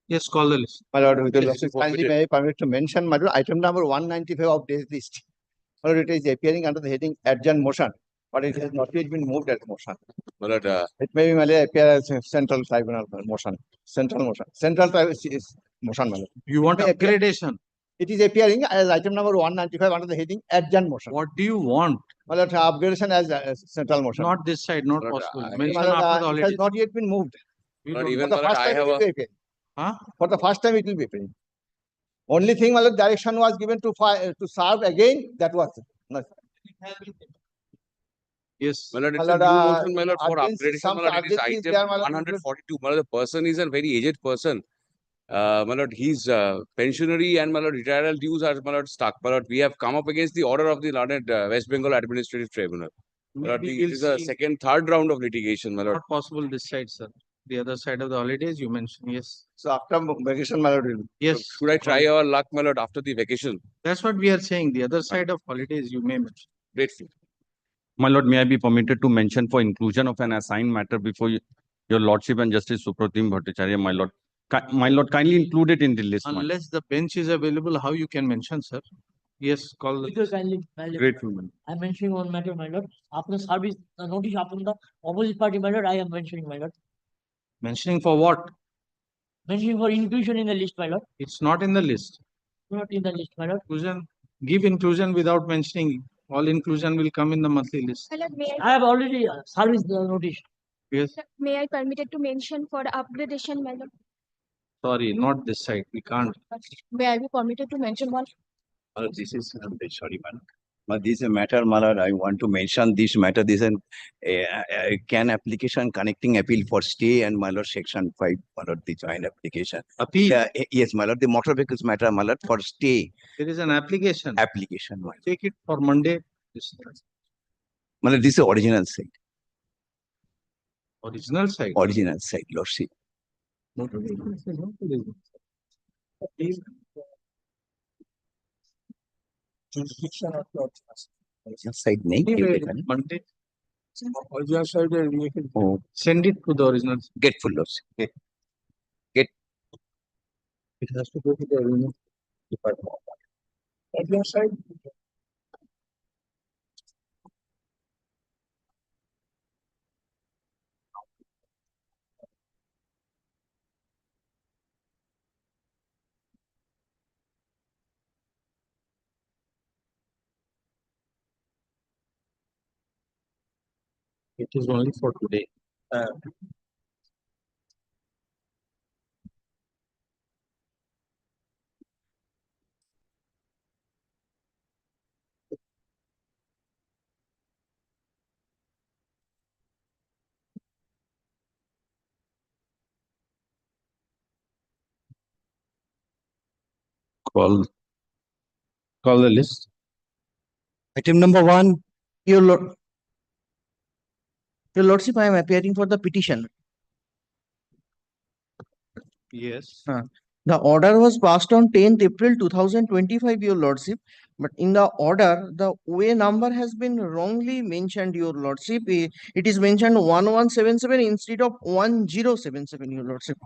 Yes, call the list. My lord, with the lordship kindly may I permit to mention, my lord, item number 195 of this list. My lord, it is appearing under the heading adjourn motion, but it has not yet been moved as motion. My lord, It may be may appear as a central tribunal motion. Central motion. Central tribunal is motion, my lord. You want May appear- upgradation? It is appearing as item number 195 under the heading adjourn motion. What do you want? My lord, upgradation as central motion. Not this side, not Lord, possible. I- Mention My lord, after the it has holidays. not yet been moved. You Lord, don't- even For the my lord, first I time have it will a be appearing. Huh? For the first time it will be appearing. Only thing, my lord, direction was given to serve again. That was no. Yes. my lord, it's My a lord, new motion, my lord, for urgency, upgradation, some my lord. It is urgency is item there, my lord. 142. My lord, the person is a very aged person. My lord, he's pensionary and my lord, retiral dues are my lord stuck. My lord, we have come up against the order of the learned West Bengal Administrative Tribunal. My lord, Maybe it we'll is a see. second, third round of litigation, my lord. Not possible this side, sir. The other side of the holidays you mentioned. Yes. So after vacation, my lord, will- Yes. Should I try our luck, my lord, after the vacation? That's what we are saying. The other side of holidays you may mention. Grateful. My lord, may I be permitted to mention for inclusion of an assigned matter before your lordship and Justice Supratim Bhattacharya, my lord. My lord, kindly include it in the list. my lord. Unless the bench is available, how you can mention, sir? Yes, call the Because kindly, Grateful, my lord. I'm mentioning one matter, my lord. After service notice upon the opposite party, my lord, I am mentioning, my lord. mentioning for what? Mentioning for inclusion in the list, my lord. It's not in the list. Not in the list, my lord. Inclusion, give inclusion without mentioning. All inclusion will come in the monthly list. My lord, I have already service the notice. Yes. may I permitted to mention for upgradation, my lord? Sorry, not this side. We can't. May I be permitted to mention one? This is, I'm very sorry, madam. But this is a matter, my lord, I want to mention this matter. This is a can application connecting appeal for stay and my lord, section 5, my lord, the joint application. Appeal. Yes, my lord, the motor vehicles matter, my lord, for stay There is an application. application, my lord. Take it for Monday. This My lord, this is original site, original side. original site, lordship. Motor vehicle is not illegal. Appeal. Jurisdiction of the Original site name, Anyway, Monday. Original side and make it. Oh, Send it to the original. get full lordship. It has to go to the original department. Original side. It is only for today. Call the list. Item number 1, your lordship, I am appearing for the petition. Yes. The order was passed on 10th April 2025, your lordship, but in the order, the way number has been wrongly mentioned, your lordship. It is mentioned 1177 instead of 1077, your lordship.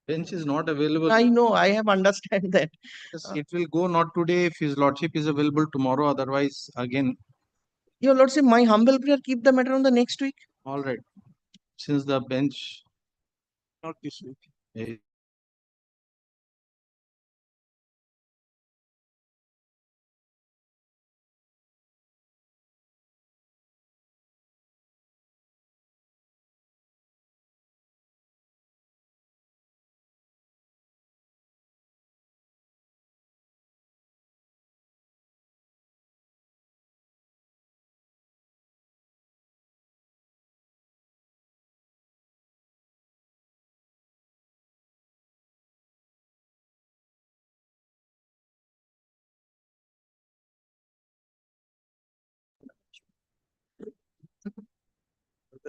Bench is not available. I know, I have understand that. Yes, it will go not today if his lordship is available tomorrow. Otherwise, again, Your lordship, my humble prayer, keep the matter on the next week. all right. Since the bench, not this week. eh,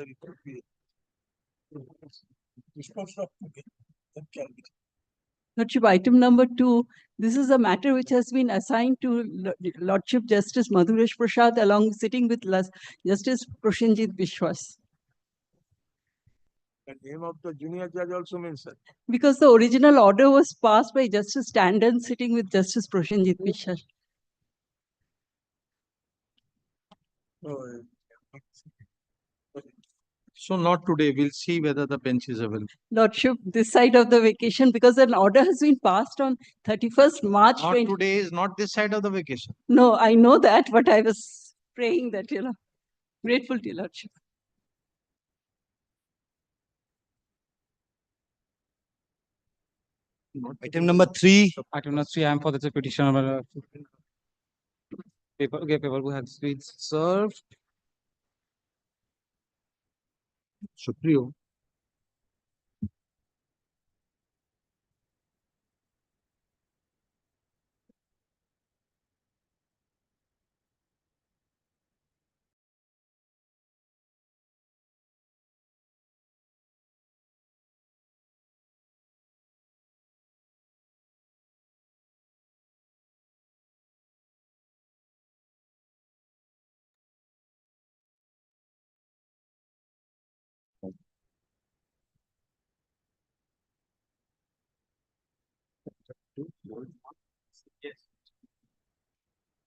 the report be disposed of today, that can be. Lordship, item number 2, this is a matter which has been assigned to Lordship Justice Madhuresh Prasad along sitting with Justice Proshenjit Bishwas. The name of the junior judge also mentioned. Because the original order was passed by Justice Tandon sitting with Justice Proshenjit Bishwas. So not today, we'll see whether the bench is available. Lordship, this side of the vacation, because an order has been passed on 31st March. Not today is not this side of the vacation. No, I know that, but I was praying that, grateful to your Lordship. Item number 3. Item number 3, I am for the petition of paper has been served. Supriyo.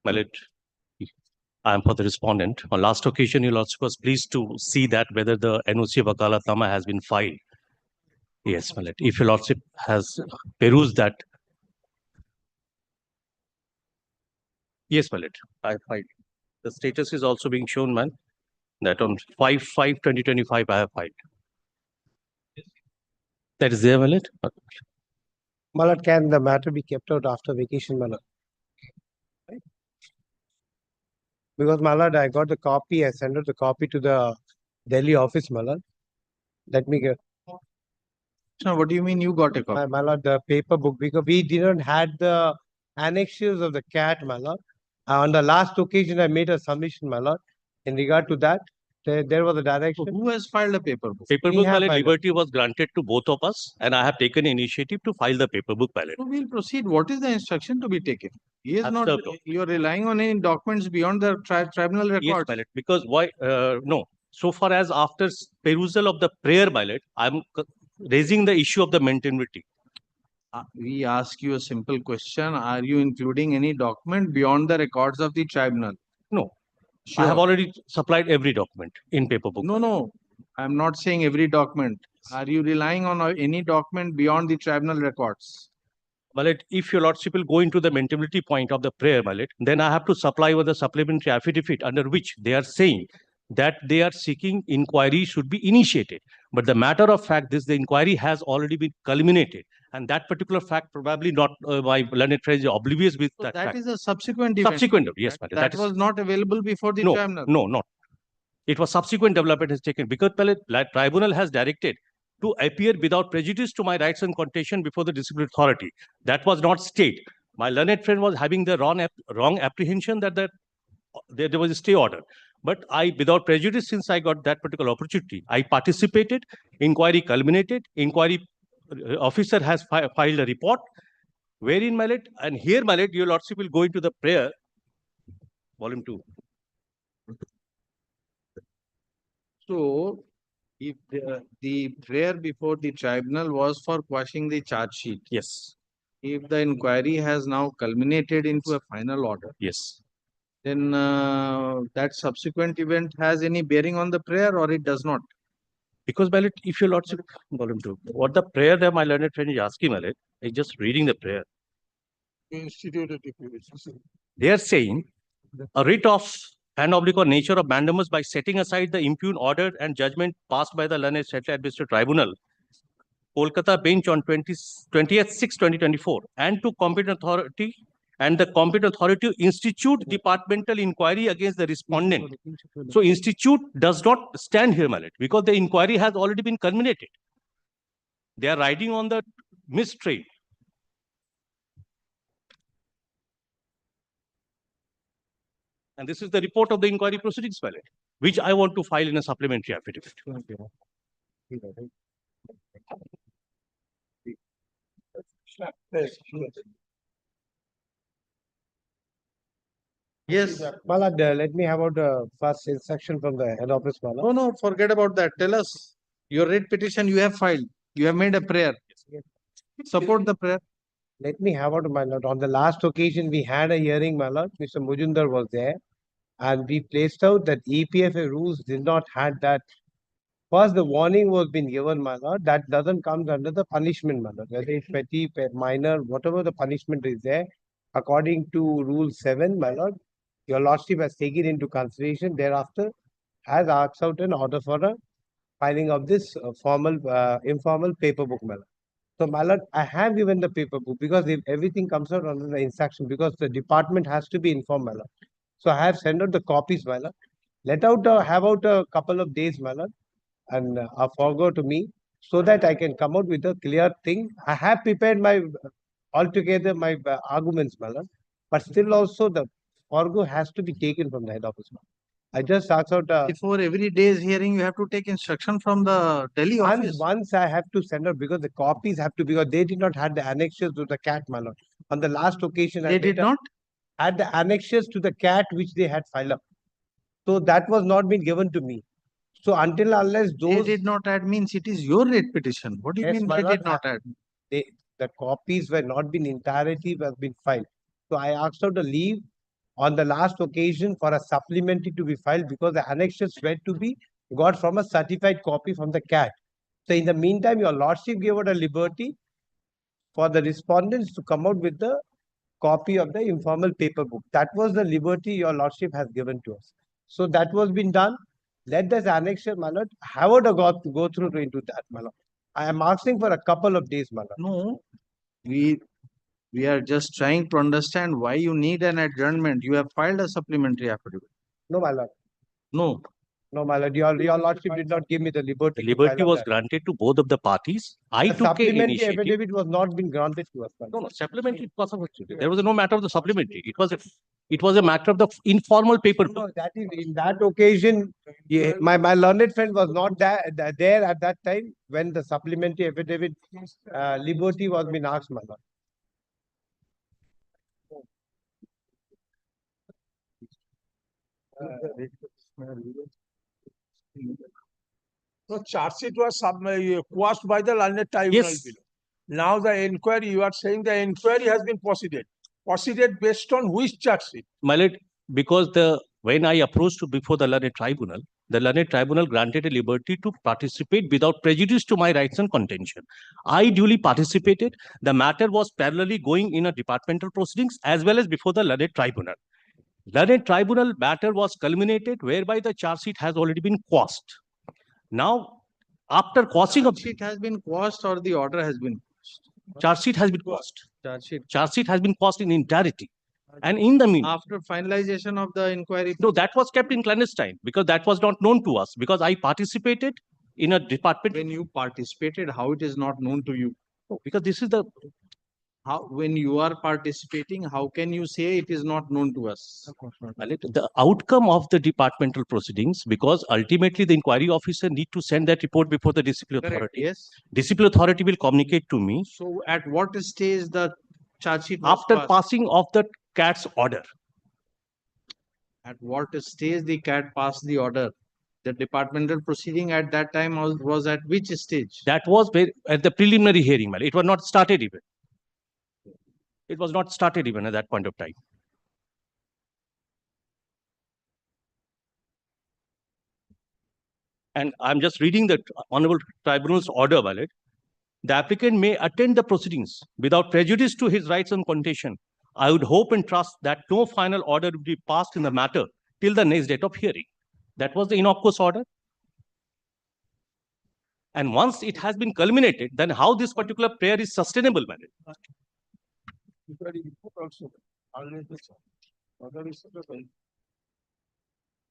Well, I am for the respondent. On last occasion, your Lordship was pleased to see that whether the NOC of Wakalatnama has been filed. Yes, my lord. If your Lordship has perused that. Yes, my lord. I filed. The status is also being shown, man. That on 5/5/2025, I have filed. That is there, my lord. My lord, can the matter be kept out after vacation, my lord? Because, my lord, I got the copy, I sent out the copy to the Delhi office, my lord. Let me get. So what do you mean you got a copy? My lord, the paper book, because we didn't had the annexures of the CAT, my lord. On the last occasion, I made a submission, my lord. In regard to that, there was a direction. So who has filed a paper book? Paper We book have ballot filed. liberty was granted to both of us, and I have taken initiative to file the paper book ballot. So we'll proceed. What is the instruction to be taken? He is not, Absolutely. you're relying on any documents beyond the tribunal records. Yes, ballot. Because why? No. So far as after perusal of the prayer ballot, I'm raising the issue of the maintainability. We ask you a simple question. Are you including any document beyond the records of the tribunal? No. Sure. I have already supplied every document in paper book. No. I'm not saying every document. Are you relying on any document beyond the tribunal records? Ballot, if your Lordship will go into the maintainability point of the prayer ballot, then I have to supply with a supplementary affidavit under which they are saying that they are seeking inquiry should be initiated. But the matter of fact is the inquiry has already been culminated. And that particular fact probably not my learned friend is oblivious with So that that fact. is a subsequent event. Subsequent, yes, madam. That was not available before the no, tribunal. No, not. It was subsequent development has taken because the tribunal has directed to appear without prejudice to my rights and contention before the disciplinary authority. That was not stayed. My learned friend was having the wrong apprehension that there was a stay order. But without prejudice, since I got that particular opportunity, I participated, inquiry culminated, inquiry officer has filed a report, wherein, my lord, and here, my lord, your Lordship will go into the prayer, volume 2. So, if the prayer before the tribunal was for quashing the charge sheet. Yes. If the inquiry has now culminated into a final order. Yes. Then that subsequent event has any bearing on the prayer or it does not? Because, my lord, if your Lordship, volume 2, what the prayer that my learned friend is asking, my lord, is just reading the prayer. They are saying a writ of HON'BLE nature of mandamus by setting aside the impugned order and judgment passed by the learned Central Administrative Tribunal, Kolkata bench on 20th 6, 2024, and to competent authority and the competent authority to institute departmental inquiry against the respondent. So institute does not stand here, my lord, because the inquiry has already been culminated. They are riding on the mist train. And this is the report of the inquiry proceedings, my lord. which I want to file in a supplementary affidavit. Yes. Malad, let me have out the first instruction from the head office, Malad. No, no, forget about that. Tell us your writ petition you have filed. You have made a prayer. Support the prayer. Let me have out, my lord. On the last occasion, we had a hearing, my lord. Mr. Mujumdar was there. And we placed out that EPFA rules did not had that. First, the warning was been given, my lord. That doesn't come under the punishment, my lord. Whether it's petty, minor, whatever the punishment is there, according to Rule 7, my lord, your lordship has taken into consideration. Thereafter, has asked out an order for a filing of this informal paper book, my lord. So, my lord, I have given the paper book because if everything comes out under the instruction, because the department has to be informed, my lord. So, I have sent out the copies, my lord. Let out, have out a couple of days, my lord, and forgo to me so that I can come out with a clear thing. I have prepared my altogether my arguments, my lord, but still also the forgo has to be taken from the head office, my lord. I just asked out. Before every day's hearing, you have to take instruction from the Delhi office. Once I have to send out because the copies have to, because they did not have the annexures to the CAT, my lord. On the last occasion, They did not? had the annexures to the CAT which they had filed up. So that was not been given to me. So until unless those They did not add means it is your writ petition. What do you Yes, mean my they lord, did not add? the copies were not been entirety was been filed. So I asked out a leave on the last occasion for a supplementary to be filed because the annexures were to be got from a certified copy from the CAT. So in the meantime, your lordship gave out a liberty for the respondents to come out with the copy of the informal paper book. That was the liberty your lordship has given to us. So that was been done. Let this annexure, my lord, have a go through into that, my lord. I am asking for a couple of days, my lord. No, we are just trying to understand why you need an adjournment. You have filed a supplementary affidavit. No, my lord. No. No, my lord. Your lordship did not give me the liberty. The liberty was granted to both of the parties. I The took a supplementary initiative. affidavit was not been granted to us. my lord. No, supplementary there was no matter of the supplementary. It was a matter of the informal paper. No, that is in that occasion. Yeah, my learned friend was not there at that time when the supplementary affidavit liberty was being asked, my lord. So charge sheet was quashed by the learned tribunal Yes. below. Now the inquiry, you are saying the inquiry has been proceeded. Proceeded based on which charge sheet? My lord, because when I approached before the learned tribunal granted a liberty to participate without prejudice to my rights and contention. I duly participated. The matter was parallelly going in a departmental proceedings as well as before the learned tribunal. Learned tribunal matter was culminated whereby the charge sheet has already been quashed. Now, after quashing of Charge sheet has been quashed or the order has been charge sheet has been quashed. charge sheet Has been quashed in entirety. And in the meantime, after finalization of the inquiry. no, that was kept in clandestine because that was not known to us because I participated in a department. When you participated, how it is not known to you? Because this is the When you are participating, how can you say it is not known to us? the outcome of the departmental proceedings, because ultimately the inquiry officer need to send that report before the disciplinary Correct, authority. yes. Disciplinary authority will communicate to me So at what stage the charge sheet was after passed? passing of the CAT's order. At what stage the CAT passed the order? The departmental proceeding at that time was at which stage? That was at the preliminary hearing. It was not started even. It was not started even at that point of time. And I'm just reading the Honorable Tribunal's order, valid. The applicant may attend the proceedings without prejudice to his rights and contention. I would hope and trust that no final order will be passed in the matter till the next date of hearing. That was the innocuous order. And once it has been culminated, then how this particular prayer is sustainable, valid.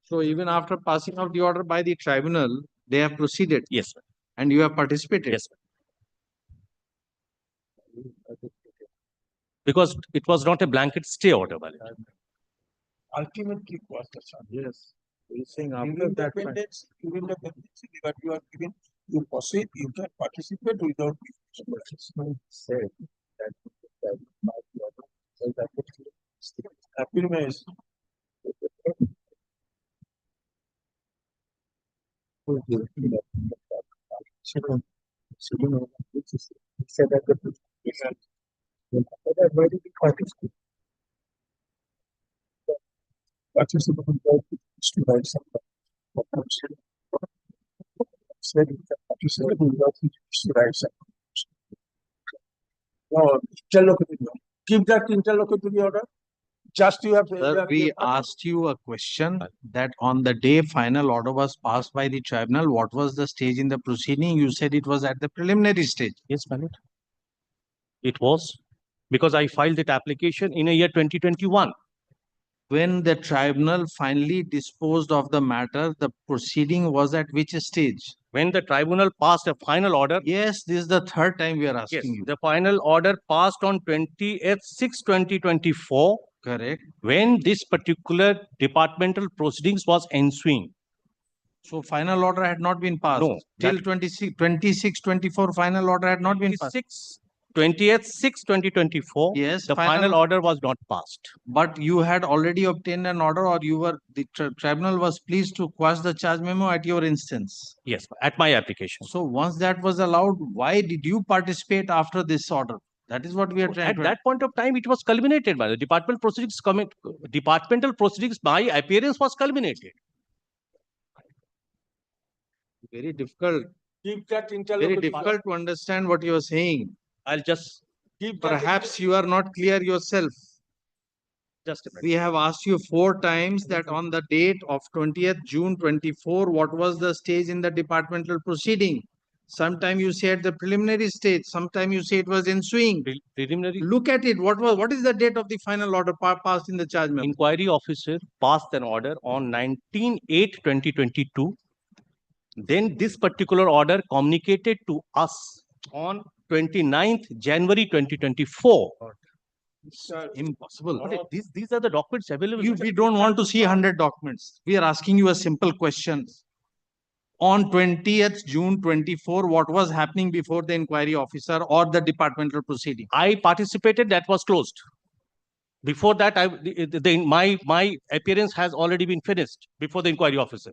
So even after passing of the order by the tribunal, they have proceeded? Yes, sir. And you have participated? Yes, sir. Because it was not a blanket stay order, valid. Ultimately was the charge. Yes. He's saying after During the that. pendency, but you are given, you proceed, you can participate without. Said that. Affirmation. No, give that interlocutory order. Just you have. Sir, we asked you a question that on the day final order was passed by the tribunal, what was the stage in the proceeding? You said it was at the preliminary stage. Yes, my lord. It was because I filed that application in a year 2021. When the tribunal finally disposed of the matter, the proceeding was at which stage? When the tribunal passed a final order. Yes, this is the third time we are Yes, asking you. the final order passed on 28/6/2024. Correct. When this particular departmental proceedings was ensuing. So final order had not been passed. No. Till 26/24 final order had not been passed. 28/6/2024. Yes, The final order was not passed. But you had already obtained an order, or you were, the tribunal was pleased to quash the charge memo at your instance. Yes, at my application. So once that was allowed, why did you participate after this order? That is what we are trying At to. that point of time, it was culminated by the departmental proceedings. Departmental proceedings, my appearance was culminated. Very difficult. Give that Very interlocutory. difficult to understand what you are saying. I'll just Give that Perhaps you are not clear yourself. just a minute. We have asked you 4 times that on the date of 20th June 24, what was the stage in the departmental proceeding? Sometime you say at the preliminary stage, sometime you say it was ensuing. Preliminary. Look at it. What is the date of the final order passed in the charge memo? Inquiry officer passed an order on 19/8/2022. Then this particular order communicated to us on 29th January 2024. Impossible. What is- These are the documents available. We don't want to see 100 documents. We are asking you a simple question. On 20th June 24, what was happening before the inquiry officer or the departmental proceeding? I participated, that was closed. Before that, my appearance has already been finished before the inquiry officer.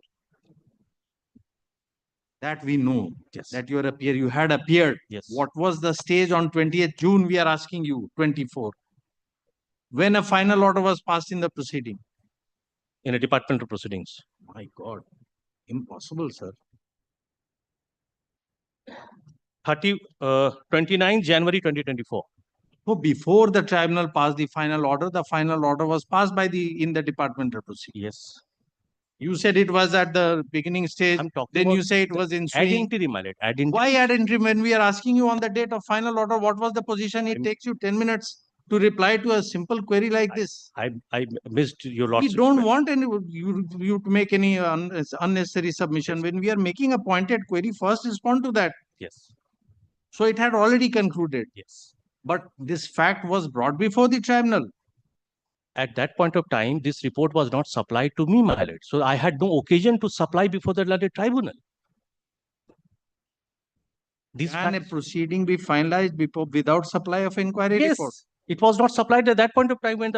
That we know. Yes. That you had appeared. Yes. What was the stage on 20th June? We are asking you, 24. When a final order was passed in the proceeding? In a departmental proceedings. My God. Impossible, sir. 29 January 2024. So before the tribunal passed the final order was passed in the departmental proceeding. Yes. You said it was at the beginning stage. Then you say it was in swing. Ad interim, my lord. Ad interim. Why ad interim? When we are asking you on the date of final order, what was the position? It takes you 10 minutes to reply to a simple query like this. I missed your We lordship. don't want you to make any unnecessary submission. When we are making a pointed query, first respond to that. Yes. So it had already concluded. Yes. But this fact was brought before the tribunal. At that point of time, this report was not supplied to me, my lord. So I had no occasion to supply before the learned tribunal. Can a proceeding be finalized without supply of inquiry Yes, report? it was not supplied at that point of time when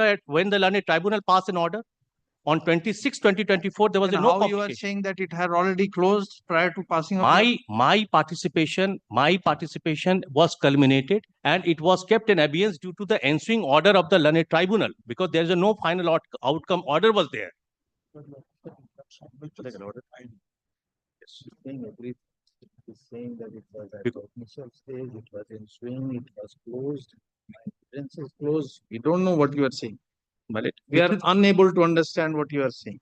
the learned tribunal passed an order. On 26/2024, there was Then no how you are communication. saying that it had already closed prior to passing of My participation was culminated, and it was kept in abeyance due to the ensuing order of the learned tribunal, because there is no final outcome order was there. Saying that it was at the initial stage, it was in swing, it was closed, my entrance is closed. We don't know what you are saying. We are unable to understand what you are saying.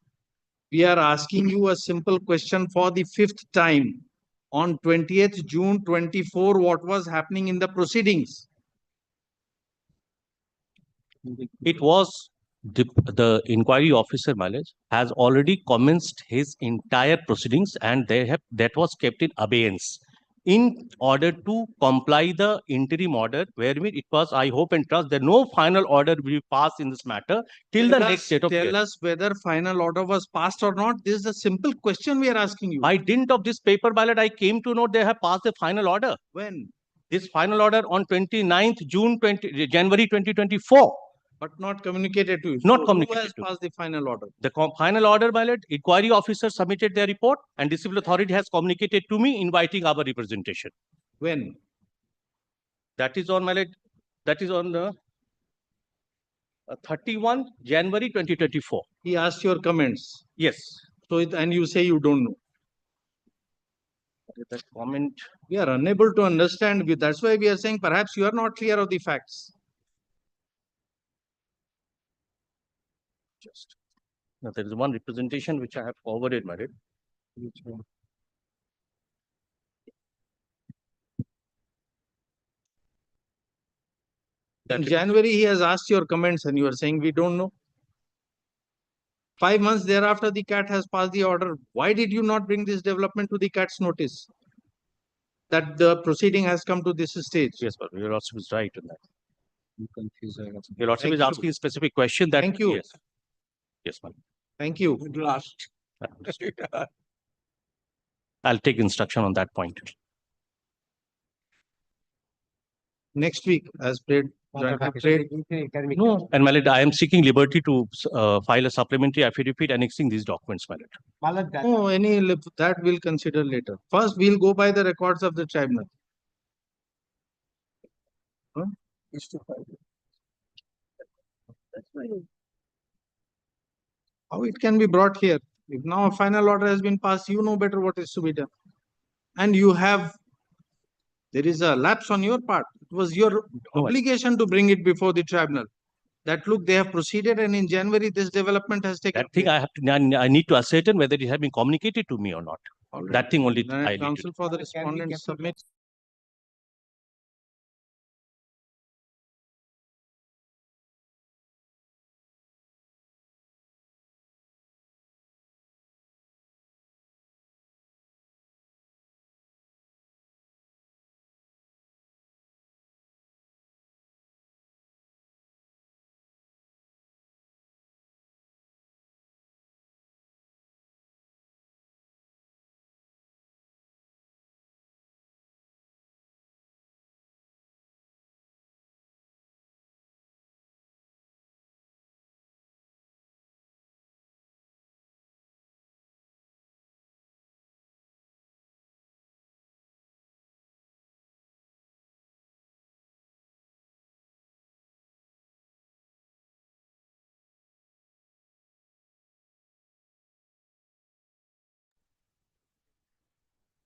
We are asking you a simple question for the 5th time. On 20th June 24, what was happening in the proceedings? It was the inquiry officer, Malaj, has already commenced his entire proceedings, and that was kept in abeyance. in order to comply the interim order, wherein it was, I hope and trust, that no final order will be passed in this matter till the next date of Tell hearing. us whether final order was passed or not. This is a simple question we are asking you. By dint of this paper ballot, I came to know they have passed the final order. When? This final order on 29th January 2024. But not communicated to you. Not So communicated who has to. passed the final order? The final order ballot, inquiry officer submitted their report and discipline authority has communicated to me inviting our representation. When? That is on that is on the 31 January 2024. He asked your comments. Yes. So and you say you don't know. That comment. We are unable to understand. That's why we are saying perhaps you are not clear of the facts. Just. Now, there is one representation which I have forwarded, my lord. In January, he has asked your comments and you are saying we don't know. 5 months thereafter, the CAT has passed the order. Why did you not bring this development to the CAT's notice? That the proceeding has come to this stage. Yes, but your lordship is right in that. You confuse. Your lordship is asking a specific question that. Thank you. Yes, yes, ma'am. Thank you. Last. I'll take instruction on that point. Next week, as prayed. No, and my lord, I am seeking liberty to file a supplementary affidavit annexing these documents, my lord. No, that we'll consider later. First, we'll go by the records of the tribunal. Huh? How it can be brought here? If now a final order has been passed, you know better what is to be done. And you have, there is a lapse on your part. It was your obligation to bring it before the tribunal. That look, they have proceeded and in January, this development has taken That thing I have to, I need to ascertain whether it has been communicated to me or not. Already. That thing only I need to. Counsel for the respondent submit.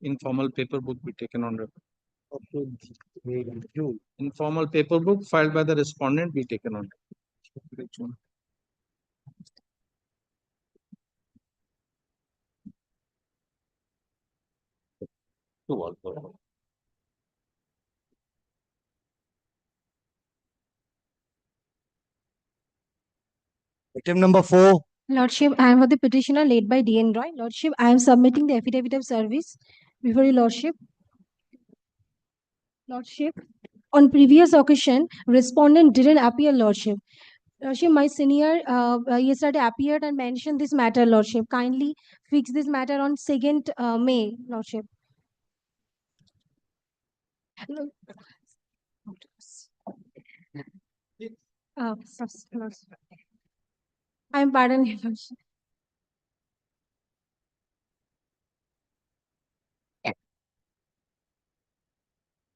Informal paper book be taken on record. Informal paper book filed by the respondent be taken on record. Item number 4. Lordship, I am for the petitioner laid by D.N. Roy. Lordship, I am submitting the affidavit of service before your Lordship. Lordship, on previous occasion, respondent didn't appear, Lordship. Lordship, my senior yesterday appeared and mentioned this matter, Lordship. Kindly fix this matter on 2nd May, Lordship. I am pardoned, Lordship.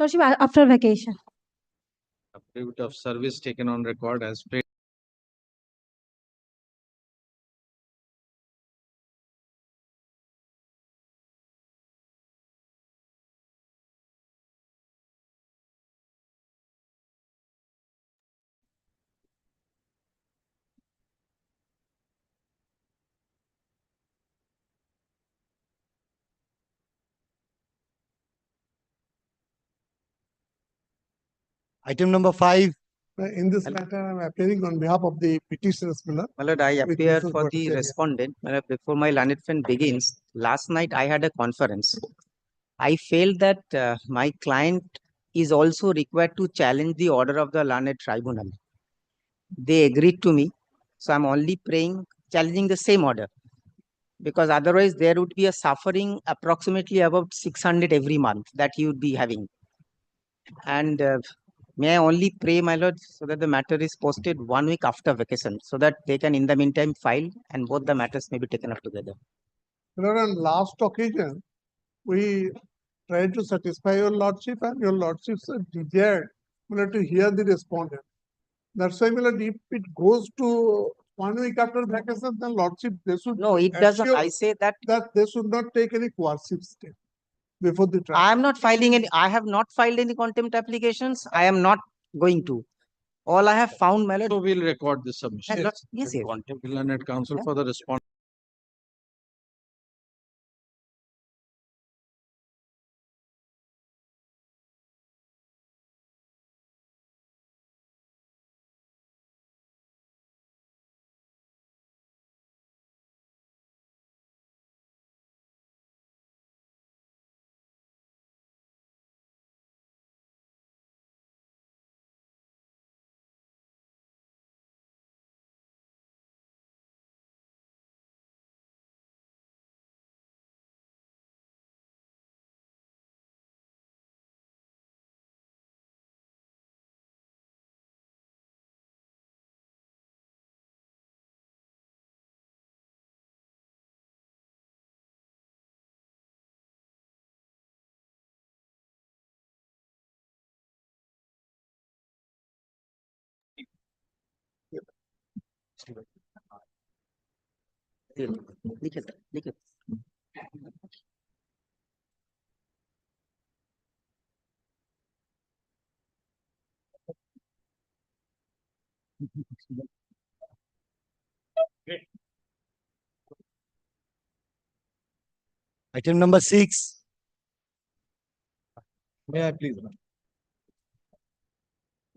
Lordship, after vacation. Affidavit of service taken on record as prayed. Item number 5. In this matter, I am appearing on behalf of the petitioners. My lord, I with appear Mrs. for the Bhattacharya. respondent. My lord, before my learned friend begins, last night I had a conference I felt that my client is also required to challenge the order of the learned tribunal. They agreed to me, so I'm only praying, challenging the same order, because otherwise there would be a suffering approximately about 600 every month that he would be having. And may I only pray, my lord, so that the matter is posted 1 week after vacation, so that they can in the meantime file and both the matters may be taken up together. Lord, on last occasion, we tried to satisfy your lordship and your lordship desired to hear the respondent. That's why, if it goes to 1 week after vacation, then lordship, they should. No, it doesn't. assure I say that that they should not take any coercive step before the trial. I am not filing any, I have not filed any contempt applications. I am not going to. All I have found, my lord. So we'll record this submission. Yes, yes. Contempt Learned Counsel for the response. लिख it. Item number 6. May I please?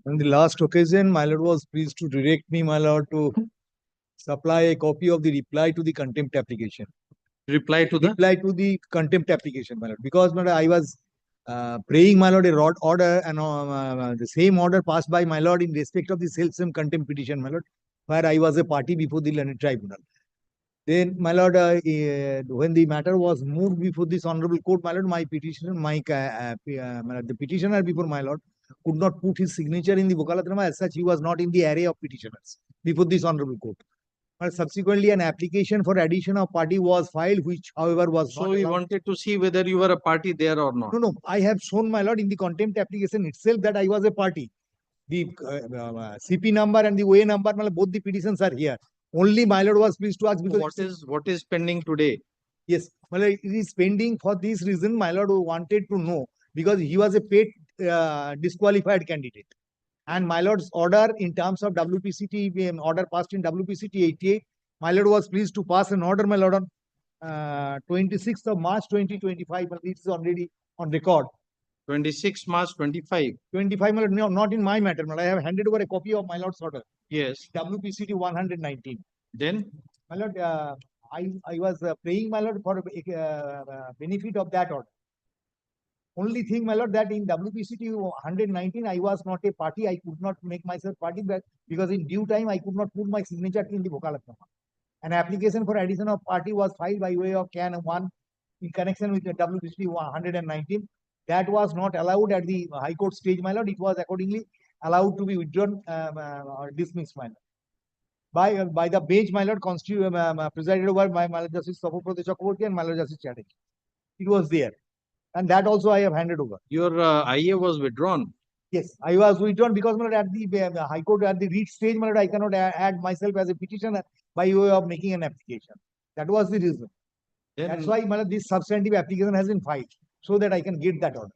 On the last occasion, my lord was pleased to direct me, my lord, to supply a copy of the reply to the contempt application. Reply to the contempt application, my lord, because my lord, I was praying, my lord, a order, and the same order passed by my lord in respect of the same contempt petition, my lord, where I was a party before the learned tribunal. Then, my lord, when the matter was moved before this honorable court, my lord, my petitioner, the petitioner before my lord could not put his signature in the Vokalatnama. As such, he was not in the array of petitioners before this honorable court. But subsequently, an application for addition of party was filed, which, however, was So not we allowed. wanted to see whether you were a party there or not. No, no, I have shown, my lord, in the contempt application itself that I was a party. The CP number and the OA number, my lord, both the petitions are here. Only my lord was pleased to ask because What is pending today? Yes, my lord, it is pending for this reason. My lord wanted to know because he was a paid disqualified candidate. And my lord's order in terms of WPCT, order passed in WPCT 88, my lord was pleased to pass an order, my lord, on 26th of March 2025. It is already on record. 26 March 25. 25, my lord, no, not in my matter, my lord. I have handed over a copy of my lord's order. Yes. WPCT 119. Then? My lord, I was praying, my lord, for benefit of that order. Only thing, my lord, that in WPCT 119, I was not a party. I could not make myself party because in due time, I could not put my signature in the Vokalatnama. An application for addition of party was filed by way of CAN 1 in connection with the WPCT 119. That was not allowed at the High Court stage, my lord. It was accordingly allowed to be withdrawn or dismissed, my lord. By the bench, my lord, presided over by my lord Justice Sapoprati Chakraborty and my lord Justice Chatterjee. It was there. And that also I have handed over. Your IA was withdrawn. Yes, I was withdrawn because my lord, at the High Court, at the read stage, my lord, I cannot add myself as a petitioner by way of making an application. That was the reason. That's why, my lord, this substantive application has been filed so that I can get that order.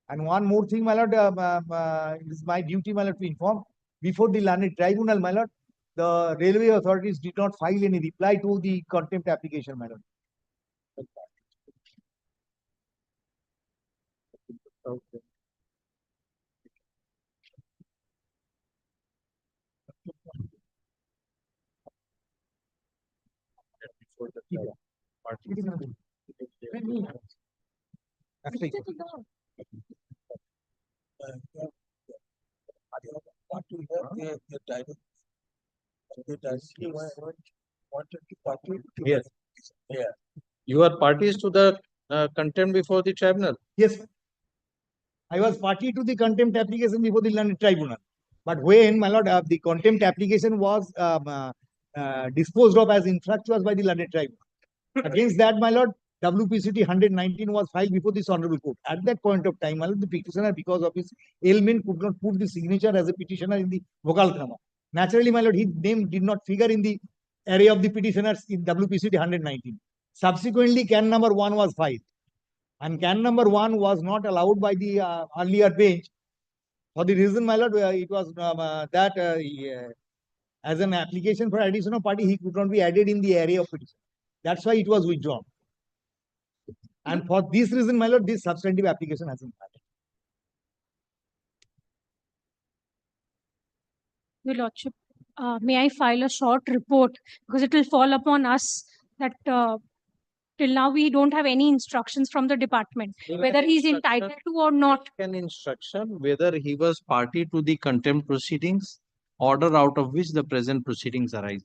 And one more thing, my lord, it is my duty, my lord, to inform before the learned tribunal, my lord, the railway authorities did not file any reply to the contempt application, my lord. Okay. একটাই কথা। Yes. Yeah. You are parties to the contempt before the tribunal. Yes. I was party to the contempt application before the learned tribunal. But when, my lord, the contempt application was disposed of as infractuous by the learned tribunal. Against that, my lord, WPCT 119 was filed before this honorable court. At that point of time, my lord, the petitioner, because of his ailment, could not put the signature as a petitioner in the Vokalkrama. Naturally, my lord, his name did not figure in the array of the petitioners in WPCT 119. Subsequently, can number 1 was filed. And can number 1 was not allowed by the earlier bench. For the reason, my lord, it was as an application for addition of party, he could not be added in the array of petition. That's why it was withdrawn. And for this reason, my lord, this substantive application has been filed. Your Lordship, may I file a short report because it will fall upon us that till now we don't have any instructions from the department whether he's entitled to or not. An instruction whether he was party to the contempt proceedings, order out of which the present proceedings arise.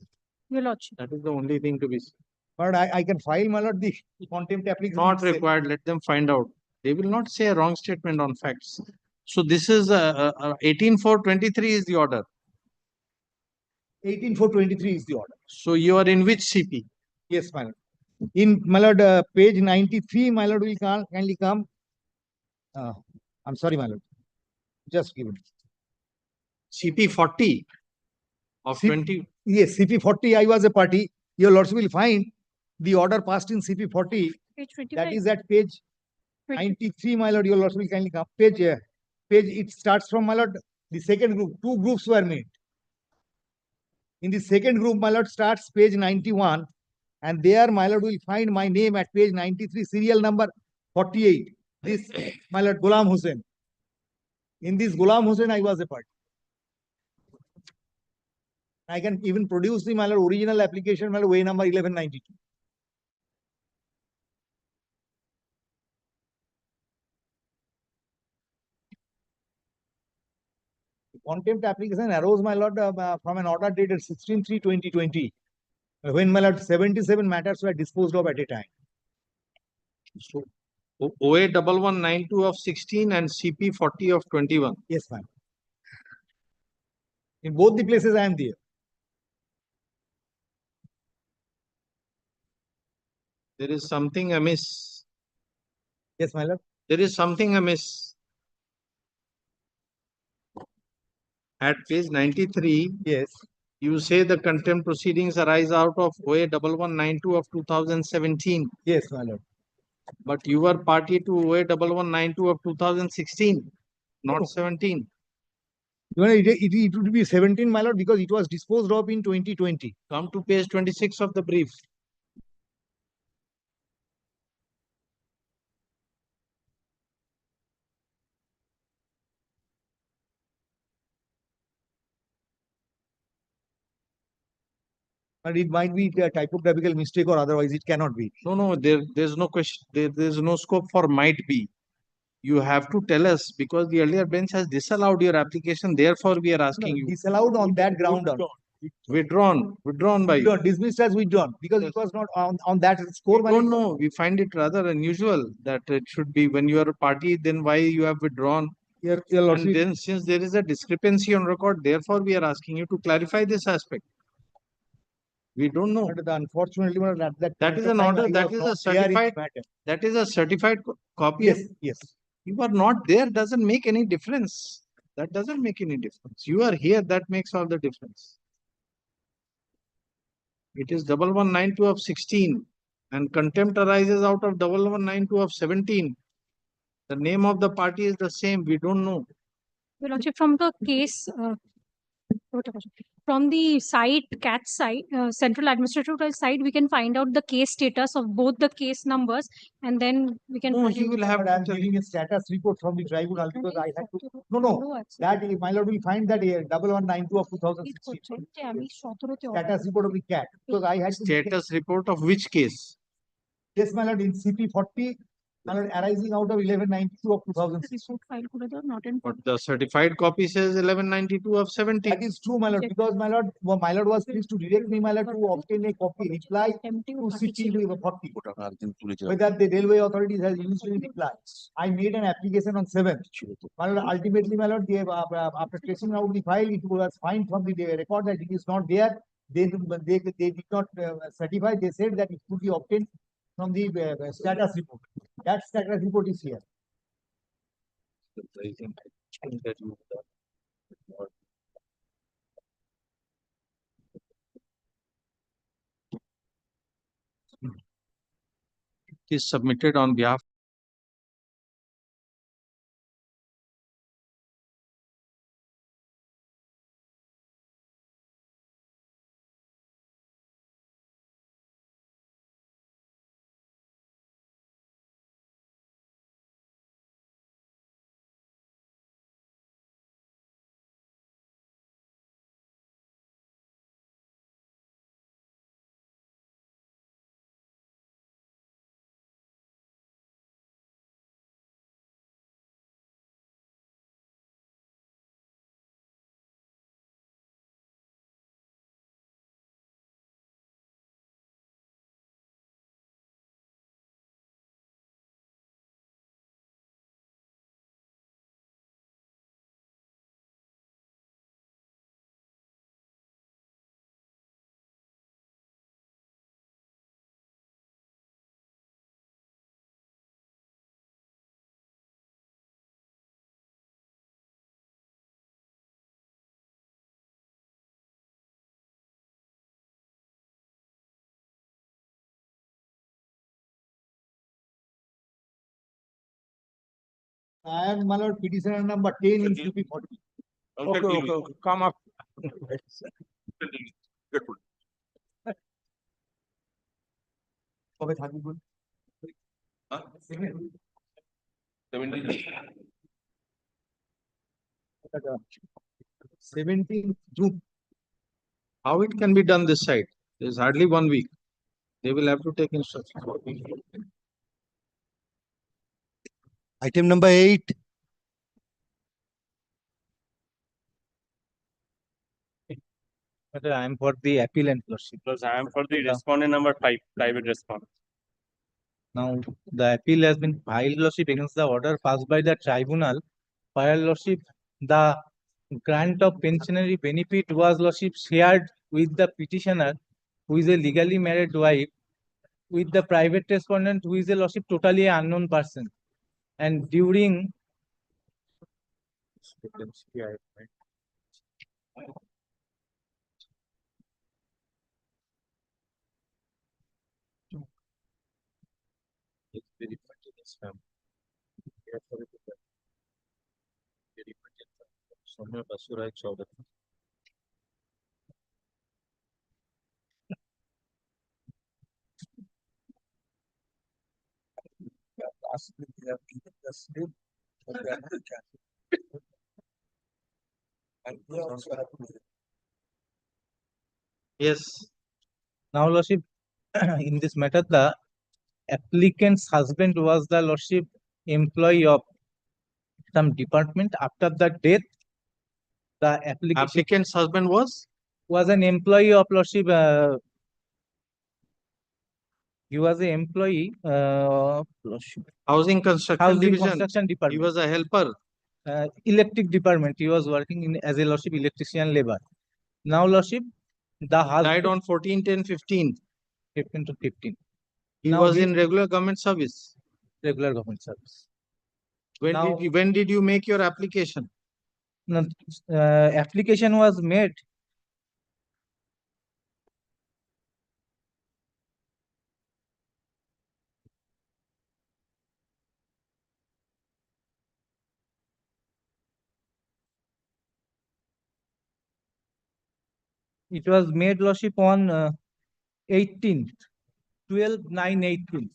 Your Lordship. That is the only thing to be seen. But I can file, my lord, the contempt application. Not required. Let them find out. They will not say a wrong statement on facts. So this is 18/4/23 is the order. 18/4/23 is the order. So you are in which CP? Yes, my lord. In, my lord, page 93, my lord, will kindly come. I'm sorry, my lord. Just give it. CP 40 of 20. Yes, CP 40, I was a party. Your lordship will find the order passed in CP 40. Page 25. That is at page 93, my lord. Your lordship will kindly come. Page, it starts from, my lord, the second group. 2 groups were made. In the second group, my lord, starts page 91. And there, my lord, will find my name at page 93, serial number 48. This, my lord, Ghulam Hussain. In this Ghulam Hussain, I was a party. I can even produce the, my lord, original application, my lord, way number 1192. The contempt application arose, my lord, from an order dated 16/3/2020. When, my lord, 77 matters were disposed of at a time. So OA 1192 of 16 and CP 40 of 21. Yes, ma'am. In both the places I am there. There is something amiss. Yes, my lord. There is something amiss. At page 93. Yes. You say the contempt proceedings arise out of OA 1192 of 2017. Yes, my lord. But you were party to OA 1192 of 2016, not 17. It would be 17, my lord, because it was disposed of in 2020. Come to page 26 of the brief. But it might be a typographical mistake or otherwise it cannot be. No, there's no question. There's no scope for might be. You have to tell us because the earlier bench has disallowed your application. Therefore, we are asking you. Disallowed on that ground. Withdrawn by you. Dismissed as withdrawn because it was not on that score. I don't know. We find it rather unusual that it should be when you are a party, then why you have withdrawn. And then since there is a discrepancy on record, therefore we are asking you to clarify this aspect. We don't know. But unfortunately, that is an order. That is a certified. That is a certified copy. Yes, yes. You are not there. Doesn't make any difference. That doesn't make any difference. You are here. That makes all the difference. It is 1192 of 16, and contempt arises out of 1192 of 17. The name of the party is the same. We don't know. Your Lordship, from the case, from the site, CAT site, Central Administrative site, we can find out the case status of both the case numbers, and then we can. No, he will have. I'm giving a status report from the tribunal because I had to. No. That my lord will find that 1192 of 2016. Status report of the CAT because I had to. Status report of which case? Yes, my lord, in CP 40, my lord, arising out of 1192 of 2006. But the certified copy says 1192 of 70. That is true, my lord, because my lord was pleased to direct me, my lord, to obtain a copy reply to CP 40. Whether the railway authorities has used any reply. I made an application on 7th. My lord, ultimately, my lord, after tracing out the file, it was found from the record that it is not there. They did not certify. They said that it could be obtained from the status report. That status report is here. It is submitted on behalf. I am, my lord, petitioner number 10 in CP 40. Okay. Come up. কবে থাকবে বল? 17th June. How it can be done this side? There's hardly 1 week. They will have to take instructions. Item number 8. I am for the appellant, Lordship. Because I am for the respondent number 5, private response. Now, the appeal has been filed, Lordship, against the order passed by the tribunal. While, Lordship, the grant of pensionary benefit was, Lordship, shared with the petitioner, who is a legally married wife, with the private respondent, who is a, Lordship, totally unknown person. And during yes. Now, Lordship, in this matter, the applicant's husband was the, Lordship, employee of some department. After the death, the Applicant's husband was an employee of, Lordship. He was an employee of housing construction housing division. construction He department. was a helper. Electric department. He was working in as a, Lordship, electrician labor. Now, Lordship, the husband Died on 14/10/15. 15 to 15. He Now was he- in regular government service. Regular government service. When did you make your application? No, application was made. It was made, Lordship, on 18th, 12/9/18,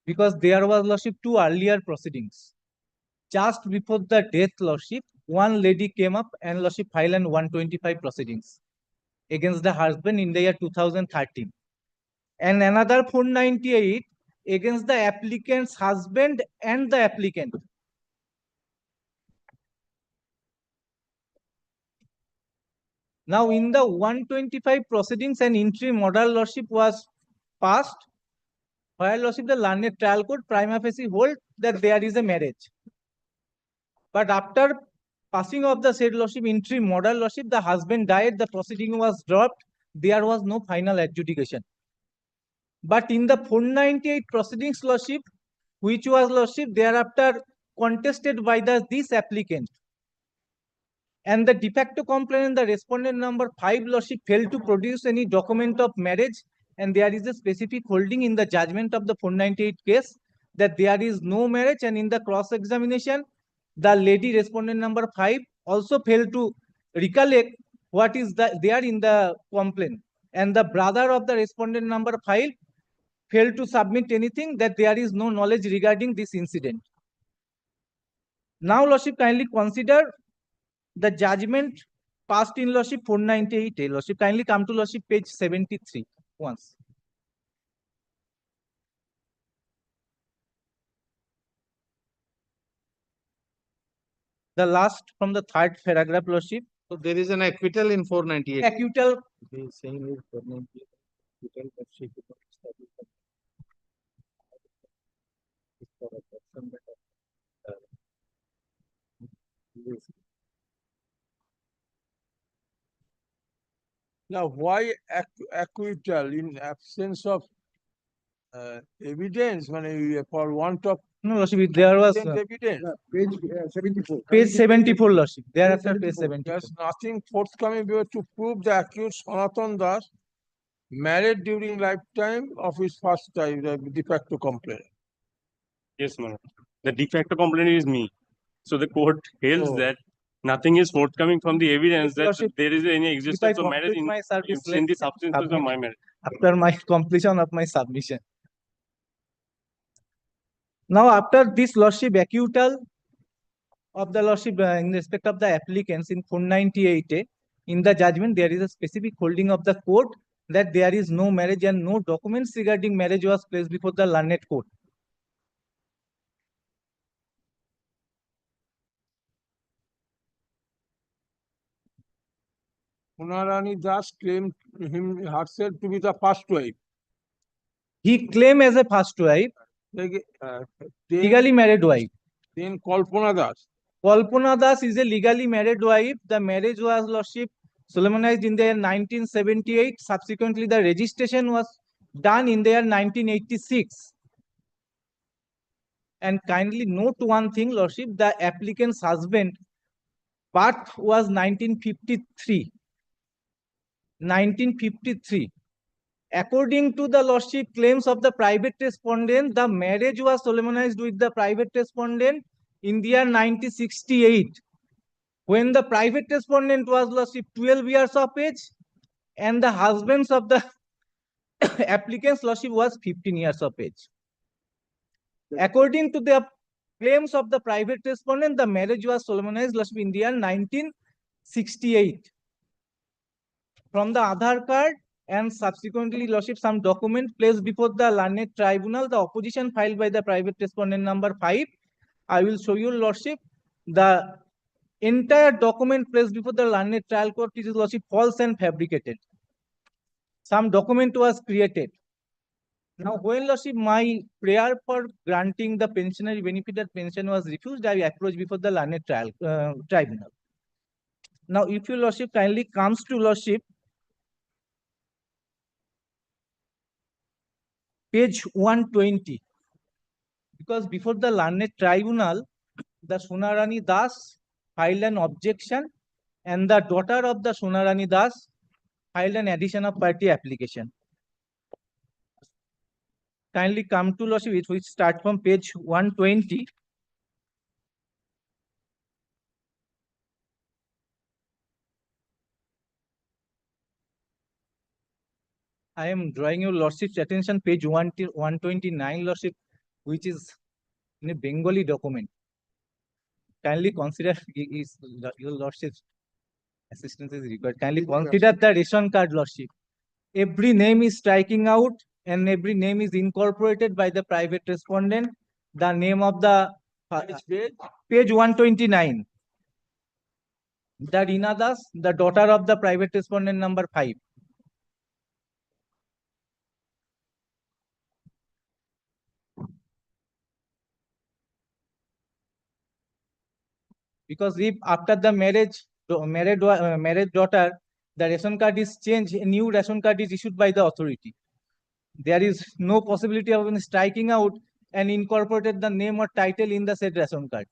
because there was, Lordship, 2 earlier proceedings. Just before the death, Lordship, one lady came up and, Lordship, filed an 125 proceedings against the husband in the year 2013. And another 498 against the applicant's husband and the applicant. Now, in the 125 proceedings, an interim order, lordship, was passed, where lordship the learned trial court prima facie hold that there is a marriage. But after passing of the said lordship interim order, lordship, the husband died, the proceeding was dropped, there was no final adjudication. But in the 498 proceedings, lordship, which was lordship thereafter contested by this applicant, and the de facto complainant, the respondent number 5, lordship, failed to produce any document of marriage, and there is a specific holding in the judgment of the 498 case that there is no marriage, and in the cross-examination, the lady respondent number 5 also failed to recollect what is there in the complaint, and the brother of the respondent number 5 failed to submit anything that there is no knowledge regarding this incident. Now, lordship, kindly consider the judgment passed in lordship 498A. Lordship, kindly come to lordship page 73 once. The last from the third paragraph, lordship. So there is an acquittal in 498. Acquittal. He is saying is 498 acquittal, but she could not establish that it's for a person that Now, why acquittal in absence of evidence? For want of No, lordship, there was evidence. Page 74. page 74, lordship. Thereafter page 74. There's nothing forthcoming to prove the accused Sanatan Das married during lifetime of his first time, the de facto complainant. Yes, ma'am. The de facto complainant is me. So the court hails Oh. that nothing is forthcoming from the evidence that Lordship, there is any existence of marriage complete my service, in the let's substances of submit my marriage. after my completion of my submission. Now, after this lordship acquittal of the lordship in respect of the applicants in 498A, in the judgment there is a specific holding of the court that there is no marriage and no documents regarding marriage was placed before the learned court. Hunarani Das claimed herself to be the first wife. He claimed as a first wife, legally married wife. Then Kalpana Das. Kalpana Das is a legally married wife. The marriage was lordship solemnized in the year 1978. Subsequently, the registration was done in the year 1986. And kindly note one thing, lordship, the applicant's husband birth was 1953. 1953. According to the lordship claims of the private respondent, the marriage was solemnized with the private respondent in the year 1968, when the private respondent was lordship 12 years of age, and the husbands of the applicant's lordship was 15 years of age. According to the claims of the private respondent, the marriage was solemnized lordship in the year 1968. From the Aadhaar card and subsequently lordship some document placed before the learned tribunal, the opposition filed by the private respondent number 5. I will show you lordship the entire document placed before the learned trial court is lordship false and fabricated. Some document was created. Now, when lordship my prayer for granting the pensionary benefit that pension was refused, I approached before the learned tribunal. Now, if your lordship kindly comes to lordship page 120, because before the learned tribunal, the Sonarani Das filed an objection, and the daughter of the Sonarani Das filed an addition of party application. Kindly come to lordship, which start from page 120. I am drawing your lordship's attention, page 129, lordship, which is in a Bengali document. Kindly consider your lordship's assistance is required. Kindly consider the ration card, lordship. Every name is striking out. and every name is incorporated by the private respondent. The name of the page 129. The Reena Das, the daughter of the private respondent number 5. Because if after the married daughter, the ration card is changed, a new ration card is issued by the authority. There is no possibility of striking out and incorporated the name or title in the said ration card.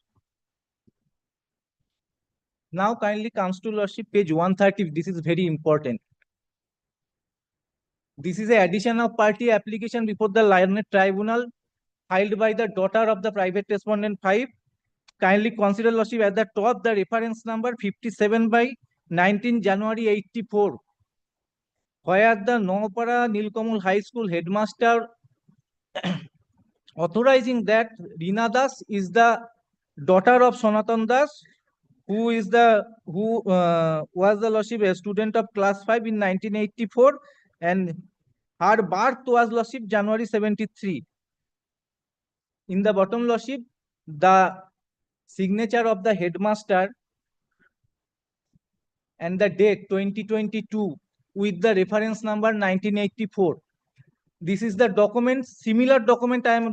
Now kindly comes to Lordship page 130. This is very important. This is a addition of party application before the learned tribunal filed by the daughter of the private respondent 5. Kindly consider Lordship at the top the reference number 57 by 19 January 84, where the Nopara Nilkamal High School headmaster authorizing that Reena Das is the daughter of Sanatan Das, who was the Lordship a student of class 5 in 1984, and her birth was Lordship January 73. In the bottom Lordship, the signature of the headmaster and the date 2022 with the reference number 1984. This is the document, similar document I am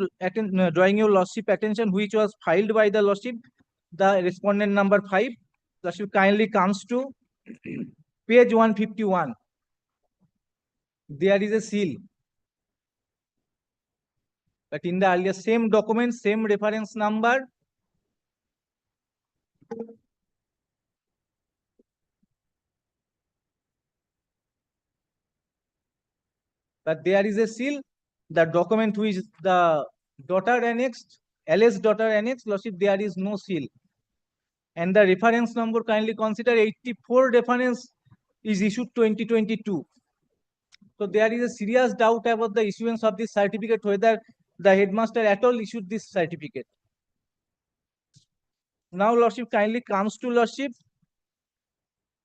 drawing your Lordship attention, which was filed by the Lordship, the respondent number 5. Lordship kindly comes to page 151. There is a seal. But in the earlier same document, same reference number, but there is a seal. The document which the daughter annexed, LS daughter annexed, Lordship, there is no seal. And the reference number, kindly consider 84 reference is issued 2022. So there is a serious doubt about the issuance of this certificate, whether the headmaster at all issued this certificate. Now Lordship kindly comes to Lordship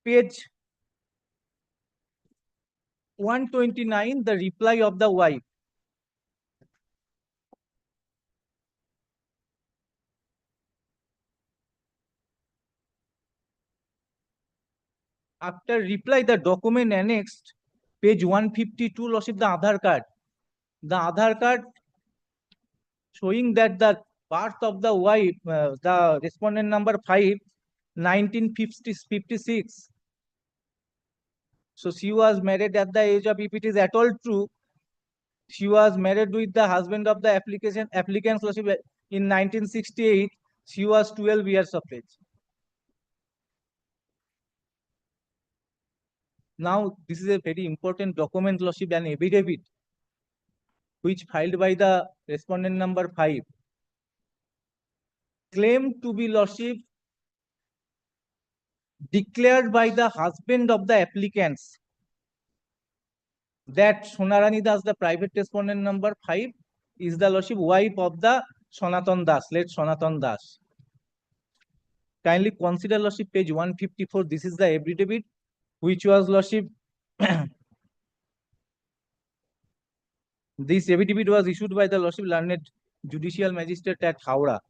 page 129, the reply of the wife. After reply, the document annexed, page 152, Lordship, the Aadhaar card. The Aadhaar card showing that the birth of the wife, the respondent number 5, 1956. So she was married at the age of, if it is at all true, she was married with the husband of the applicant Lordship in 1968. She was 12 years of age. Now, this is a very important document, Lordship, an affidavit, which filed by the respondent number 5. Claimed to be, Lordship, declared by the husband of the applicants that Sonarani Das, the private respondent number 5, is the Lordship wife of the Sanatan Das, late Sanatan Das. Kindly consider, Lordship, page 154. This is the affidavit, which was, Lordship, this affidavit was issued by the Lordship learned judicial magistrate at Howrah.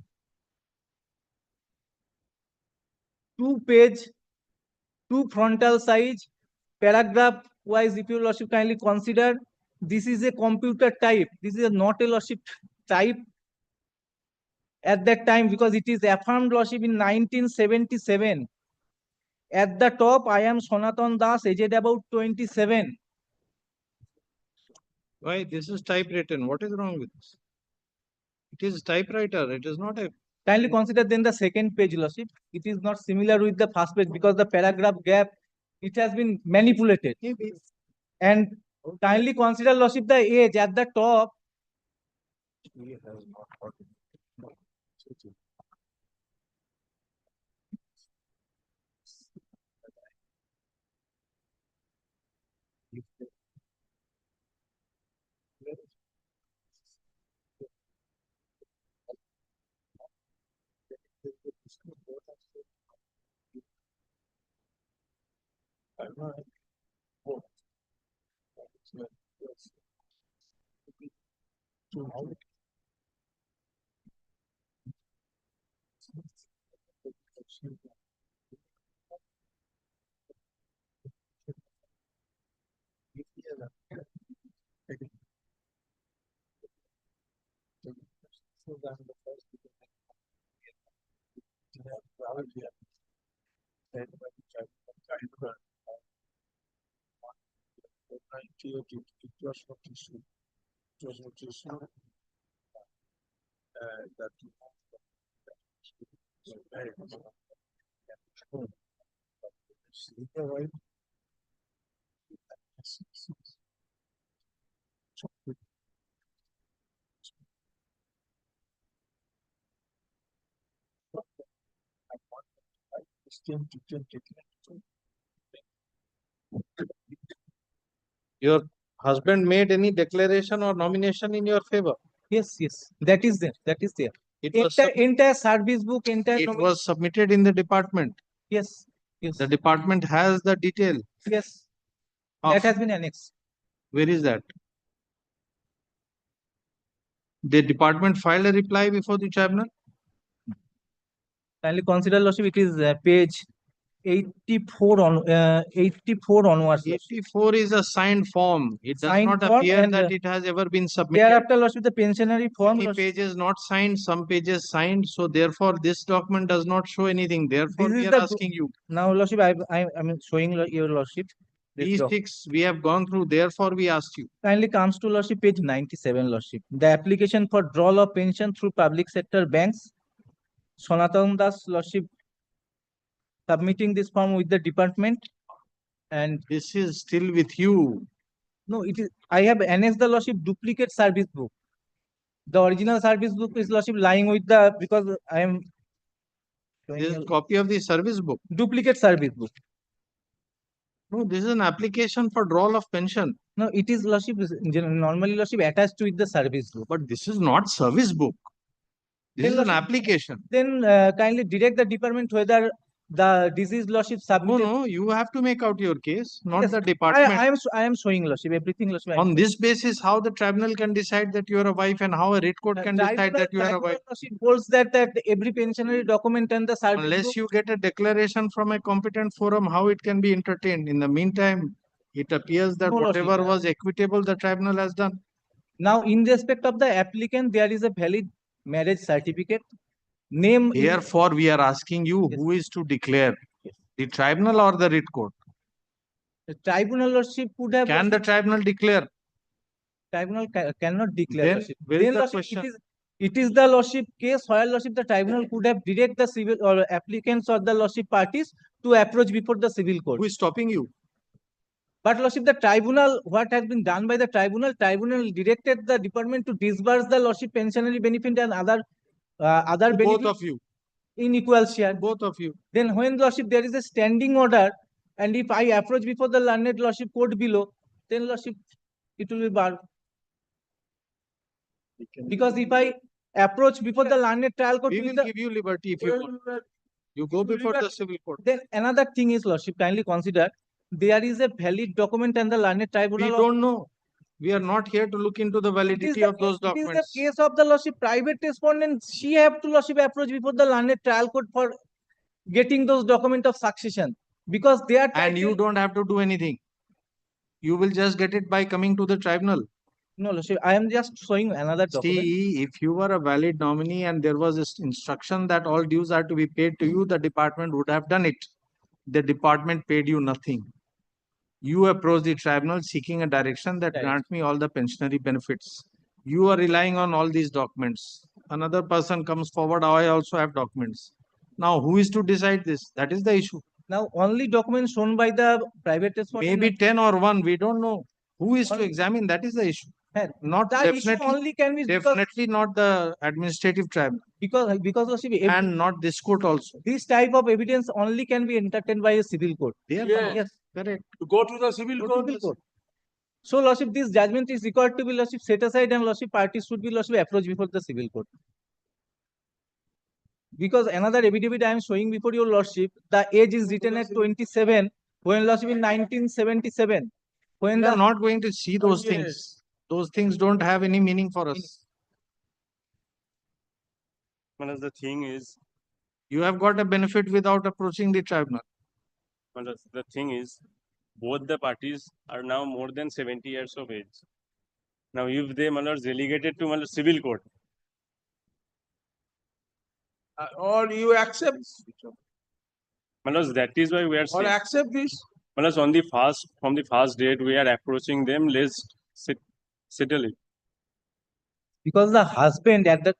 2-page, 2 frontal size, paragraph wise, if your Lordship kindly consider, this is a computer type. This is not a Lordship type at that time, because it is affirmed, Lordship, in 1977. At the top, I am Sanatan Das, aged about 27. Why this is typewritten? What is wrong with this? It is typewriter. It is not a. Kindly consider then the second page, Lordship. It is not similar with the first page because the paragraph gap, it has been manipulated. And kindly consider, Lordship, the age at the top. Your husband made any declaration or nomination in your favor? Yes, yes, that is there, that is there. It was, Entire service book, entire. it was submitted in the department. Yes, yes, The department has the detail. yes, of- that has been annexed. Where is that? The department filed a reply before the tribunal? Kindly consider, Lordship, it is page 84 on 84 onwards. Lordship. 84 is a signed form. It does Signed not form appear and, that it has ever been submitted. Thereafter, Lordship, the pensionary form. Many Lordship, pages not signed, some pages signed. So therefore, this document does not show anything. Therefore, This we is are the asking you. Now, Lordship, I'm showing your Lordship. This doc. E6 we have gone through. Therefore, we asked you. Kindly comes to Lordship, page 97, Lordship. The application for drawal of pension through public sector banks. Sanatan Das, Lordship, submitting this form with the department. And this is still with you. No, it is. I have annexed the, Lordship, duplicate service book. The original service book is, Lordship, lying with the, because I am. This is a copy of the service book. Duplicate service book. No, this is an application for drawal of pension. No, it is, Lordship, normally, Lordship, attached with the service book. But this is not service book. This is an application. Then kindly direct the department whether the disease, Lordship, submitted. No, you have to make out your case, not Yes, the department. I am showing, Lordship, everything, Lordship. On this basis, how the tribunal can decide that you are a wife and how a writ court can decide that you are a wife? Lordship holds that every pensionary document and the service Unless book. you get a declaration from a competent forum, how it can be entertained? In the meantime, it appears that No, Lordship. whatever was equitable, the tribunal has done. Now, in respect of the applicant, there is a valid marriage certificate. Name. Therefore, we are asking you, who is to declare? The tribunal or the writ court? The tribunal, Lordship, could have. Can the tribunal declare? Tribunal cannot declare. Then Lordship. where is Then, the Lordship, question? it is the, Lordship, case where, Lordship, the tribunal could have direct the civil or applicants or the, Lordship, parties to approach before the civil court. Who is stopping you? But, Lordship, the tribunal, what has been done by the tribunal directed the department to disburse the, Lordship, pensionary benefit and other benefits. Both of you. In equal share. Both of you. Then when, Lordship, there is a standing order, and if I approach before the learned, Lordship, court below, then, Lordship, it will be barred. Because if I approach before the learned trial court, We will give you liberty if you want. You go before the civil court. Then another thing is, Lordship, kindly consider, there is a valid document and the learned tribunal. We don't know. We are not here to look into the validity of those It is documents. the case of the, Lordship, private respondent. She have to, Lordship, approach before the learned trial court for getting those document of succession. Because they are. And you don't have to do anything. You will just get it by coming to the tribunal. No, Lordship, I am just showing another document. See, if you were a valid nominee and there was this instruction that all dues are to be paid to you, the department would have done it. The department paid you nothing. You approach the tribunal seeking a direction that grant me all the pensionary benefits. You are relying on all these documents. Another person comes forward, I also have documents. Now, who is to decide this? That is the issue. Now, only documents shown by the private respondent. Maybe 10 or 1, we don't know. Who is to examine? That is the issue. Not The issue definitely, only can be definitely not the administrative tribunal. because Lordship, And not this court also. this type of evidence only can be entertained by a civil court. Yes, correct. To go to the civil court. So, Lordship, this judgment is required to be, Lordship, set aside, and, Lordship, parties should be, Lordship, approached before the civil court. Because another affidavit I am showing before your Lordship, the age is written at 27, when, Lordship, in 1977. When We are not going to see those things. Those things don't have any meaning for us. Manas, the thing is, You have got a benefit without approaching the tribunal. Manas, the thing is, both the parties are now more than 70 years of age. Now, if they Manas relegated to Manas civil court, Or you accept, Manas, that is why we are or saying, accept this. Manas, from the first date, we are approaching them, let's settle it. Because the husband at the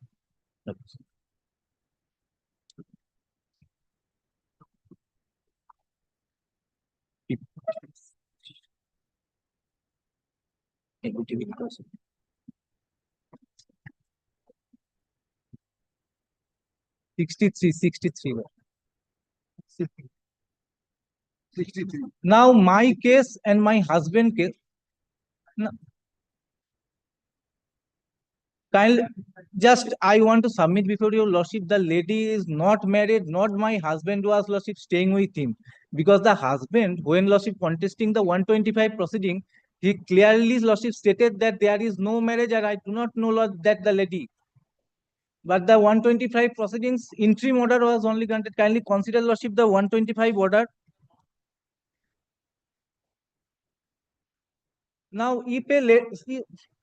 sixty-three. 63. Now my case and my husband case. Kindly, just I want to submit before your lordship, the lady is not married, not my husband was lordship staying with him. Because the husband, when lordship contesting the 125 proceeding, he clearly lordship stated that there is no marriage and I do not know lord, that the lady. But the 125 proceedings interim order was only granted. Kindly consider lordship the 125 order. Now, if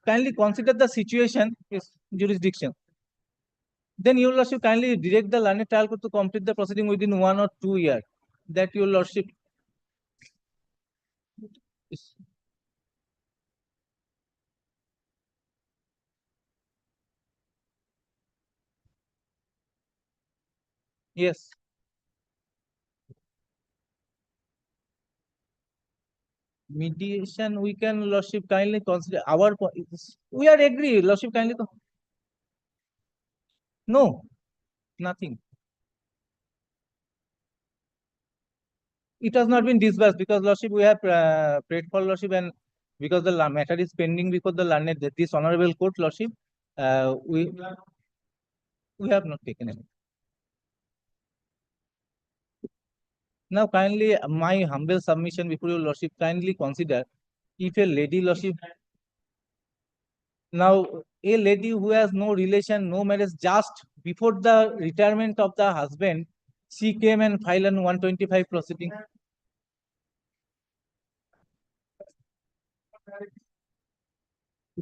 kindly consider the situation is jurisdiction. Then your lordship kindly direct the learned trial court to complete the proceeding within 1 or 2 years. That your lordship. Yes. Mediation, we can lordship kindly consider our. We are agree. Lordship kindly. No, nothing. It has not been disbursed because lordship we have prayed for lordship and because the matter is pending before the learned this honorable court lordship. We have not taken any. Now, kindly, my humble submission before your lordship, kindly consider if a lady lordship. Now, a lady who has no relation, no marriage, just before the retirement of the husband, she came and filed an 125 proceeding.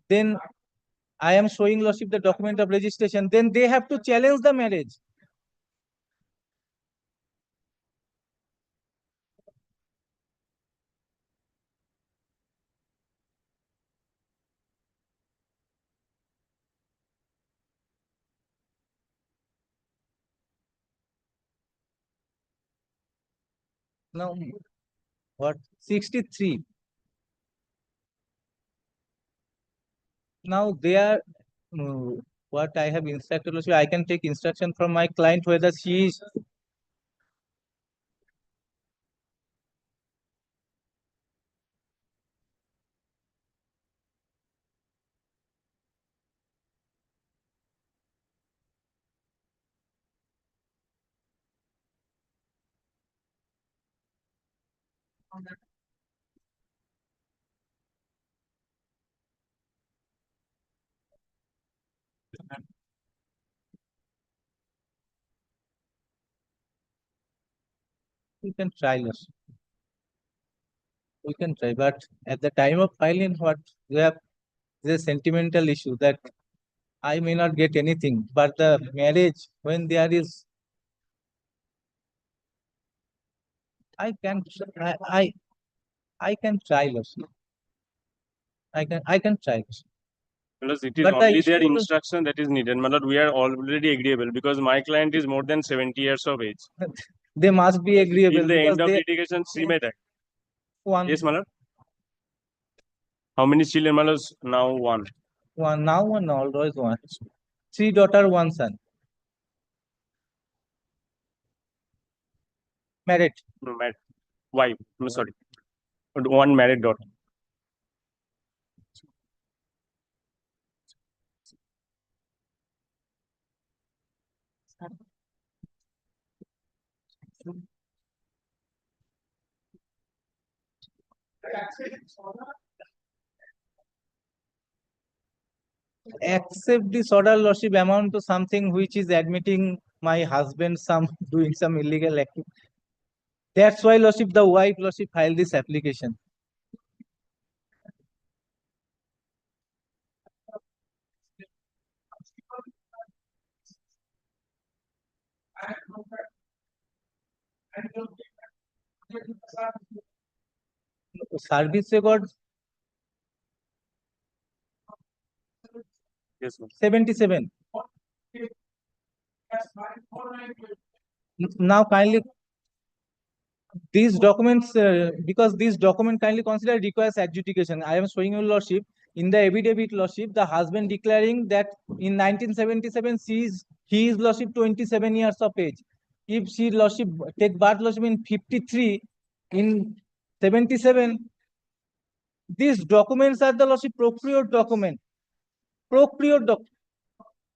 Then I am showing lordship the document of registration. Then they have to challenge the marriage. Now, what? 63. Now they are what I have instructed, lordship, I can take instruction from my client whether she is. We can try, lordship. We can try, but at the time of filing, what we have is a sentimental issue that I may not get anything, but the marriage, when there is, I can, I can try, lordship. I can try, lordship. Because it is But the only their issue- instruction that is needed. Matlab, we are already agreeable because my client is more than 70 years of age. They must be agreeable. In the because end of they, litigation, she may die. One. Yes, Malad. How many children, Malad? Now one. Now one, always one. 3 daughters, 1 son. Married. No, married. Wife. No, sorry. One married daughter. accept this order, lordship, amount to something which is admitting my husband some doing some illegal activity. That's why, lordship, the wife, lordship, filed this application. Service record Yes, sir. 77. Now kindly these documents, because these document kindly consider requires adjudication. I am showing you, lordship, in the affidavit, lordship, the husband declaring that in 1977 he is, lordship, 27 years of age. If she, lordship, take birth, lordship, in 53, in 77, these documents are the, lordship, procured document. Procured document.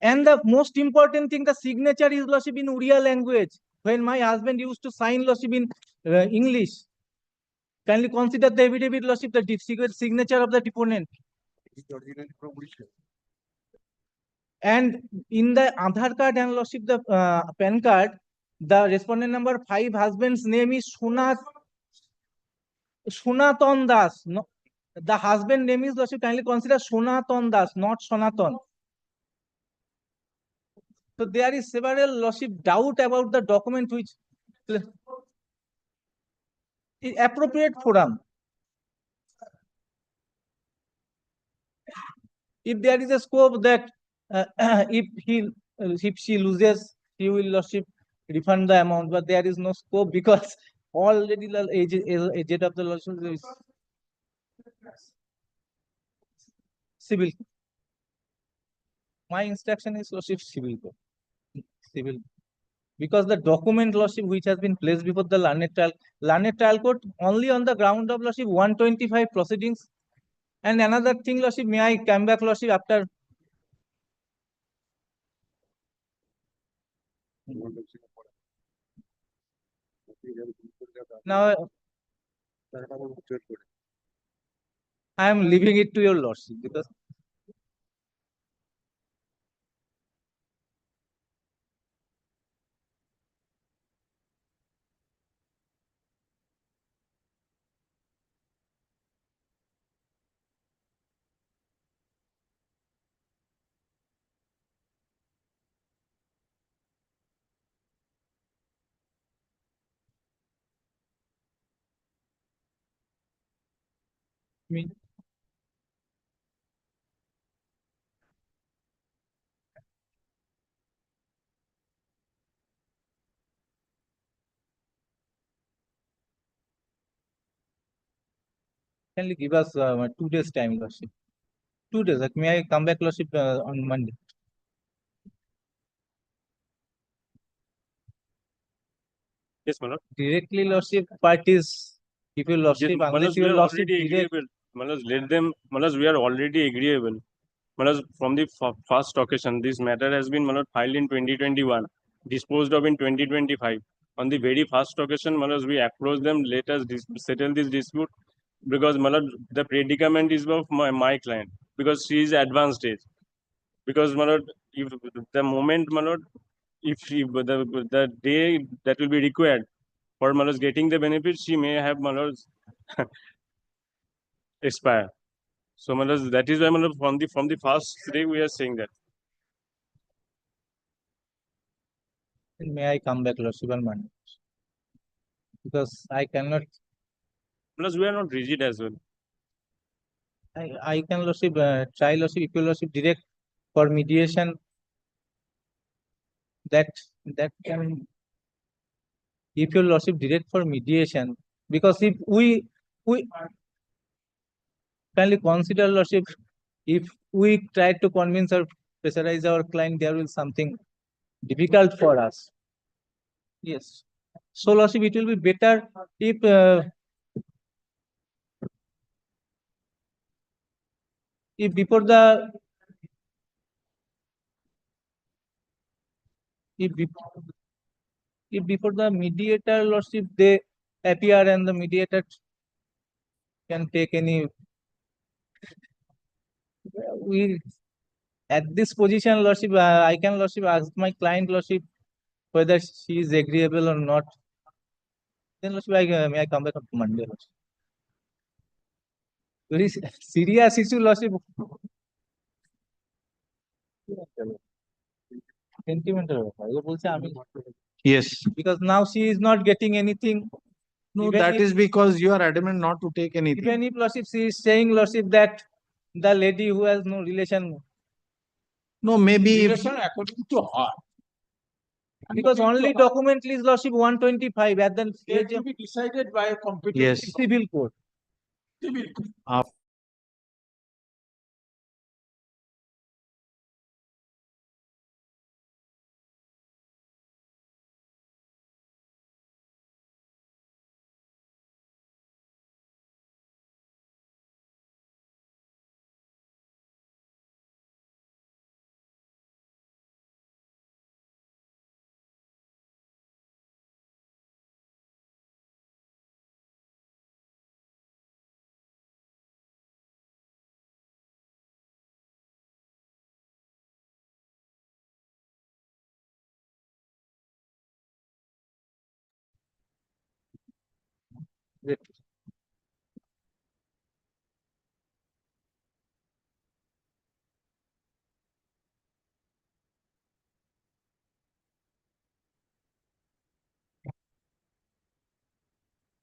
And the most important thing, the signature is, lordship, in Uriya language. When my husband used to sign, lordship, in English. Kindly consider the affidavit, lordship, the signature of the deponent. And in the Aadhaar card and, lordship, the PAN card, the respondent number 5 husband's name is Sunatan Das. No, the husband name is, lordship, kindly consider Sunatan Das, not Sonatan. So there is several, lordship, doubt about the document which appropriate forum. If there is a scope that if she loses, he will, lordship, refund the amount, but there is no scope because already the agent of the lordship is civil. My instruction is, lordship, civil. Civil. Because the document, lordship, which has been placed before the learned trial court only on the ground of, lordship, 125 proceedings. And another thing, lordship, may I come back, lordship, after now I am leaving it to your lordship because me. Can you give us 2 days time, lordship? 2 days. May I come back, lordship, on Monday? Yes, my lord. Directly, lordship, parties. If you, lordship, unless we you, are lordship, already direct. agreeable. Malas, let them. Malas, we are already agreeable. Malas, from the first occasion, this matter has been, Malas, filed in 2021, disposed of in 2025. On the very first occasion, Malas, we approached them. Let us settle this dispute because, Malas, the predicament is of my client because she is advanced age. Because, Malas, if the moment, Malas, if the day that will be required for Malas getting the benefits, she may have Malas expire. So Malas, that is why Malas, from the first day we are saying that. May I come back, lordship, on Monday? Because I cannot. Plus, we are not rigid as well. I can, lordship, try, lordship, if you, lordship, direct for mediation. That can, if your lordship direct for mediation, because if we kindly consider, lordship, if we try to convince or pressurize our client, there will something difficult for us. Yes. So, lordship, it will be better if before the if before the mediator, lordship, they appear and the mediator can take any. We at this position, Lordship, I can, Lordship, ask my client, Lordship, whether she is agreeable or not. Then, Lordship, may I come back on Monday, Lordship? Very serious issue, Lordship. Sentimental. Yes. Because now she is not getting anything. No, Even that if- is because you are adamant not to take anything. Even if, Lordship, she is saying, Lordship, that the lady who has no relation, No, maybe Relation according to her. because only document is, Lordship, 125 at the They have stage to of be decided by a competent Yes. civil court. civil.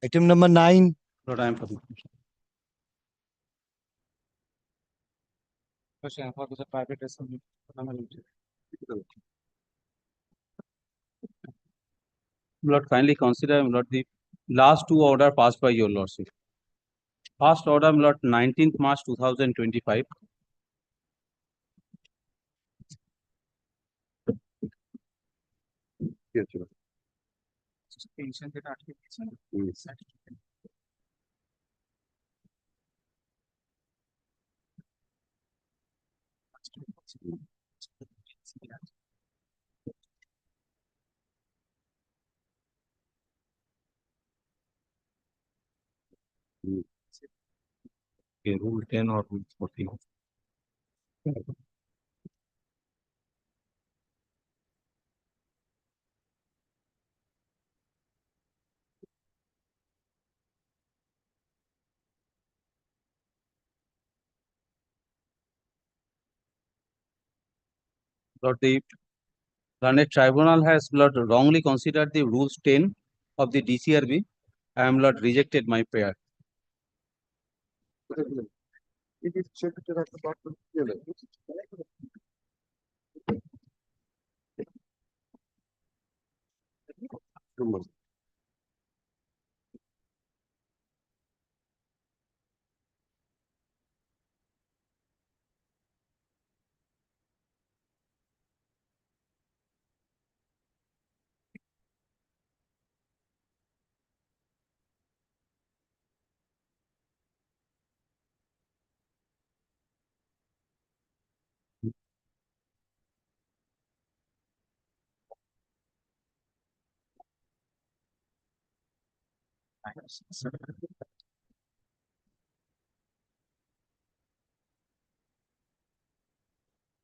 Item number 9. Lord, I am for Lord, kindly consider, Lord, the last two order passed by your Lordship. First order, Lord, 19th March 2025. Yes, sir. Yes. Okay, rule 10 or rule 14. Lord, the Learned Tribunal has, Lord, wrongly considered the rules 10 of the DCRB. I am, Lord, rejected my prayer.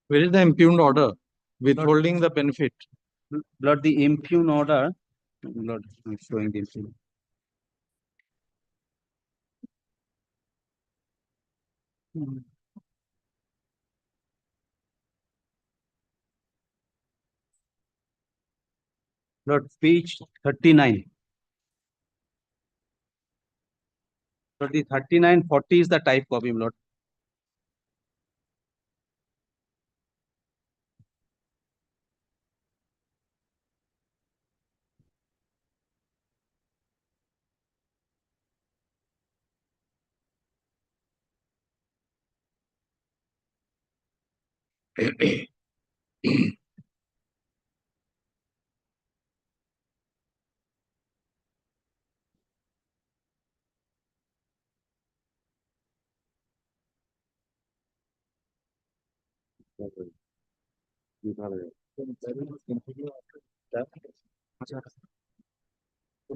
Where is the impugned order? Withholding the benefit. Lord, the impugned order. Lord, I'm showing the impugned. Lord, page 39. Lord, the 3940 is the type copy, Lord.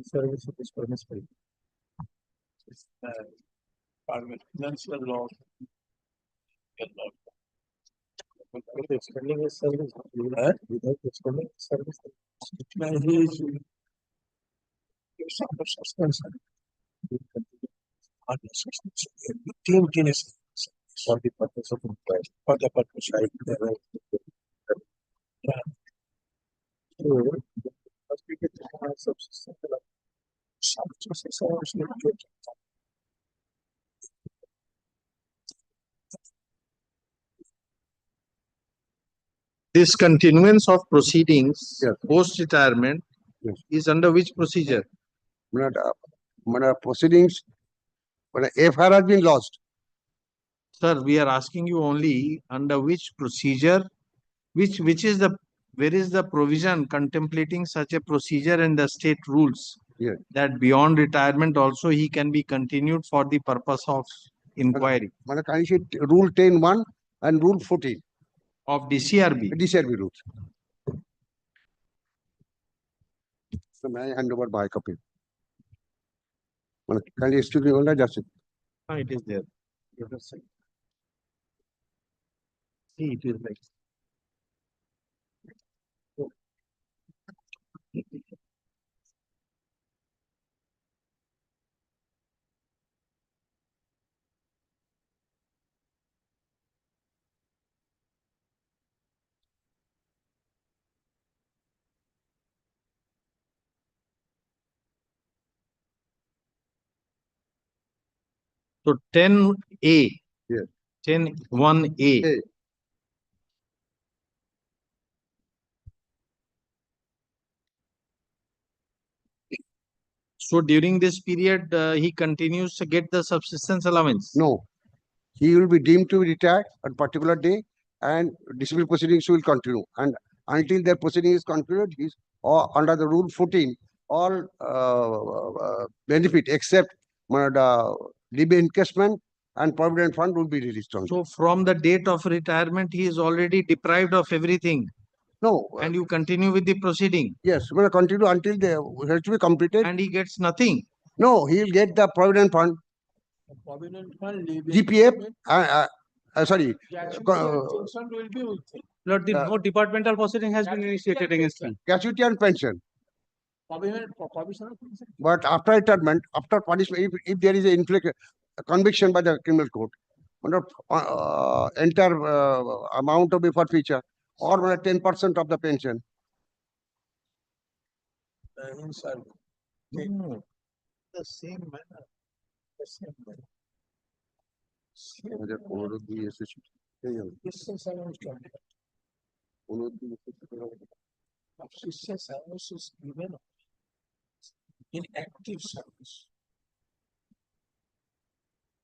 Service is permissible. Financial law. Without extending his service, without extending his service, he is under suspension. Under suspension. Team is for the purpose of inquiry, for the purpose of so, must be get the subsistence. Subsistence hours need to This continuance of proceedings post-retirement is under which procedure? Proceedings, when FIR has been lost. Sir, we are asking you only under which procedure, which is the, where is the provision contemplating such a procedure in the state rules? Yes. That beyond retirement also he can be continued for the purpose of inquiry. Rule 10(1) and Rule 14. Of DCRB? DCRB rules. So may I hand over my copy? Can you excuse me, Honorable Justice? It is there. Let us see. See, it is like. So 10A. Yes. 10(1)A. So during this period, he continues to get the subsistence allowance? No. He will be deemed to be retired at a particular day and disciplinary proceedings will continue. And until their proceeding is concluded, he is under the Rule 14, all benefit except the leave encashment and provident fund will be released on. So from the date of retirement, he is already deprived of everything. No. And you continue with the proceeding. Yes, we will continue until it has to be completed. And he gets nothing. No, he will get the provident fund, provident fund, leave GPF, sorry. will be with him. Lord, no departmental proceeding has been initiated against him. Gratuity and pension. Provisional pension. But after retirement, after punishment, if there is a conviction by the criminal court, entire amount of forfeiture or 10% of the pension. No, the same manner. The same manner. Subsistence allowance subsistence allowance is given in active service.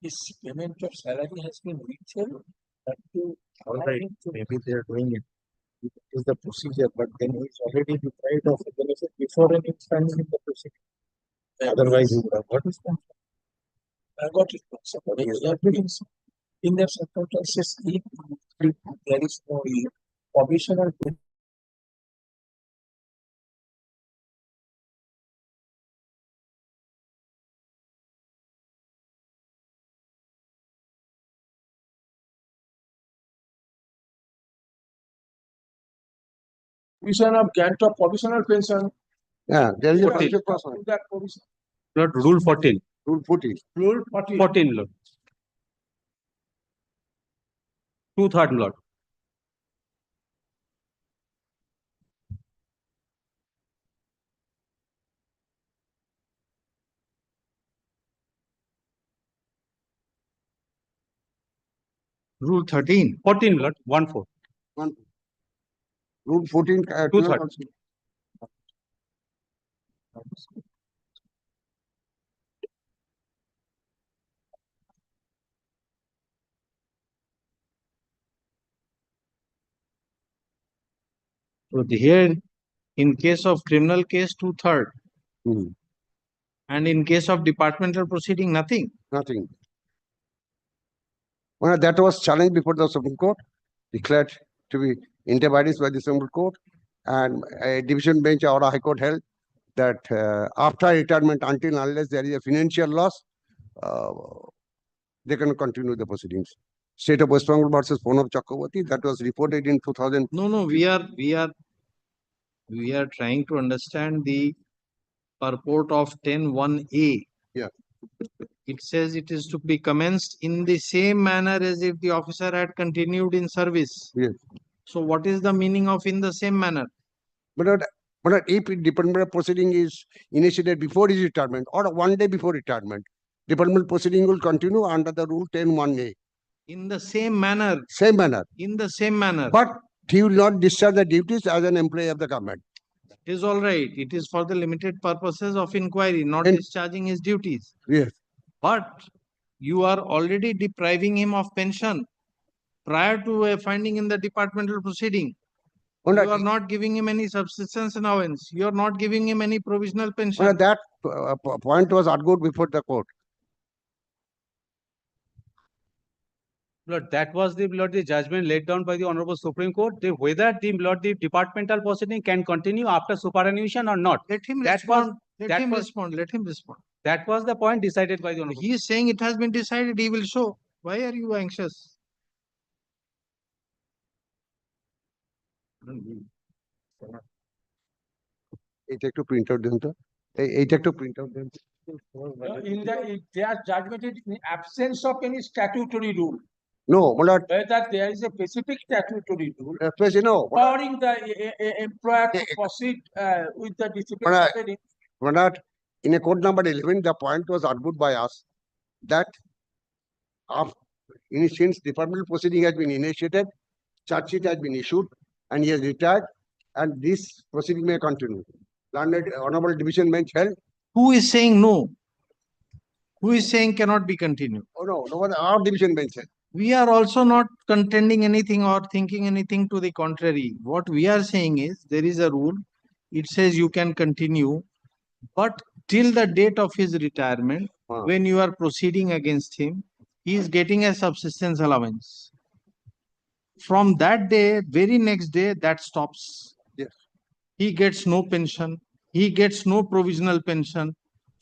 His payment of salary has been withheld. All right, maybe they are doing it. It is the procedure, but then he is already deprived of the benefit before any standing in the procedure. Otherwise, he would have got his pension. I got it. In their circumstances, if there is no provisional provision of grant of provisional pension. Yeah, there is a 14. That provision. Lord, Rule 14. Rule 14. Rule 14. 14, Lord. 2/3, Lord. Rule 13. 14, Lord. 1/4. Rule 14. 2/3. So here, in case of criminal case, 2/3. And in case of departmental proceeding, nothing. Nothing. Well, that was challenged before the Supreme Court, declared to be inter-partes by the Supreme Court, and a division bench or a High Court held that after retirement, until unless there is a financial loss, they can continue the proceedings. State of West Bengal versus Pranab Chakraborty, that was reported in 2000. No, we are trying to understand the purport of 10(1)(a). Yeah. It says it is to be commenced in the same manner as if the officer had continued in service. Yes. So what is the meaning of in the same manner? But if department proceeding is initiated before his retirement or 1 day before retirement, department proceeding will continue under the rule 10(1)(a). In the same manner. Same manner. In the same manner. But he will not discharge the duties as an employee of the government. It is all right. It is for the limited purposes of inquiry, not discharging his duties. Yes. But you are already depriving him of pension prior to a finding in the departmental proceeding. You are not giving him any subsistence allowance. You are not giving him any provisional pension. That point was argued before the court. Lord, that was the judgment laid down by the Honorable Supreme Court. Whether the departmental proceeding can continue after superannuation or not. Let him That respond. was- Let him was- respond. Let him respond. That was the point decided by the Honorable. He is saying it has been decided. He will show. Why are you anxious? এইটা একটু print out দেন তো এইটা একটু print out দেন In their judgment is in absence of any statutory rule. No, Mulad. Whether there is a specific statutory rule No, empowering the employer to proceed with the discipline Mulad. proceeding. Mulad, in a code number 11, the point was argued by us that since departmental proceeding has been initiated, charge sheet has been issued, and he has retired, and this proceeding may continue. Landed Honorable Division Bench held. Who is saying no? Who is saying cannot be continued? Oh no, no one, our division bench said. We are also not contending anything or thinking anything to the contrary. What we are saying is there is a rule. It says you can continue, but till the date of his retirement, when you are proceeding against him, he is getting a subsistence allowance. From that day, very next day, that stops. Yes. He gets no pension. He gets no provisional pension.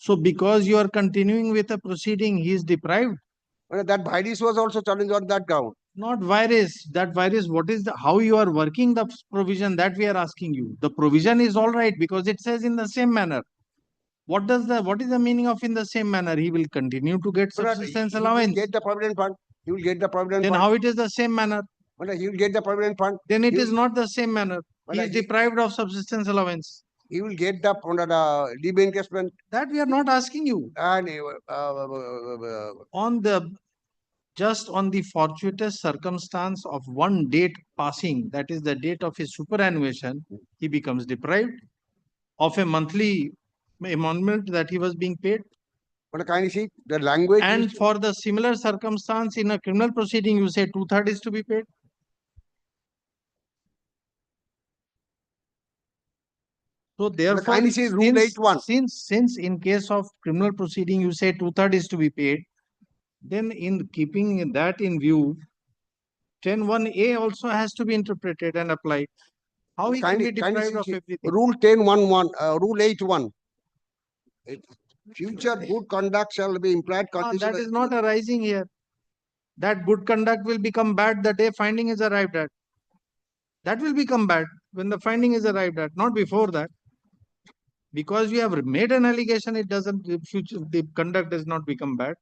So because you are continuing with a proceeding, he is deprived. That virus was also challenged on that ground. Not virus. That virus, what is how you are working the provision, that we are asking you. The provision is all right because it says in the same manner. What is the meaning of in the same manner? He will continue to get subsistence allowance. He will get the provident fund. He will get the provident Then fund. how it is the same manner? He will get the provident fund. Then it is not the same manner. He is deprived of subsistence allowance. He will get the leave encashment. That we are not asking you. And Just on the fortuitous circumstance of one date passing, that is the date of his superannuation, he becomes deprived of a monthly emolument that he was being paid. But can you see the language? And for the similar circumstance in a criminal proceeding, you say 2/3 is to be paid. So therefore, since in case of criminal proceeding, you say 2/3 is to be paid, then in keeping that in view, 10(1)(a) also has to be interpreted and applied. How he can be deprived of everything? Rule 10(1)(1), Rule 8(1). Future good conduct shall be implied. That is not arising here. That good conduct will become bad the day finding is arrived at. That will become bad when the finding is arrived at, not before that. Because you have made an allegation, it doesn't, the conduct does not become bad.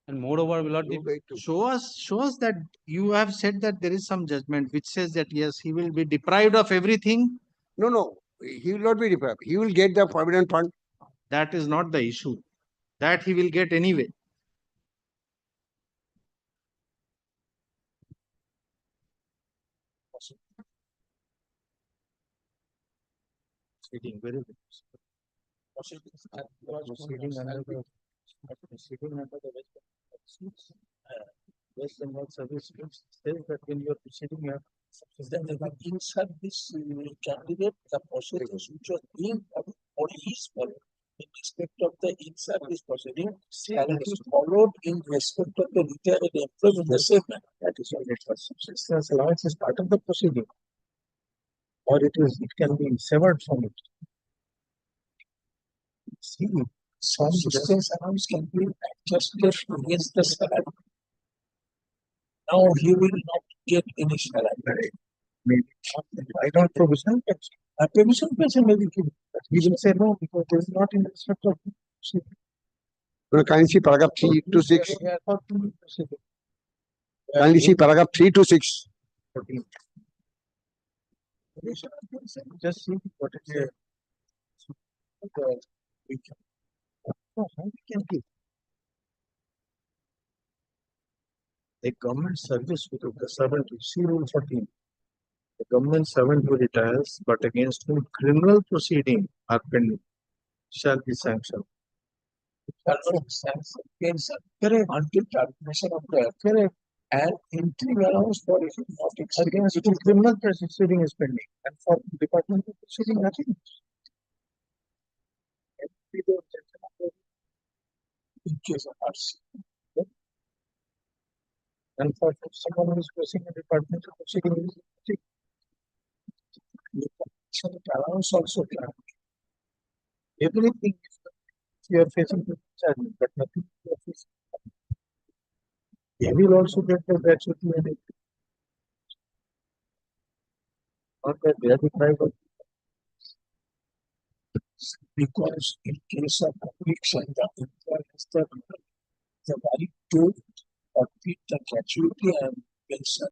And moreover, Lord, show us that you have said that there is some judgment which says that yes, he will be deprived of everything. No, he will not be deprived. He will get the provident fund. That is not the issue. That he will get anyway. Proceeding under the West Bengal Service says that when you are proceeding, you have insert this candidate, the procedures which was being followed or is followed in respect of the in-service proceeding and is followed in respect of the retired employee in the same manner. That is why subsistence allowance is part of the proceeding, or it can be severed from it. See, some distance amounts can be adjusted against the salary. Now he will not get any salary. Maybe I don't provision pension. A provision pension may be given, but he will say no because there is not in the structure of the proceeding. Kindly see paragraph 3 to 6. Yeah, for proceeding. Kindly see paragraph 3 to 6. Just see what is there. We can, no, how we can give a government service with the servant, see rule 14. The government servant who retires but against whom criminal proceeding are pending shall be sanctioned. Correct. Until termination of the correct. And interim allowance for it is not against which criminal proceeding is pending. And for department of proceeding, nothing. In case of us. And for someone who is facing a department of proceeding, allowance also can. Everything is you are facing the challenge, but nothing you are facing. They will also get the gratuity and it. Not that they are deprived of because in case of conviction, the employer has the right to forfeit the gratuity and pension.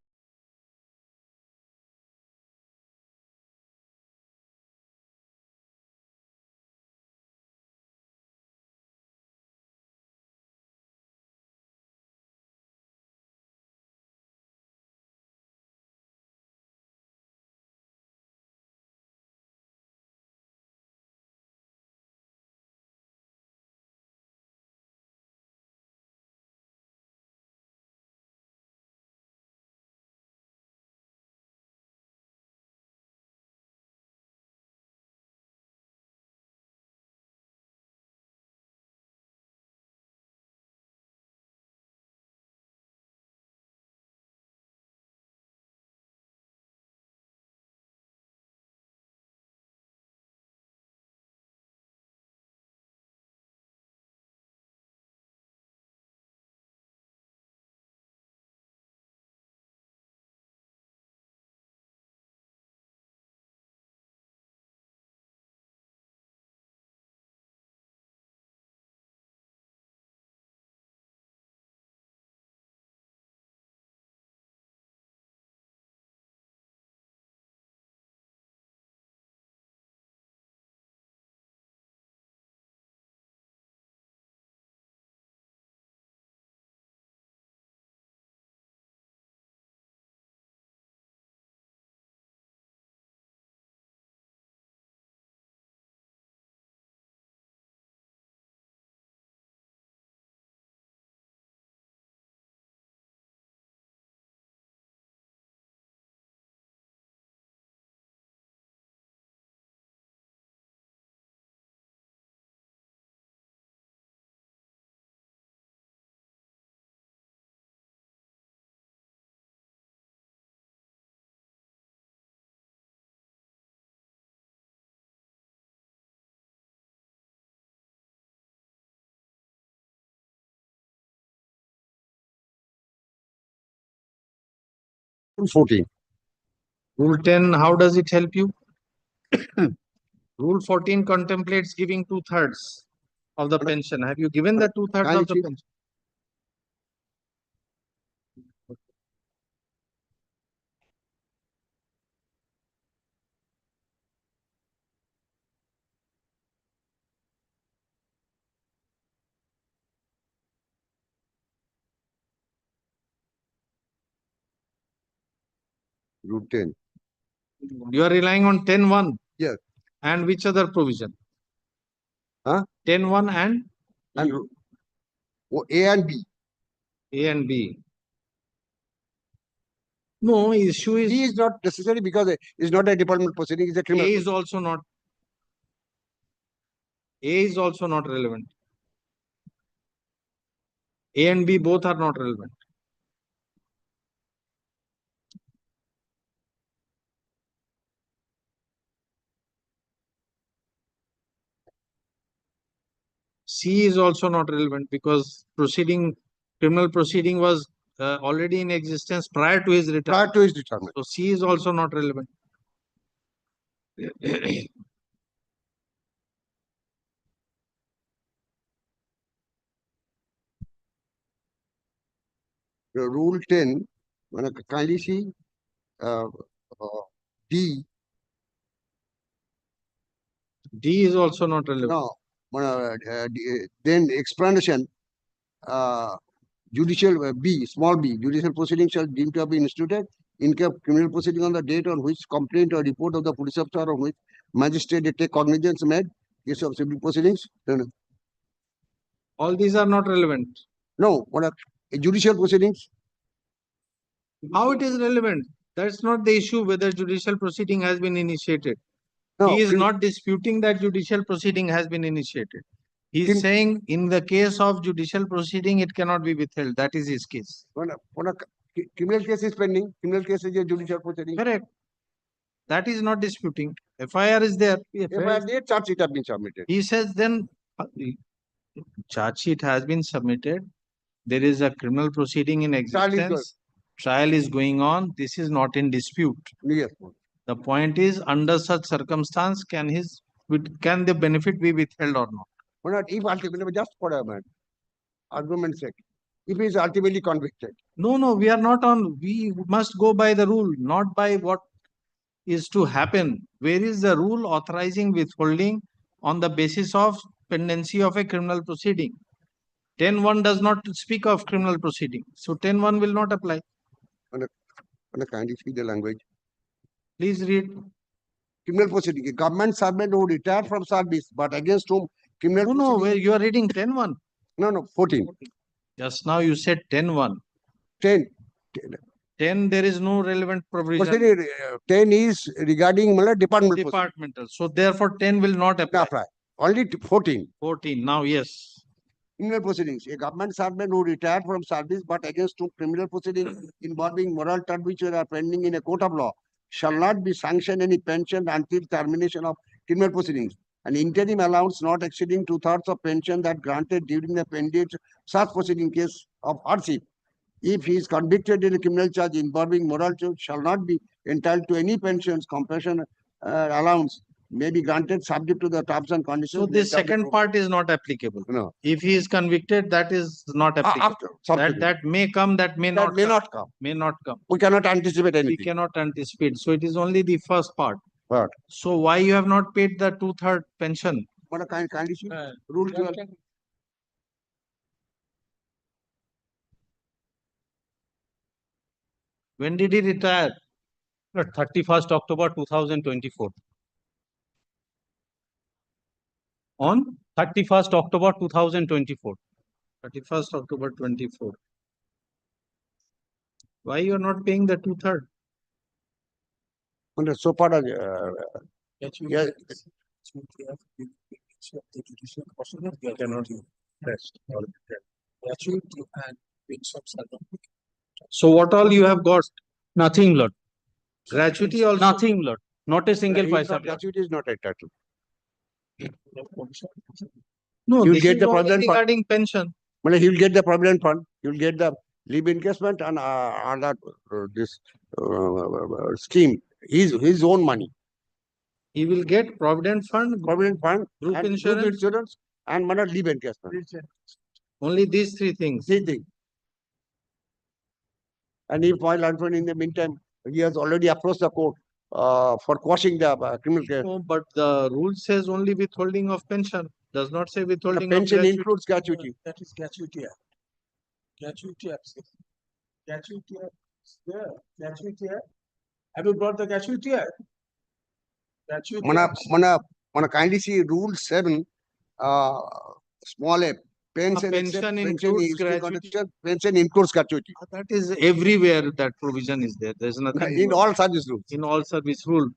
Rule 14. Rule 10, how does it help you? Rule 14 contemplates giving 2/3 of the pension. Have you given the 2/3 of the pension? Rule 10. You are relying on 10(1). Yes. And which other provision? Huh? 10(1) and A and B. A and B. No, issue is B is not necessary because it's not a department proceeding, it's a criminal. A is also not. A is also not relevant. A and B both are not relevant. C is also not relevant because criminal proceeding was already in existence prior to his retirement. Prior to his retirement. So C is also not relevant. Rule 10, kindly see uh, D. D is also not relevant. No, then explanation, judicial B, small b, judicial proceedings shall deemed to have been instituted in case of criminal proceeding on the date on which complaint or report of the police officer on which magistrate they take cognizance made, case of civil proceedings. All these are not relevant. No, judicial proceedings. How it is relevant? That's not the issue whether judicial proceeding has been initiated. No, he is not disputing that judicial proceeding has been initiated. He is saying in the case of judicial proceeding, it cannot be withheld. That is his case. When a criminal case is pending, criminal case is a judicial proceeding. Correct. That is not disputing. FIR is there. FIR there, charge sheet has been submitted. He says then charge sheet has been submitted. There is a criminal proceeding in existence. Trial is going on. This is not in dispute. Yes. The point is, under such circumstance, can the benefit be withheld or not? If ultimately, just for a minute, argument's sake, if he is ultimately convicted. No, we are not on. We must go by the rule, not by what is to happen. Where is the rule authorizing withholding on the basis of pendency of a criminal proceeding? 10(1) does not speak of criminal proceeding. So 10(1) will not apply. Kindly speak the language. Please read. Criminal proceeding. A government servant who retired from service, but against whom criminal No, where you are reading 10(1). No, 14. Just now you said 10(1). 10. 10, there is no relevant provision. 10 is regarding departmental. So therefore 10 will not apply. Only 14. 14. Now, yes. Criminal proceedings. A government servant who retired from service but against whom criminal proceedings involving moral turpitude are pending in a court of law shall not be sanctioned any pension until termination of criminal proceedings. An interim allowance not exceeding 2/3 of pension that granted during the pendency such proceeding case of hardship. If he is convicted in a criminal charge involving moral turpitude, shall not be entitled to any pensions, compensation allowance may be granted subject to the terms and conditions. So this second part is not applicable. No. If he is convicted, that is not applicable. That may come, that may not come. May not come. We cannot anticipate anything. We cannot anticipate. So it is only the first part. Right. So why you have not paid the 2/3 pension? What a kind condition? Rule 12. When did he retire? 31st October 2024. On 31st October 2024. 31st October 24. Why you are not paying the 2/3? So far, So what all you have got? Nothing, Lord. Gratuity also? Nothing, Lord. Not a single paisa. Gratuity is not entitled. No, you'll this get is the only provident regarding pension. Well, he'll get the provident fund. You'll get the leave encashment and that this scheme. His own money. He will get provident fund, group and insurance, and leave encashment. Only these three things. And if while unfunded in the meantime, he has already approached the court for quashing the criminal case. No, but the rule says only withholding of pension. Does not say withholding The pension of gratuity. includes gratuity. That is gratuity act. Gratuity act. Gratuity act is there. Gratuity act. Have you brought the gratuity act? Gratuity act. Mana kindly see rule 7, small a. Pension includes gratuity. Pension includes gratuity. That is everywhere that provision is there. There is nothing. In all service rules. In all service rule.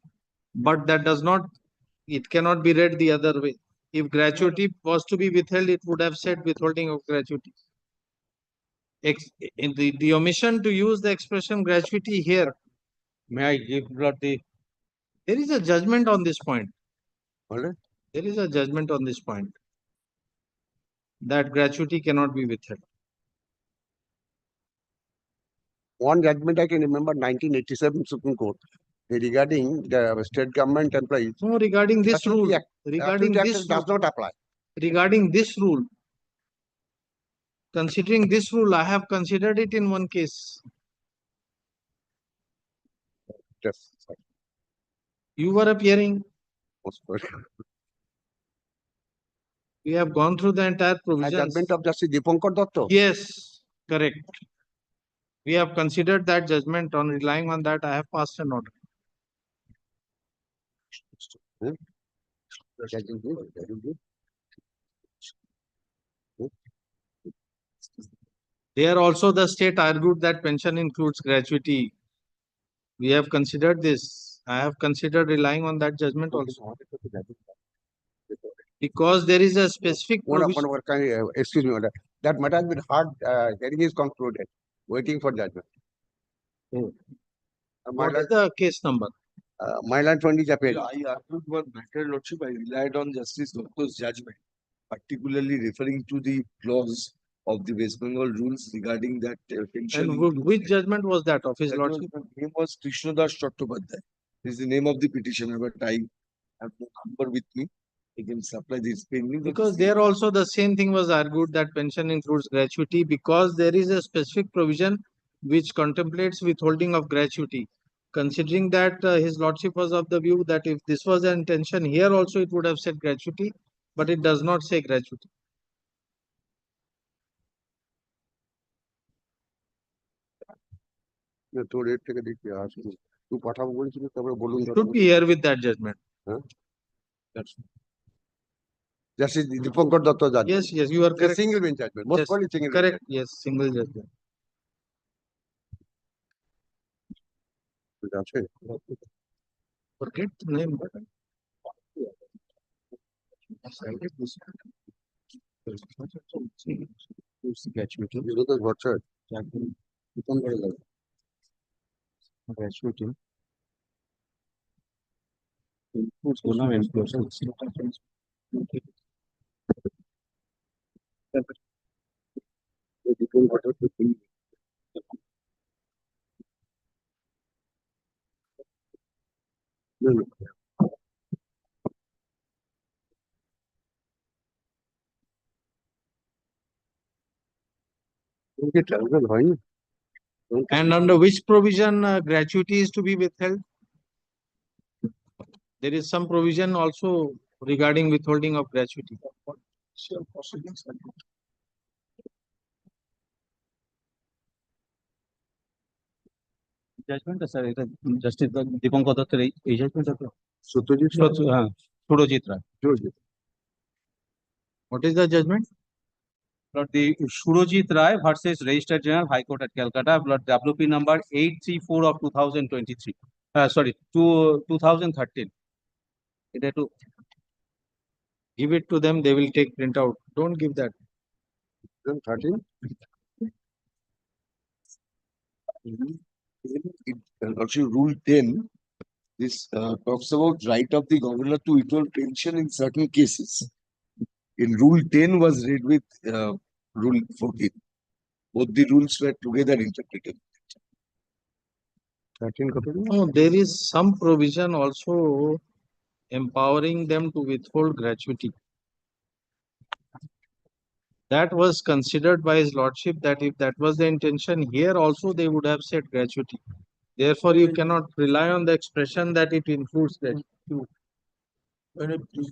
But that does not, it cannot be read the other way. If gratuity was to be withheld, it would have said withholding of gratuity. In the omission to use the expression gratuity here. May I give Lord the... There is a judgment on this point. All right. There is a judgment on this point. that gratuity cannot be withheld. One judgment I can remember, 1987 Supreme Court, regarding the state government employees. No, regarding this Gratuity rule, Act- regarding Gratuity this Act does not apply. regarding this rule, considering this rule, I have considered it in one case. Yes. You were appearing. Most good. We have gone through the entire A provisions. judgment of Justice Dipankar Datta. Yes, correct. We have considered that judgment. On relying on that, I have passed an order. There also the state argued that pension includes gratuity. We have considered this. I have considered relying on that judgment also. Because there is a specific provision. Excuse me, order. That matter has been heard, hearing is concluded, waiting for judgment. What is the case number? Myland 20 appeal. I argued one matter, Lordship. I relied on Justice Datta's judgment, particularly referring to the clause of the West Bengal rules regarding that pension. And which judgment was that of his That lordship? was, the name was Krishnadas Chattopadhyay. This is the name of the petitioner, but I have no number with me. I can supply this pending. Because there also the same thing was argued that pension includes gratuity because there is a specific provision which contemplates withholding of gratuity. Considering that his lordship was of the view that if this was an intention here also it would have said gratuity, but it does not say gratuity. তোর এর থেকে দেখি আসুন তুই পাঠাবো বলেছিলি তারপরে বলুন Should be here with that judgment. Justice Dipankar Datta judgment. Yes, yes, you are correct. Single bench judgment. Most Yes, probably single bench correct. judgment. Yes, single judgment. আছে Forget the name. gratuity. You look at what's it? Gratuity. Includes one of employees. And under which provision gratuity is to be withheld? There is some provision also regarding withholding of gratuity. Judgment, sir, Justice Dipankar Datta, এই judgment আছে? Sutrajit হ্যাঁ, সুরজিৎ রায়। What is the judgment? Lord, the Surojit Rai versus Registered General High Court at Calcutta, Lord, WP number 834 of 2023. Sorry, 2013. It had to give it to them, they will take printout. Don't give that. 13. Also, Rule 10, this talks about right of the governor to withhold pension in certain cases. In Rule 10 was read with Rule 14. Both the rules were together interpreted. 13 No, there is some provision also empowering them to withhold gratuity. That was considered by his lordship that if that was the intention here also they would have said gratuity. Therefore, you cannot rely on the expression that it includes gratuity. When it is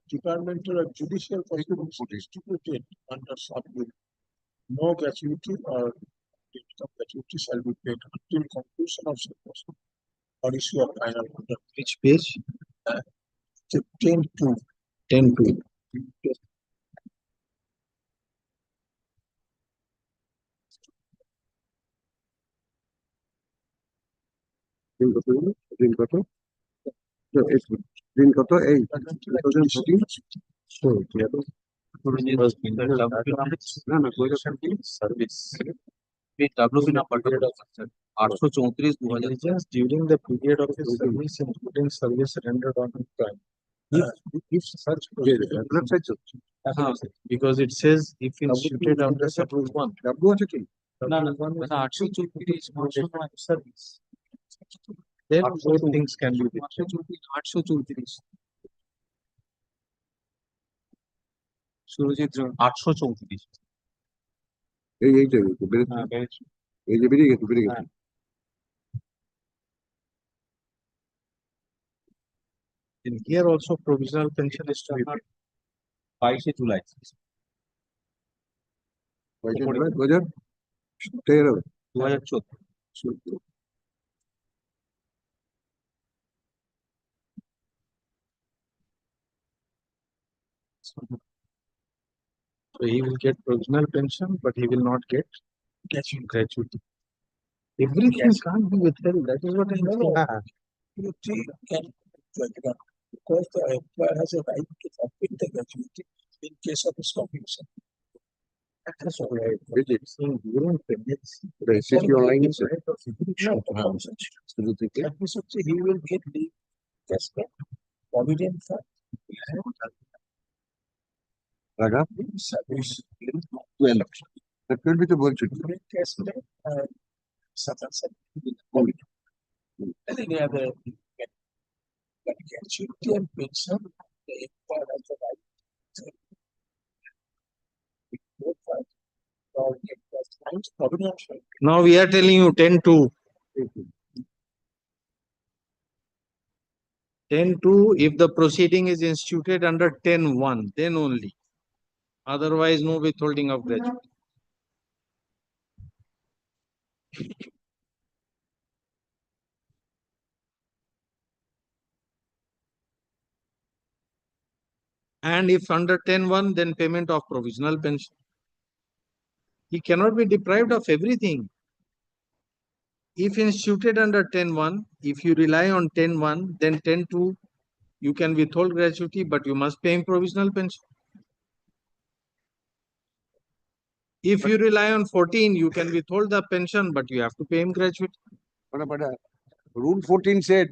departmental or judicial proceedings distributed under subject, no gratuity or income gratuity shall be paid until conclusion of said proceeding or issue of final order. Which page? 10-2. 10-2. Service. WP number 834 During the period of his service, including service rendered on his time, If such. Because it says if instituted under section one. No, no, when 834 service. Then both things can be. 834 Surajit 834 In here also provisional pension is to be paid. 22 July. 2014. So he will get provisional pension, but he will not get gratuity. Everything can't be withheld. That is what I know. Gratuity can be withheld because the employer has a right to forfeit the gratuity in case of miscomputation. That's all right. Which is During pregnancy. the SSC online is Right of execution of compensation. That means he will get leave, cashback, provident fund. Raga? Service. 12. That will be the virtue. During cashback, provident. And any other. But gratuity and pension, the employer has the right. Now we are telling you 10-2. 10-2, if the proceeding is instituted under 10-1, then only. Otherwise, no withholding of gratuity. And if under 10-1, then payment of provisional pension. He cannot be deprived of everything. If instituted under 10-1, if you rely on 10-1, then 10-2, you can withhold gratuity, but you must pay him provisional pension. If you rely on 14, you can withhold the pension, but you have to pay him gratuity. But Rule 14 said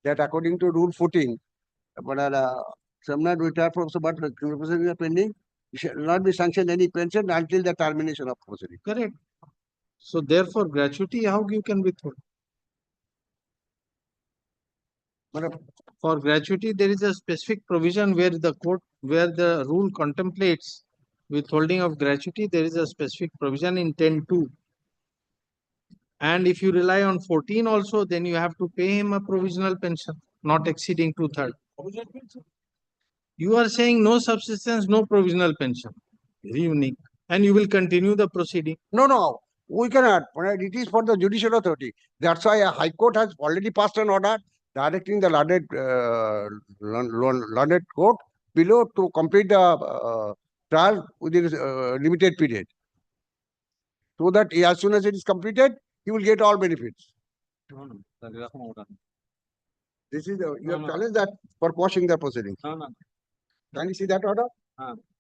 that according to Rule 14, some not retired from but proceedings are pending, shall not be sanctioned any pension until the termination of proceeding. Correct. So therefore, gratuity, how you can withhold? For gratuity, there is a specific provision where the court, where the rule contemplates withholding of gratuity, there is a specific provision in 10-2. And if you rely on 14 also, then you have to pay him a provisional pension, not exceeding 2/3. You are saying no subsistence, no provisional pension. Very unique. And you will continue the proceeding. No, we cannot. It is for the judicial authority. That's why a High Court has already passed an order directing the learned court below to complete the trial within a limited period. So that as soon as it is completed, he will get all benefits. This is you have challenged that for quashing the proceedings. Can you see that order?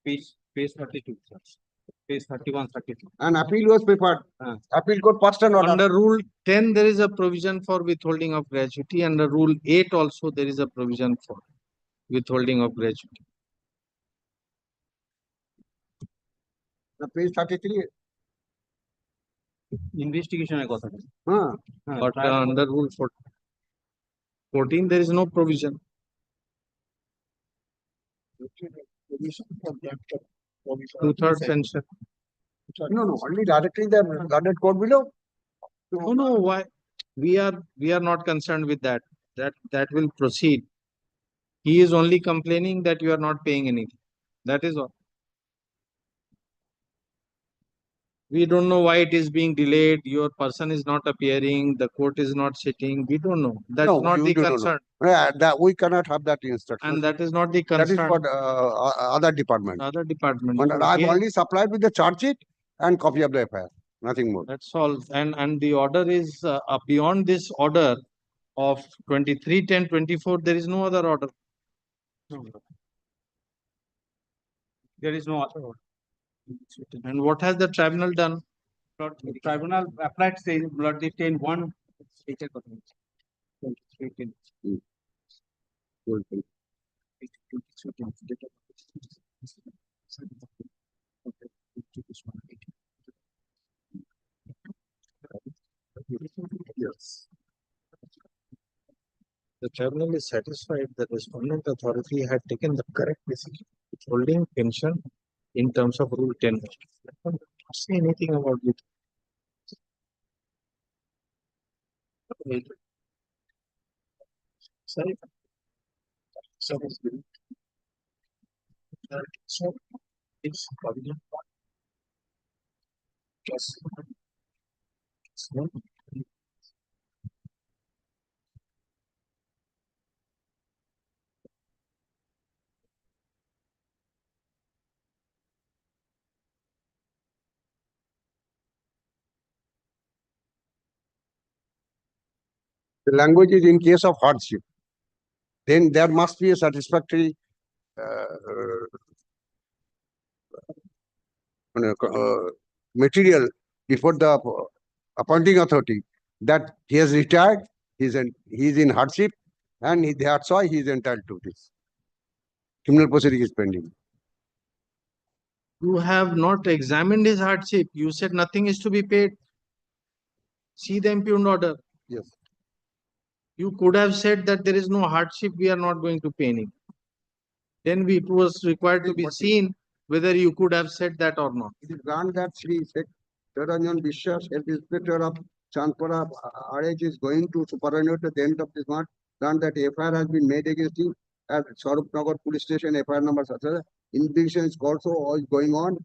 Page 32, sir. Page 31, 32. An appeal was prepared. Appeal court passed an order. Under Rule 10, there is a provision for withholding of gratuity. Under Rule 8 also, there is a provision for withholding of gratuity. Page 33. Investigation. But under Rule 14, there is no provision. 2/3 pension. No, only directly the learned court below. No, why? We are not concerned with that. That will proceed. He is only complaining that you are not paying anything. That is all. We don't know why it is being delayed. Your person is not appearing. The court is not sitting. We don't know. That's not the concern. That we cannot have that instruction. And that is not the concern. That is for the, other department. Other department. I've only supplied with the charge sheet and copy of the FIR. Nothing more. That's all. And the order is beyond this order of 23/10/24. There is no other order. There is no other order. And what has the tribunal done? The tribunal applied saying blood 10-1. Yes. The tribunal is satisfied that the respondent authority had taken the correct decision, withholding pension in terms of Rule 10. I don't say anything about it. Sorry. So it's provision. Yes. The language is in case of hardship. Then there must be a satisfactory material before the appointing authority that he has retired, he is in hardship, and that's why he is entitled to this. Criminal proceeding is pending. You have not examined his hardship. You said nothing is to be paid. See the impugned order. Yes. You could have said that there is no hardship, we are not going to pay anything. Then it was required to be seen whether you could have said that or not. It is granted that Sri Charanjan Vishwas, Health Inspector of Chandpura RH, is going to superannuate at the end of this month. Grant that FIR has been made against him at Swarupnagar Police Station, FIR number such as investigation is also going on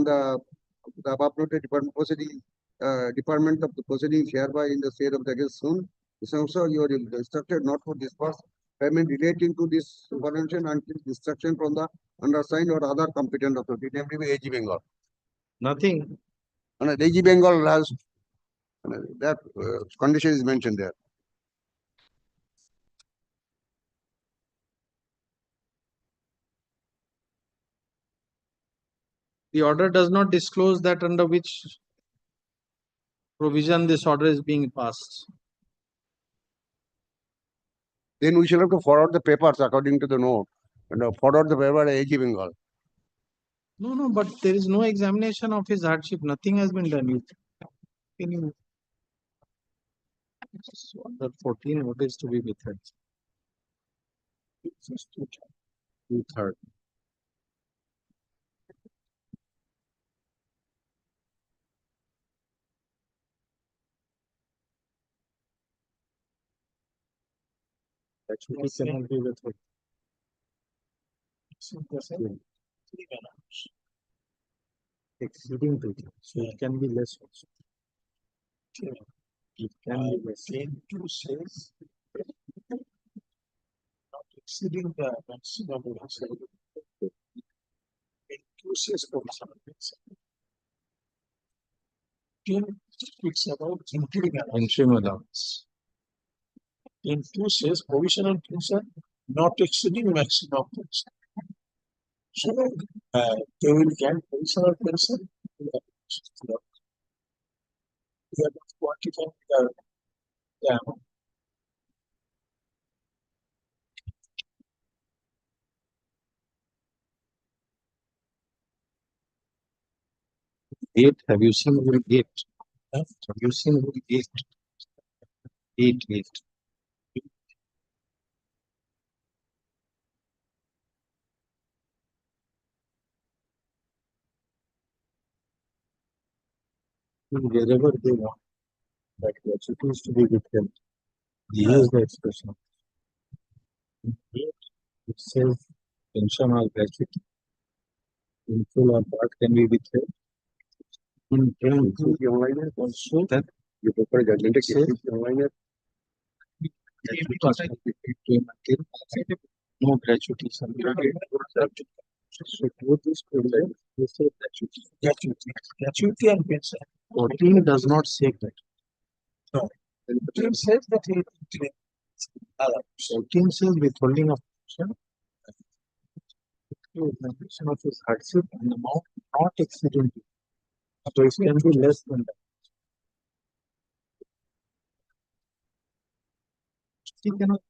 the above noted department proceeding. Department of the proceedings hereby in the state of the case soon. This also you are instructed not to disperse payment relating to this superannuation until instruction from the undersigned or other competent authority, namely AG Bengal. Nothing. And AG Bengal has that condition is mentioned there. The order does not disclose that under which provision this order is being passed. Then we shall have to forward the papers according to the note and forward the paper to AG Bengal. No, but there is no examination of his hardship. Nothing has been done with. Can you? Order 14, what is to be withheld? 2/3. Actually, cannot be withheld. Exceeding 2/3, so it can be less also. It can be less. Two says not exceeding the maximum. Two says for some reason. 10 speaks about Interim allowance. In two says provisional pension not exceeding maximum pension. So they will get provisional pension. We are not quantifying the amount. Eight, have you seen Rule 8? Have you seen Rule 8? 8. Wherever they want that gratuity is to be withheld, use the expression. In 8, it says pension or gratuity in full or part can be withheld. In 10, also that you prefer judgment case online. No gratuity. So both these provisions, they say Gratuity and pension. 14 does not say that. No. 14 says that he 14 says withholding of pension. Examination of his hardship and amount not exceeding. So it can be less than that. He cannot.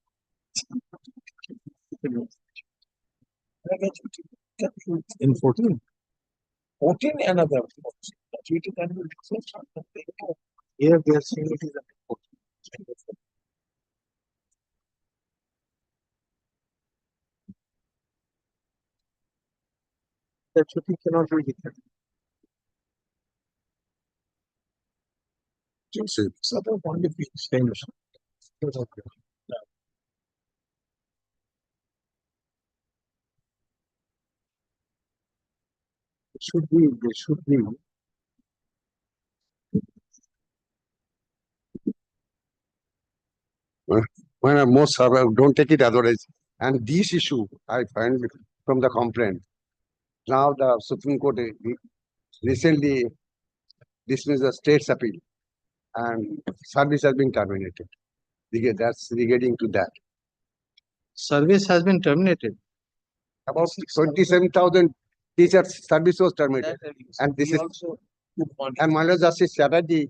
In 14. 14 another. Gratuity can be different. Here they are saying it is a 14. Gratuity cannot be different. Sort of only same. Should be, they should be. When I most don't take it otherwise. And this issue I find from the complaint. Now the Supreme Court recently dismissed the state's appeal and service has been terminated. That's regarding to that. Service has been terminated. About 27,000 teachers service was terminated. And this is and Mala Justice Chatterjee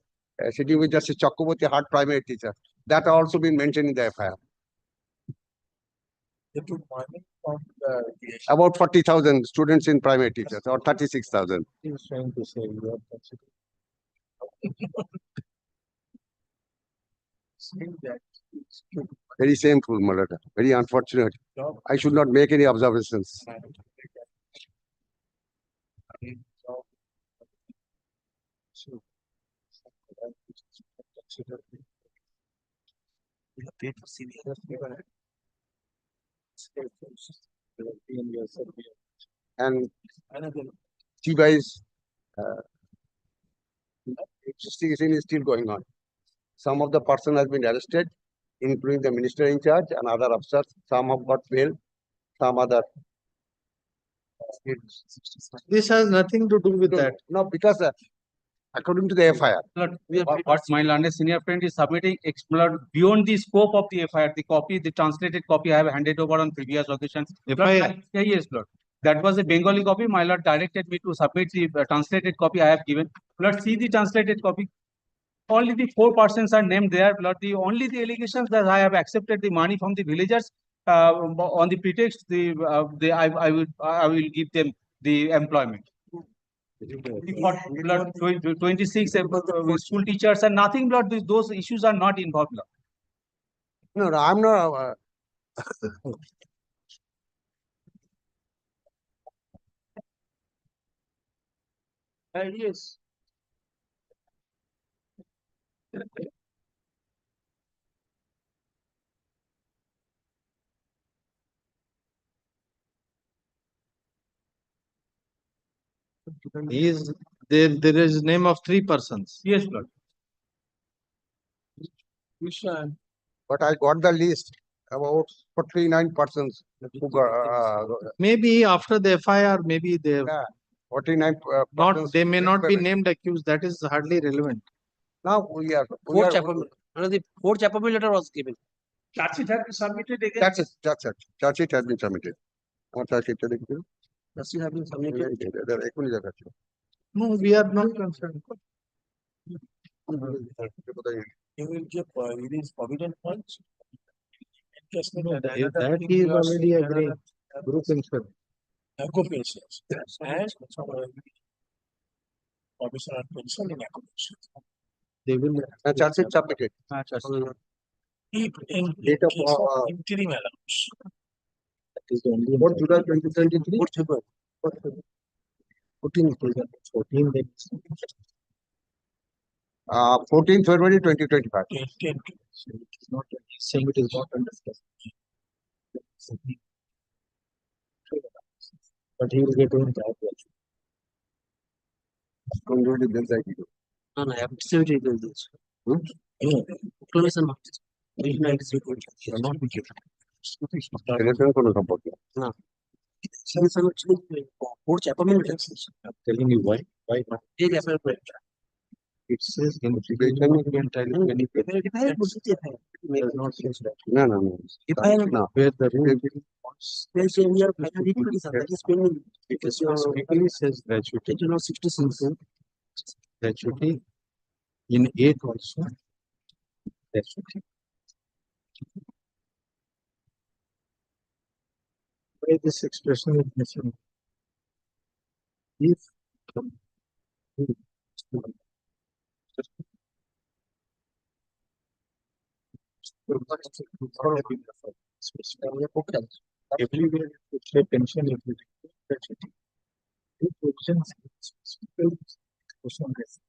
sitting with Justice Chakraborty hard primary teacher. That also been mentioned in the FIR. They took money from the About 40,000 students in primary teachers or 36,000. he was trying to say you are considering. Saying that it's true. Very shameful, Malata. Very unfortunate. I should not make any observations. And T-wise, investigation is still going on. Some of the person has been arrested, including the minister in charge and other officers. Some have got bail, some other. This has nothing to do with that. No, because according to the FIR. What my learned senior friend is submitting beyond the scope of the FIR, the copy, the translated copy I have handed over on previous occasions. FIR? Yes, Lord. That was a Bengali copy. My Lord directed me to submit the translated copy I have given. Lord, see the translated copy. Only the 4 persons are named there. Lord, only the allegations that I have accepted the money from the villagers on the pretext I will give them the employment. 26 school teachers and nothing, Lord. Those issues are not involved, Lord. No, I'm not. Yes. There is name of 3 persons. Yes, Lord. But I got the list about 49 persons who got. Maybe after the FIR, maybe they have 49 not. They may not be named accused. That is hardly relevant. Now we are. The 4th chapter letter was given. Charge sheet has been submitted again. That's it. Charge sheet has been submitted. What charge sheet has been submitted? Charge sheet has been submitted. No, we are not concerned. You will give it is forbidden points. That he is already agreeing. Group insurance. Occupations and commission on pension in occupations. They will. Charge sheet submitted. If in Date of, case of interim allowance. That is only. What July 2023? 14 then. 14 February 2025. So it is not. He's saying it is not understood. But he will get on that. No, I have distributed this. Close and not be given. No. I'm telling you why. Why not? It says in the entirely benefit. Does not say that. No. Where the rule it specifically says gratuity. Gratuity in 8 also. Gratuity. Why this expression is missing? If everywhere you say pension equity, that's it. Two provisions specific question is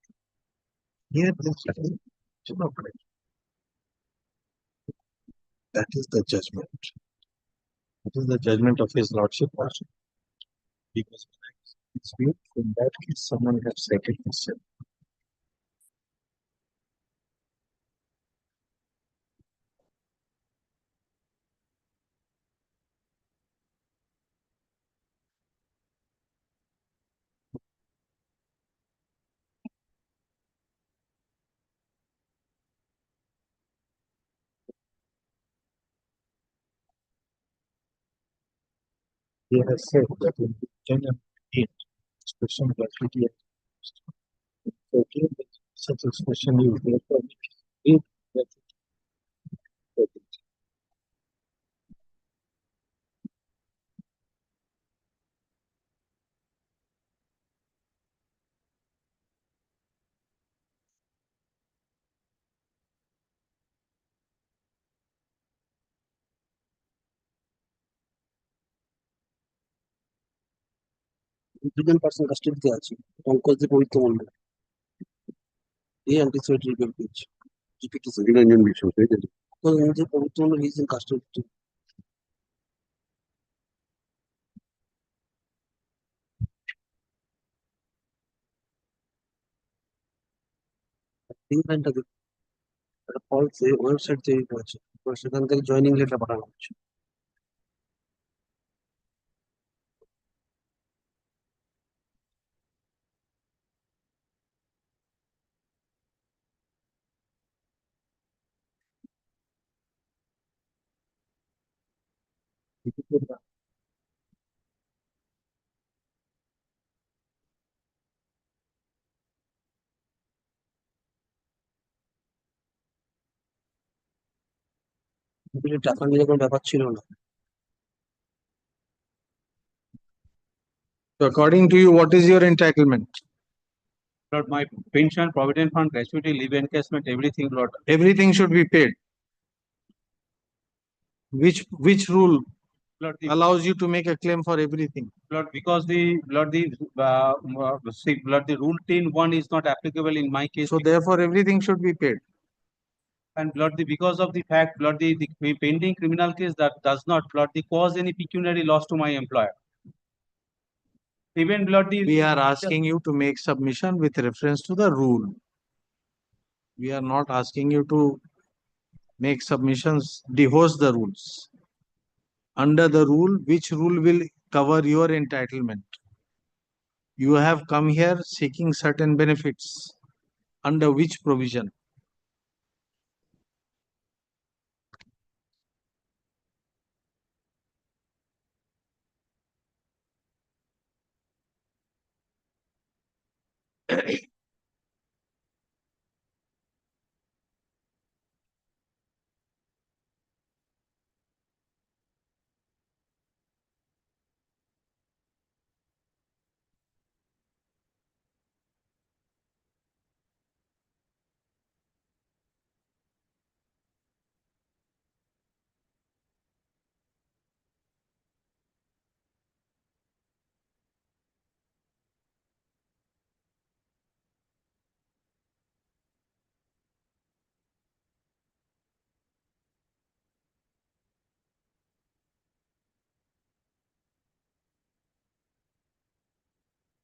here this is not correct. That is the judgment. That is the judgment of his lordship also. Because it's weak, in that case someone has cited himself. He has said that in General 8, expression gratuity. So again, such expression is therefore eight gratuity. দুজন person কাস্টডিতে আছে পঙ্কজ দে পবিত্র মন্ডল এই anticipate repel page GPT নিরঞ্জন বিশ্বাস তাই তো? যে পবিত্র Mondal is in custody তিন লাইনটা দেখুন একটা ফলসে ওয়েবসাইট তৈরি করেছে সেখান থেকে জয়নিং লেটার পাঠানো হচ্ছে টাকা নিয়ে কোনো ব্যাপার ছিল না So according to you, what is your entitlement? Lord, my pension, provident fund, gratuity, leave encashment, everything, Lord. Everything should be paid. Which rule Lord, allows you to make a claim for everything? Lord, because the rule 10(1) is not applicable in my case. So therefore, everything should be paid. And Lord, because of the fact, Lord, the pending criminal case that does not, Lord, cause any pecuniary loss to my employer. Even Lord, We are asking you to make submission with reference to the rule. We are not asking you to make submissions, divorce the rules. Under the rule, which rule will cover your entitlement? You have come here seeking certain benefits. Under which provision?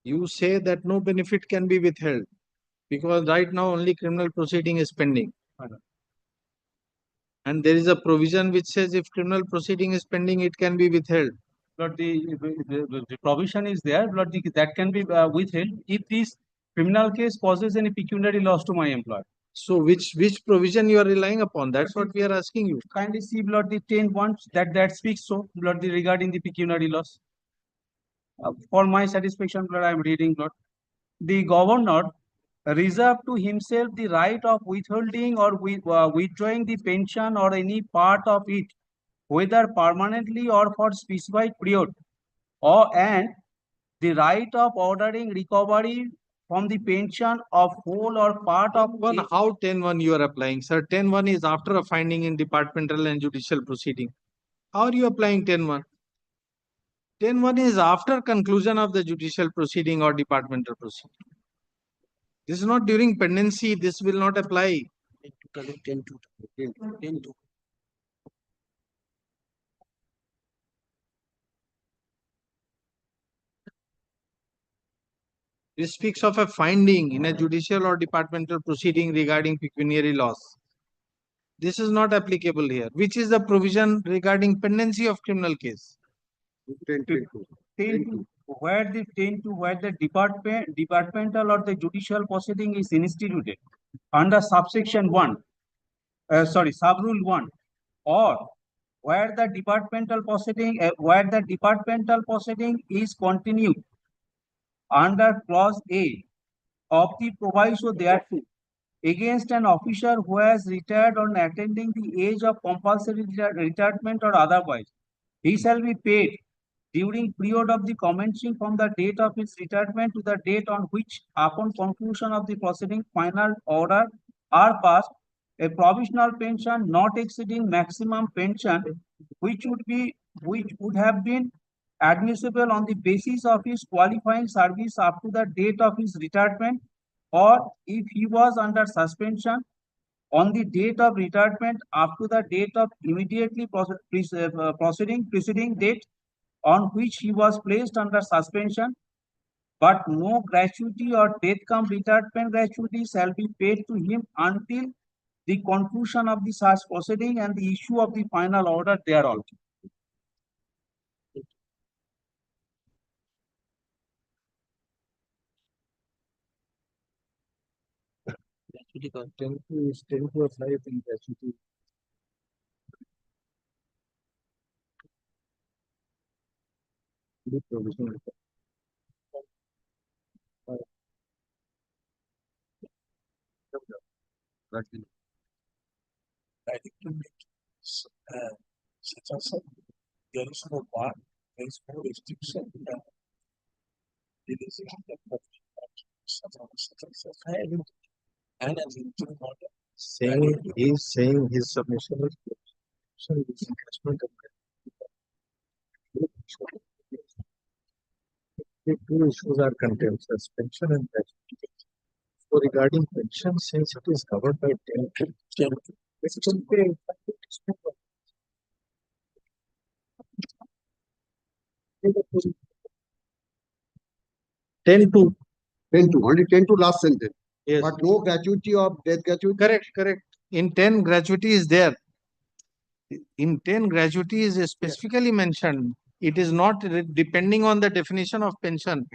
You say that no benefit can be withheld because right now only criminal proceeding is pending. And there is a provision which says if criminal proceeding is pending, it can be withheld. Lord, the provision is there, Lord, that can be withheld if this criminal case causes any pecuniary loss to my employer. So which provision you are relying upon? That's what we are asking you. Kindly see, Lord, the 10(1) that speaks so, Lord, regarding the pecuniary loss. For my satisfaction, Lord, I am reading, Lord. The governor reserved to himself the right of withholding or withdrawing the pension or any part of it whether permanently or for specified period, or and the right of ordering recovery from the pension of whole or part of One, how 10-1 you are applying, sir? 10-1 is after a finding in departmental and judicial proceeding. How are you applying 10-1? 10-1 is after conclusion of the judicial proceeding or departmental proceeding. This is not during pendency. This will not apply. 10-2. This speaks of a finding in a judicial or departmental proceeding regarding pecuniary loss. This is not applicable here. Which is the provision regarding pendency of criminal case? 10-2, where the departmental or the judicial proceeding is instituted under subsection 1, sub-rule 1, or where the departmental proceeding is continued under clause A of the proviso thereto against an officer who has retired on attending the age of compulsory retirement or otherwise, he shall be paid during period of the commencing from the date of his retirement to the date on which, upon conclusion of the proceeding, final order are passed, a provisional pension not exceeding maximum pension, which would have been admissible on the basis of his qualifying service up to the date of his retirement, or if he was under suspension on the date of retirement up to the date of immediately preceding date on which he was placed under suspension, but no gratuity or death cum retirement gratuity shall be paid to him until the conclusion of the such proceeding and the issue of the final order thereon. Because 10-2 is 10-2 apply in gratuity. The provisional. I think to make such as there is no bar, there is no restriction. And as in saying his submission is encashment of the two issues are contained, suspension and gratuity. So regarding pension, since it is covered by 10, it should be 10-2. 10-2, only 10-2 last sentence. Yes. But no gratuity or death gratuity. Correct. In 10, gratuity is there. In 10, gratuity is specifically mentioned. It is not depending on the definition of pension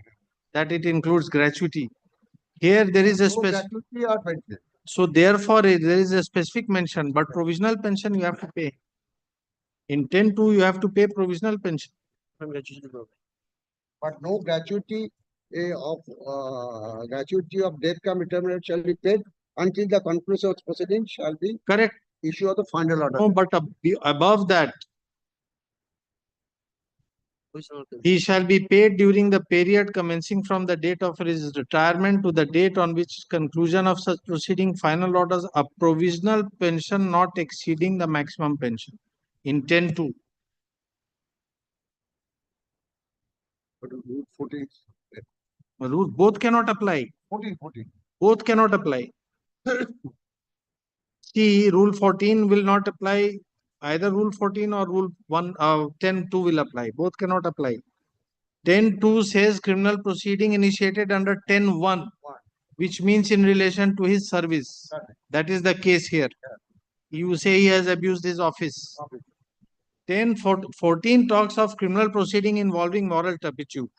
that it includes gratuity. Here there is a specific. So therefore, there is a specific mention, but provisional pension you have to pay. In 10-2, you have to pay provisional pension. But no gratuity of death cum retirement shall be paid until the conclusion of proceedings shall be correct. Issue of the final order. No, but above that, he shall be paid during the period commencing from the date of his retirement to the date on which conclusion of such proceeding, final orders, a provisional pension not exceeding the maximum pension. In 10-2. Both cannot apply. 14. Both cannot apply. See, rule 14 will not apply. Either rule 14 or rule 10-2 will apply. Both cannot apply. 10-2 says criminal proceeding initiated under 10-1, which means in relation to his service. That is the case here. You say he has abused his office. 10-14 talks of criminal proceeding involving moral turpitude.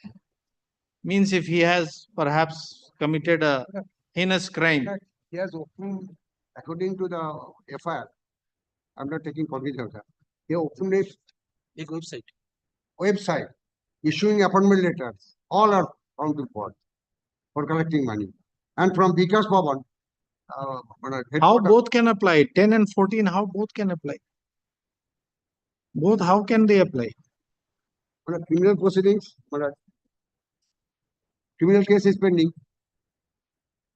Means if he has perhaps committed a heinous crime. He has opened, according to the FIR, I'm not taking cognizance of that. He opened a website issuing appointment letters. All are found to court for collecting money. And from Vikas Bhavan, how both can apply? 10 and 14, how both can apply? Both, how can they apply? Criminal proceedings, criminal case is pending.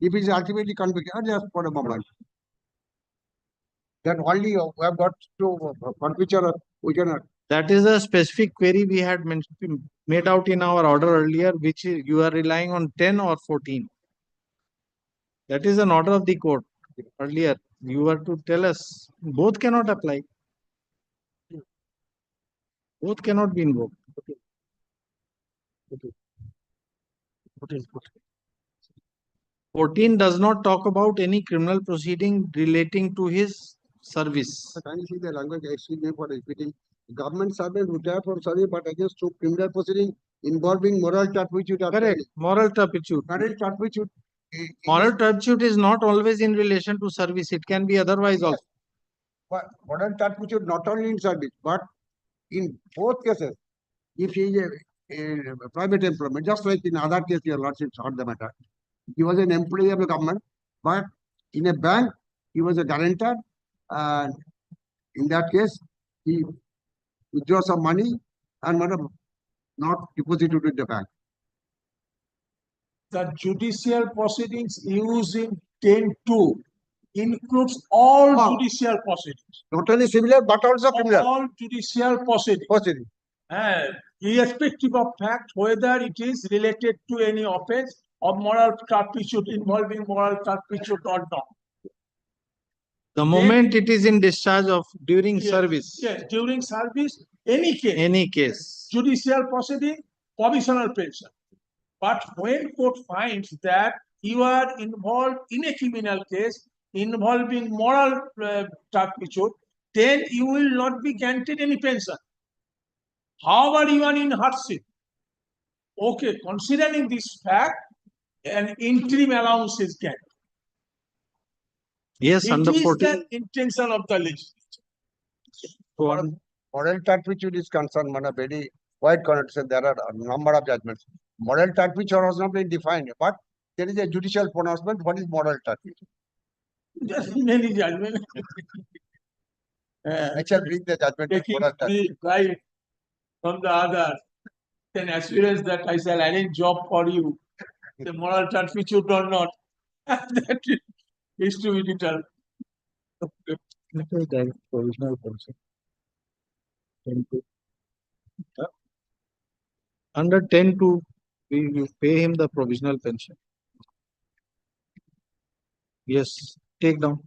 If it is ultimately convicted, just for a moment. Then only we have got to forfeiture, we cannot. That is a specific query we had made out in our order earlier, which you are relying on 10 or 14. That is an order of the court earlier. You were to tell us both cannot apply. Both cannot be invoked. Okay. 14 does not talk about any criminal proceeding relating to his service. Can you see the language? Excuse me for repeating. Government servant retired from service, but against two criminal proceeding involving moral turpitude. Correct. Moral turpitude. Moral turpitude. Moral turpitude is not always in relation to service. It can be otherwise also. But moral turpitude not only in service, but in both cases, if he is a private employment, just like in other case, your lordship heard the matter. He was an employee of the government, but in a bank, he was a guarantor, and in that case, he withdraw some money and not deposited with the bank. The judicial proceedings used in 10(2) includes all judicial proceedings. Not only similar, but also criminal. All judicial proceedings. And irrespective of fact, whether it is related to any offense or moral turpitude involving moral turpitude or not. The moment it is in discharge of during service. Yes, during service, any case. Any case. Judicial proceeding, provisional pension. But when court finds that you are involved in a criminal case involving moral turpitude, then you will not be granted any pension. However, you are in hardship. Okay, considering this fact, an interim allowance is granted. Yes, It under is 14. the intention of the legislature. Moral turpitude is concerned, man, a very wide connotation. There are a number of judgments. Moral turpitude has not been defined, but there is a judicial pronouncement. What is moral turpitude? There are many judgments. I shall bring the judgment of Taking moral turpitude. the right from the other, then assurance that I shall arrange job for you. The moral turpitude or not, that is to be determined. Provisional pension. Under 10(2), you pay him the provisional pension. Yes, take down.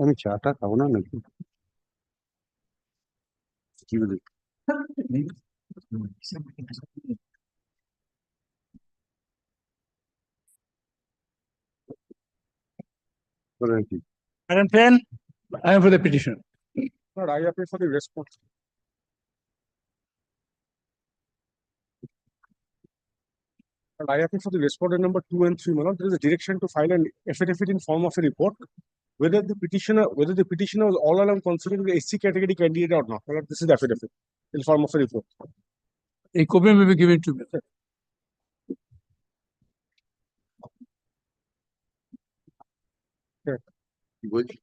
আমি চাটা খাবো না নাকি কি বলি Madam Pen, I am for the petition. Lord, I appeal for the response. Lord, I appeal for the respondent number 2 and 3, my lord. There is a direction to file an affidavit in form of a report, whether the petitioner was all along considering the SC category candidate or not. My lord, this is the affidavit in form of a report. A copy may be given to me. কি বলছি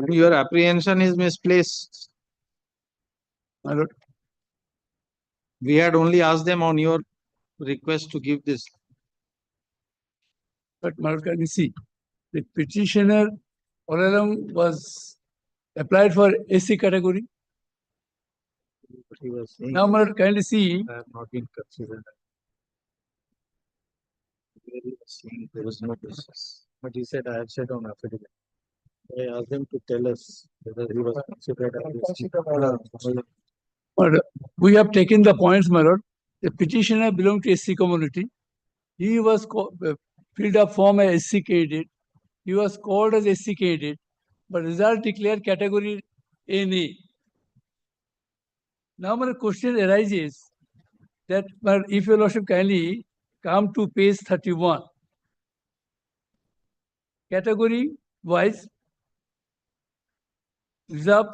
Your apprehension is misplaced. My lord. We had only asked them on your request to give this. But my lord, can you see? The petitioner all along was applied for SC category. But he was saying. Now, my lord, kindly see. I have not been considered. Where he was saying there was no basis. But he said, I have said on affidavit. I asked them to tell us whether he was considered as But we have taken the points, my lord. The petitioner belonged to SC community. He was filled up form as SC candidate. He was called as SC candidate, but result declared category NA. Now my question arises that if your lordship kindly come to page 31, category wise, reserve,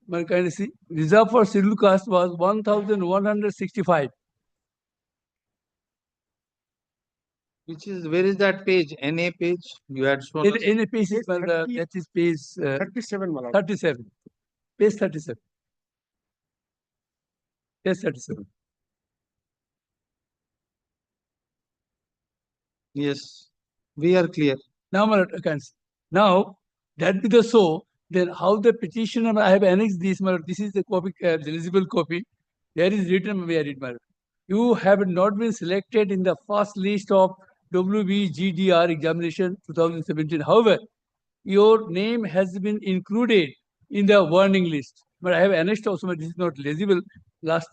kindly see, reserve for scheduled caste was 1,165. Which is, where is that page? NA page? You had shown us. NA page, that is page 37, my lord. 37. Page 37. Page 37. Yes, we are clear. Now, my lord, now that be the so, then how the petitioner, I have annexed this, my lord, this is the copy, the eligible copy. There is written, where it, my lord. You have not been selected in the first list of WBGDR examination 2017. However, your name has been included in the warning list. But I have annexed also, but this is not legible. Last.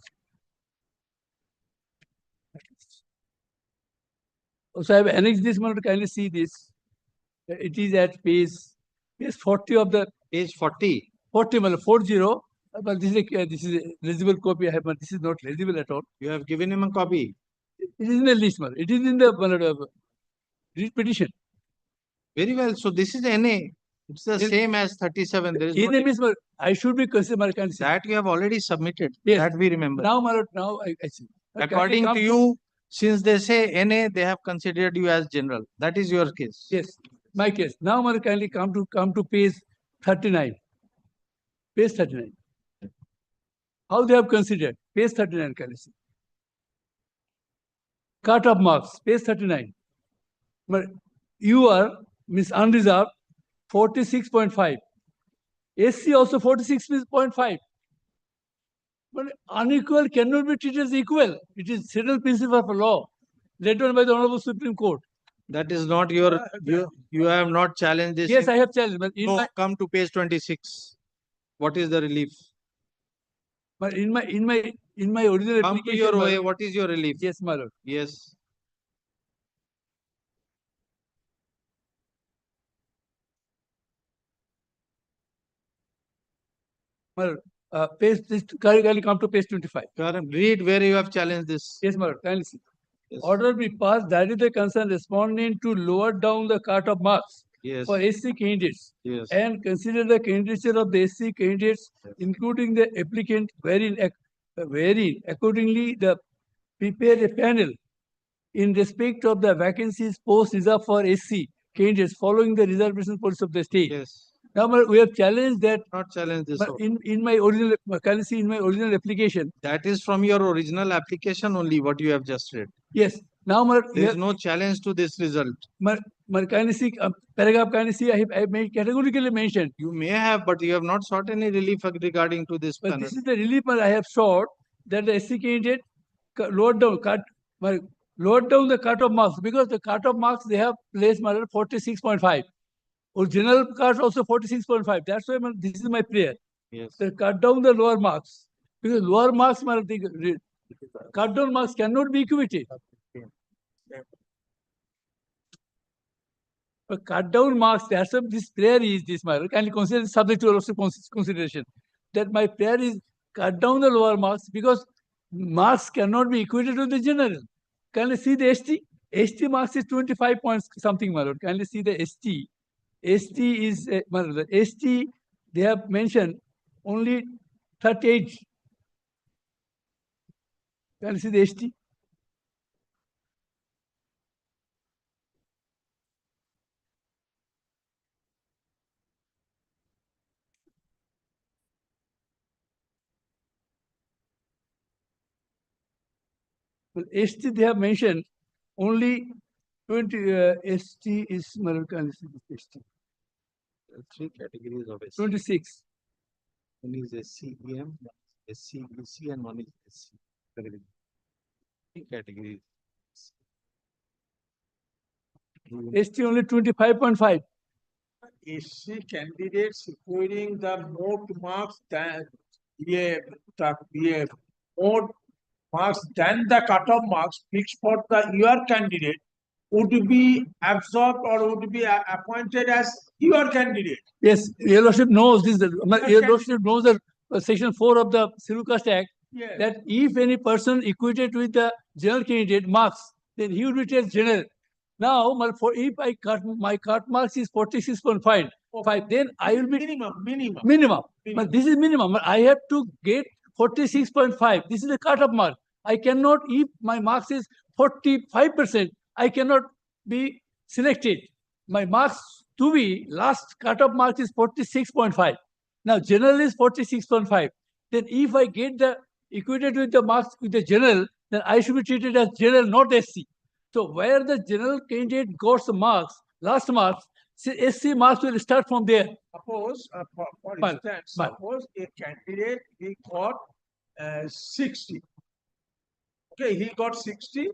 Also, I have annexed this one to kindly see this. It is at page 40 of the. Page 40. 40, 40. But this is a legible copy I have, but this is not legible at all. You have given him a copy. It is in the list, man. It is in the petition. Very well. So this is NA. It's the same as 37. There is NA means, I should be considered. That you have already submitted. Yes. That we remember. Now, my lord, now I see. According to you, since they say NA, they have considered you as general. That is your case. Yes, my case. Now, my lord, kindly come to page 39. Page 39. How they have considered? Page 39, can you see? Cut off marks, page 39. But you are, Miss Unreserved, 46.5. SC also 46.5. But unequal cannot be treated as equal. It is settled principle of law, laid down by the Honorable Supreme Court. That is not your, you have not challenged this. Yes, I have challenged. But come to page 26. What is the relief? But in my original come application, to your way, what is your relief? Yes, my lord. Yes. My lord, kindly come to page 25. Read where you have challenged this. Yes, my lord, kindly see. order be passed directing the concerned respondent to lower down the cut-off marks Yes. for SC candidates Yes. and consider the candidature of the SC candidates, including the applicant, wherein accordingly the prepare a panel in respect of the vacancies post reserved for SC candidates following the reservation policy of the state. Yes. Now, we have challenged that. Not challenge this. In my original, currency in my original application. That is from your original application only, what you have just read. Yes. Now, there is no challenge to this result. Paragraph I have made categorically mentioned. You may have, but you have not sought any relief regarding to this. But this is the relief I have sought, that the SC candidate lowered down the cut-off marks, because the cut-off marks they have placed 46.5. Or general cards also 46.5. That's why this is my prayer. Yes. They cut down the lower marks, because lower marks, cut down marks cannot be equated. But cut down marks, that's what this prayer is. This matter can you consider subject to also consideration. That my prayer is cut down the lower marks, because marks cannot be equated to the general. Can you see the ST? ST marks is 25 points something, my lord. Can you see the ST? ST is the ST. They have mentioned only 38. Can you see the ST? Well, ST they have mentioned only 20. ST is can you see the ST? There are 3 categories of SC. 26. One is SCEM, SCEC, and one is SC. 3 categories. ST only 25.5. SC candidates equating the more marks than more marks than the cutoff marks fixed for your candidate would be absorbed or would be appointed as your candidate. Yes, Your Lordship knows this. Your Lordship knows that Section 4 of the Civil Cast Act, Yes. that if any person equated with the general candidate marks, then he will be treated general. Now, if my cut marks is 46.5, then I will be minimum. But this is minimum. I have to get 46.5. This is the cut-off mark. I cannot, if my marks is 45%, I cannot be selected. My marks to be last cut-off mark is 46.5. Now, general is 46.5. Then if I get the equated with the marks with the general, then I should be treated as general, not SC. So where the general candidate got the marks, last marks, SC marks will start from there. Suppose, for instance, suppose a candidate he got 60. Okay, he got 60,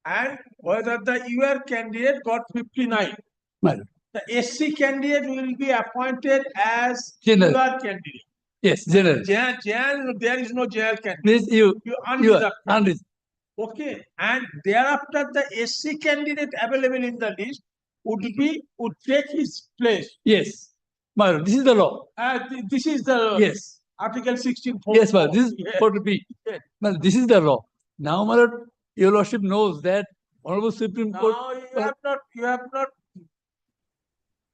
and whether the your candidate got 59. Right. The SC candidate will be appointed as General. your candidate. Yes, general. There is no general candidate. Please, you unreserved. Okay, and thereafter the SC candidate available in the list would take his place. Yes, Madam, this is the law. This is the Yes. Article 16. Yes, Madam, this is Yes. 40B. Yes. Madam, this is the law. Now, Madam, Your Lordship knows that Honorable Supreme Court. Now you have not.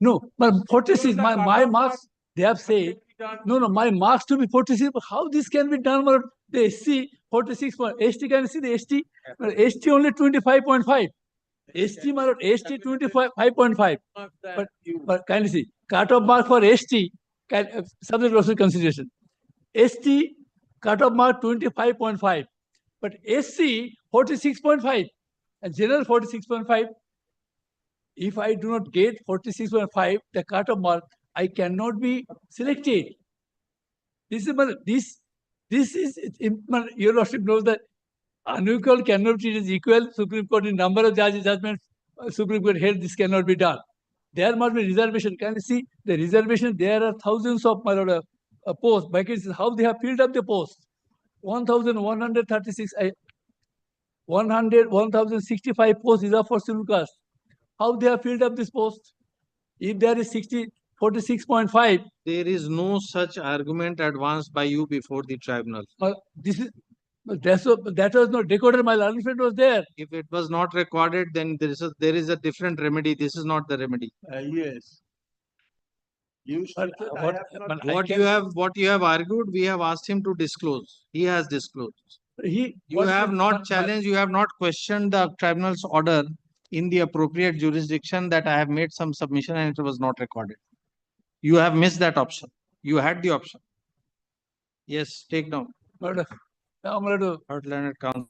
No, but 46, my marks, they have said, no, my marks to be 46, but how this can be done, Madam? The SC 46, ST, can you see the ST? ST only 25.5. ST, Madam, ST 25.5. But can you see? Cut-off mark for ST, subject also consideration. ST, cut-off mark 25.5. But SC 46.5 and general 46.5. If I do not get 46.5, the cut-off mark, I cannot be selected. This is Your Lordship knows that unequal cannot be treated as equal. Supreme Court in number of judgments, Supreme Court held this cannot be done. There must be reservation. Can you see the reservation? There are thousands of posts, vacancies. How they have filled up the posts? 1,136, 1,065 posts is up for civil caste. How they have filled up this post? If there is 46.5. There is no such argument advanced by you before the tribunal. This is But that was not recorded. My learned friend was there. If it was not recorded, then there is a different remedy. This is not the remedy. Yes. But What you have argued, we have asked him to disclose. He has disclosed. You have not challenged, you have not questioned the tribunal's order in the appropriate jurisdiction that I have made some submission and it was not recorded. You have missed that option. You had the option. Yes, take down. But Third Learned Counsel.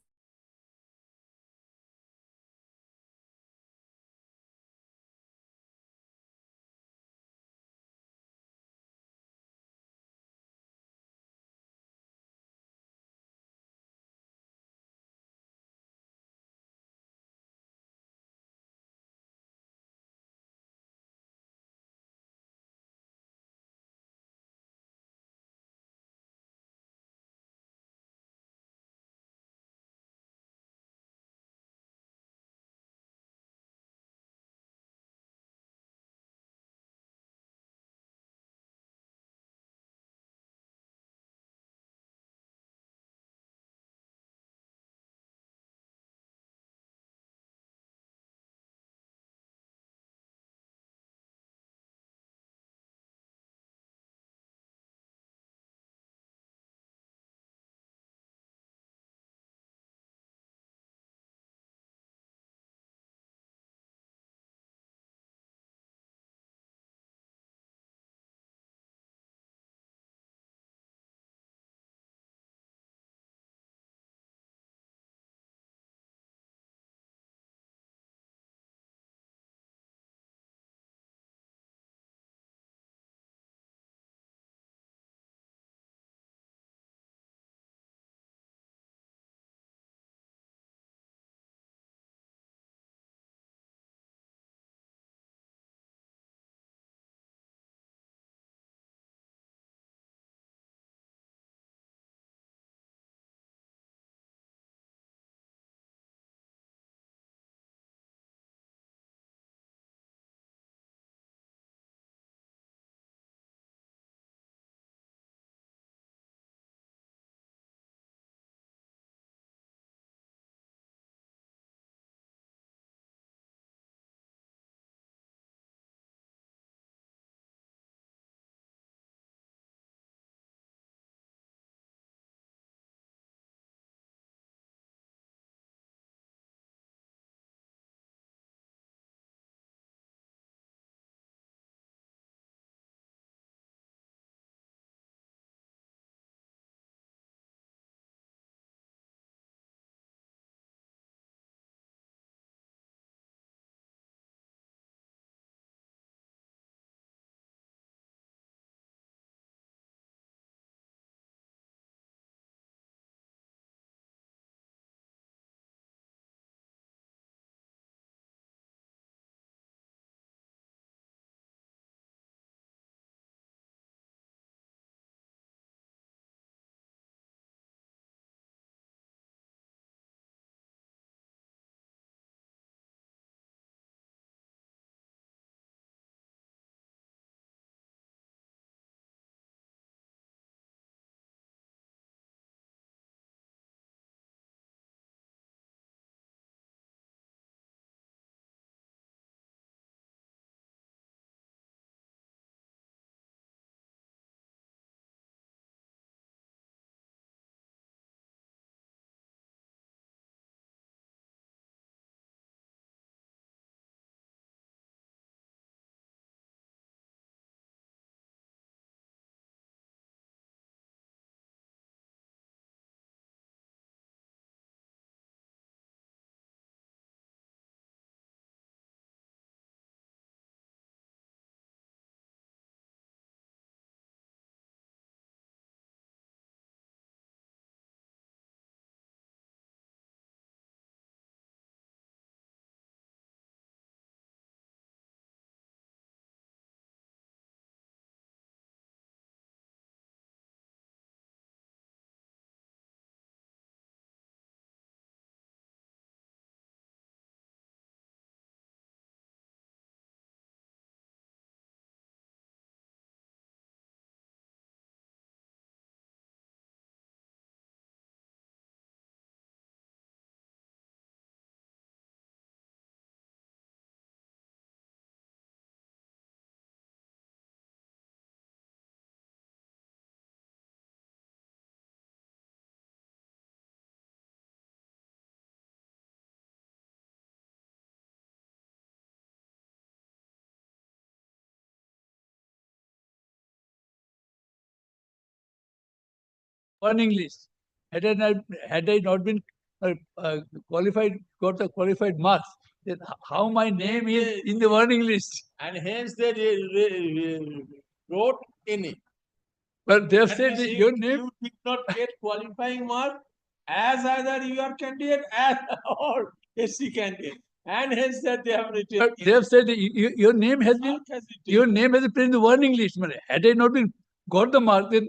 warning list. Had I not been qualified, got the qualified marks, then how my name is in the warning list? And hence they wrote in it. But they have That said means that your name. You did not get qualifying mark as either you are candidate as or SC candidate. And hence that they have written. But they have said that your name has been in the warning list. Had I not been got the mark, then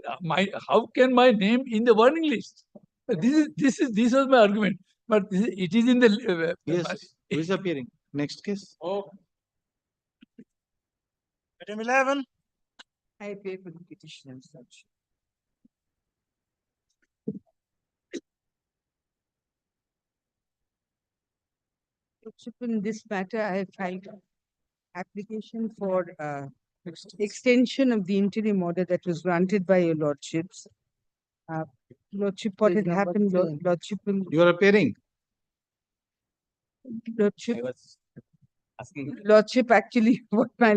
how can my name in the warning list? This was my argument. But it is in the Yes, who is appearing? Next case. Oh, Item 11. I appear for the petition and such. In this matter, I have filed application for extension of the interim order that was granted by your lordships. Lordship, what had happened, lordship, You are appearing. lordship, lordship, actually, what my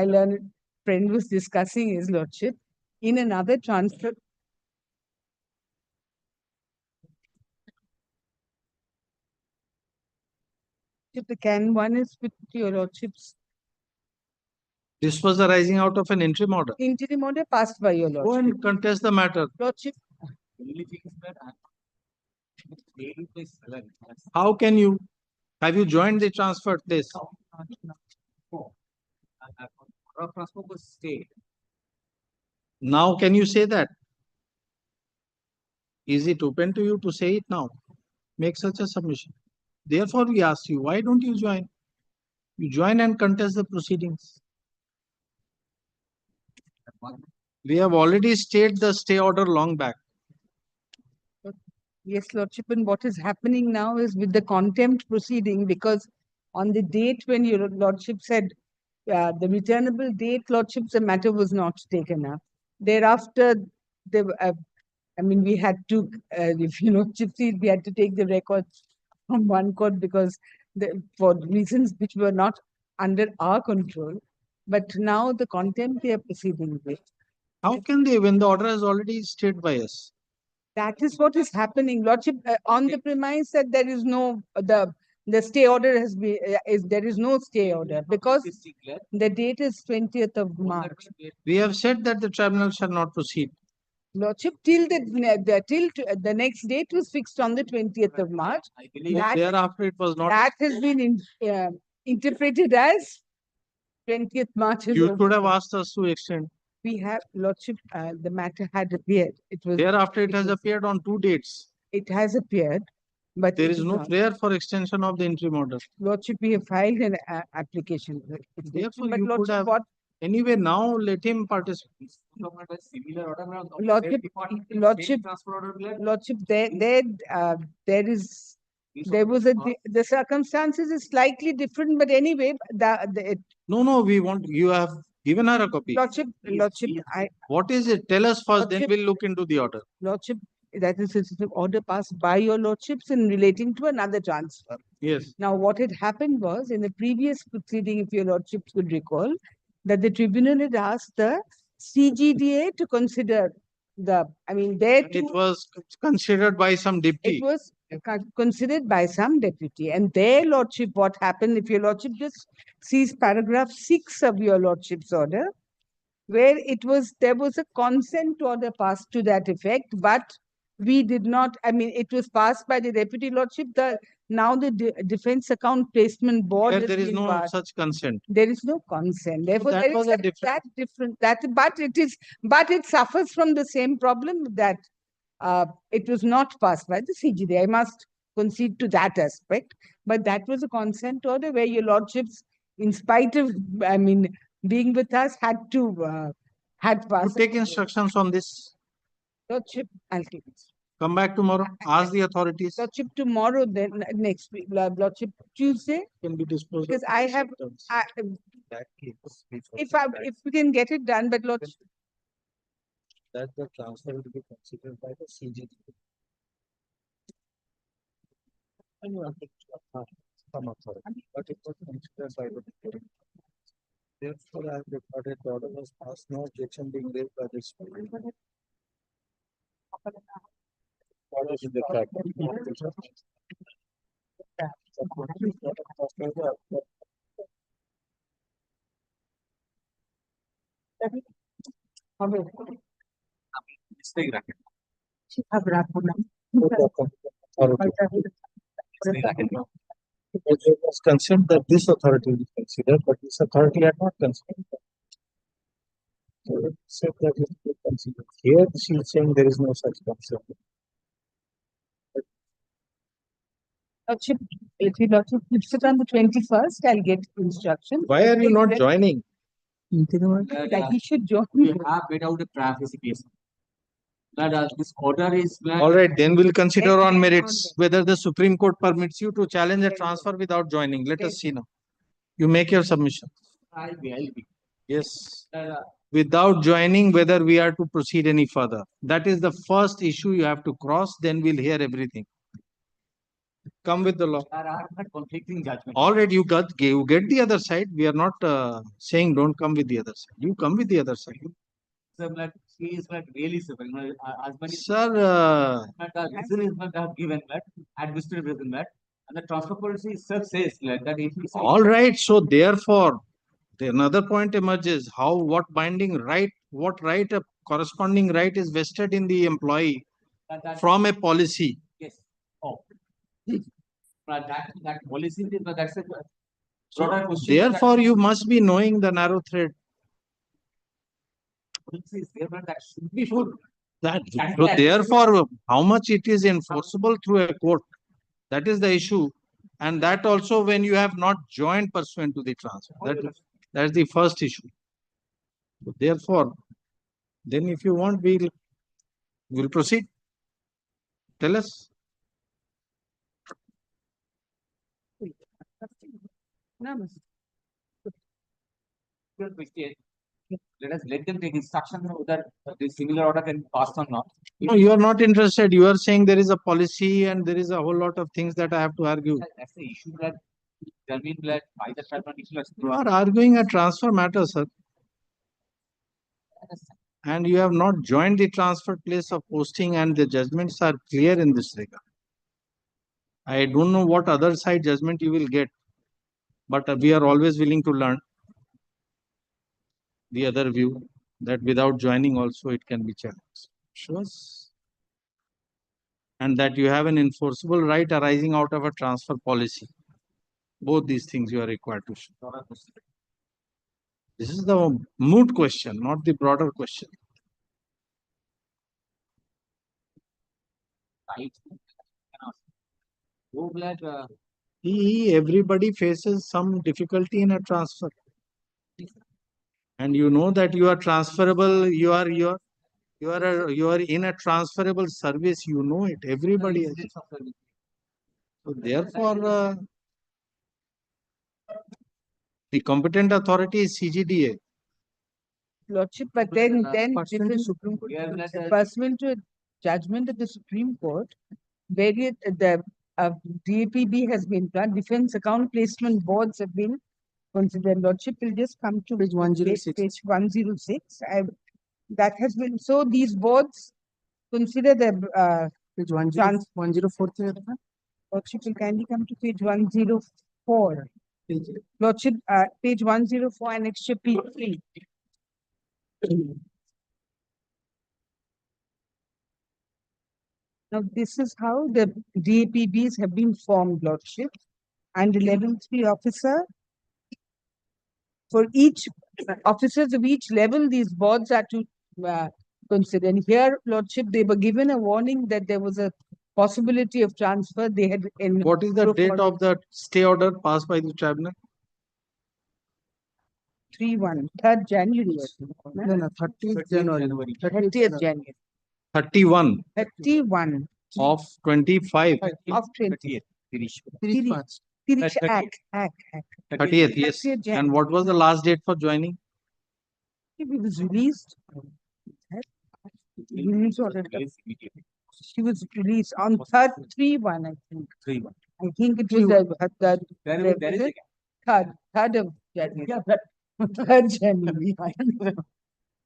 learned friend was discussing is, lordship, in another transfer. The can one is with your lordships. This was arising out of an interim order. Interim order passed by your lordship. Go and contest the matter. Lordship. How can you? Have you joined the transfer place? Now can you say that? Is it open to you to say it now? Make such a submission. Therefore, we ask you, why don't you join? You join and contest the proceedings. We have already stayed the stay order long back. Yes, lordship, and what is happening now is with the contempt proceeding, because on the date when your lordship said the returnable date, lordship, the matter was not taken up. Thereafter, we had to, if you know, we had to take the records from one court because for reasons which were not under our control. But now the contempt they are proceeding with. How can they when the order has already stayed by us? That is what is happening, lordship, on the premise that there is no the stay order has been there is no stay order because the date is 20th of March. We have said that the tribunal shall not proceed. Lordship, till the next date was fixed on the 20th of March. Thereafter, it was not. That has been interpreted as 20th March. You should have asked us to extend. We have, lordship, the matter had appeared. It was thereafter it has appeared on 2 dates. It has appeared, but there is no prayer for extension of the interim order. Lordship, we have filed an application. Therefore, but you lordship, could have. Anyway, now let him participate. Lordship, there was the circumstances is slightly different, but anyway, No, we want, you have given her a copy. Lordship, What is it? Tell us first, then we'll look into the order. Lordship, that is an order passed by your lordships in relating to another transfer. Yes. Now, what had happened was in the previous proceeding, if your lordships would recall, that the tribunal had asked the CGDA to consider it was considered by some deputy. It was considered by some deputy, and their lordship, what happened, if your lordship just sees paragraph 6 of your lordship's order, where there was a consent order passed to that effect, but we did not, it was passed by the deputy lordship. Now the Defense Account Placement Board. There is no such consent. There is no consent. Therefore, that there was is a different. But it suffers from the same problem that it was not passed by the CGD. I must concede to that aspect. But that was a consent order where your lordships, in spite of, being with us, had passed. You take instructions on this. Lordship, I'll take it. Come back tomorrow. Ask the authorities. Lordship, tomorrow, then next week. Lordship, Tuesday. Can be disposed. Because I have. If we can get it done, but Lordship. That the transfer will be considered by the CGD. Some authority, but it was considered by the deputy. Therefore, I have recorded the order was passed, no objection being raised by this. It was considered that this authority will consider, but this authority had not considered. So it said that it will consider. Here she is saying there is no such concept. Lordship, if you Lordship keeps it on the 21st, I'll get instructions. Why are you not joining? That he should join. We have made out a clarification. That this order is. All right, then we'll consider on merits whether the Supreme Court permits you to challenge a transfer without joining. Let us see now. You make your submission. I'll be. Yes. Without joining, whether we are to proceed any further. That is the first issue you have to cross, then we'll hear everything. Come with the law. There are conflicting judgments. All right, you get the other side. We are not saying don't come with the other side. You come with the other side. So, like, she is like really civil. Sir, the reason is not have given that administrative reason that, and the transfer policy itself says like that. If all right. So therefore, another point emerges: what right a corresponding right is vested in the employee from a policy. Yes. Oh. That policy, that's a So broader question. therefore, you must be knowing the narrow thread. Policy is there, but that should be full. So therefore, how much it is enforceable through a court, that is the issue. And that also when you have not joined pursuant to the transfer. That's the first issue. So therefore, then if you want, we'll proceed. Tell us. Let them take instruction whether the similar order can be passed or not. No, you are not interested. You are saying there is a policy and there is a whole lot of things that I have to argue. That's the issue that determined that by the tribunal issue. You are arguing a transfer matter, sir. And you have not joined the transfer place of posting, and the judgments are clear in this regard. I don't know what other side judgment you will get, but we are always willing to learn the other view that without joining also it can be challenged. Sure. And that you have an enforceable right arising out of a transfer policy. Both these things you are required to show. This is the moot question, not the broader question. Right. So glad. Everybody faces some difficulty in a transfer. And you know that you are transferable, you are in a transferable service, you know it, everybody is. So therefore, the competent authority is CGDA. Lordship, but then the Supreme Court, pursuant to a judgment of the Supreme Court, various the DAPB has been done, defense account placement boards have been considered. Lordship will just come to page 106. Page 106. That has been so. These boards consider the page 104. Lordship will kindly come to page 104. Lordship, page 104, annexure P3. Now, this is how the DAPBs have been formed, Lordship. And the level 3 officer, for each officers of each level, these boards are to consider. And here, Lordship, they were given a warning that there was a possibility of transfer. They had. What is the date of the stay order passed by the tribunal? 3rd January. No, 30th January. 30th January. 31. 31. Of 25. Of 20. 30th, yes. And what was the last date for joining? He was released. She was released on 3/1, I think. 3/1. I think it was the 3rd of January. Yeah, 3rd January.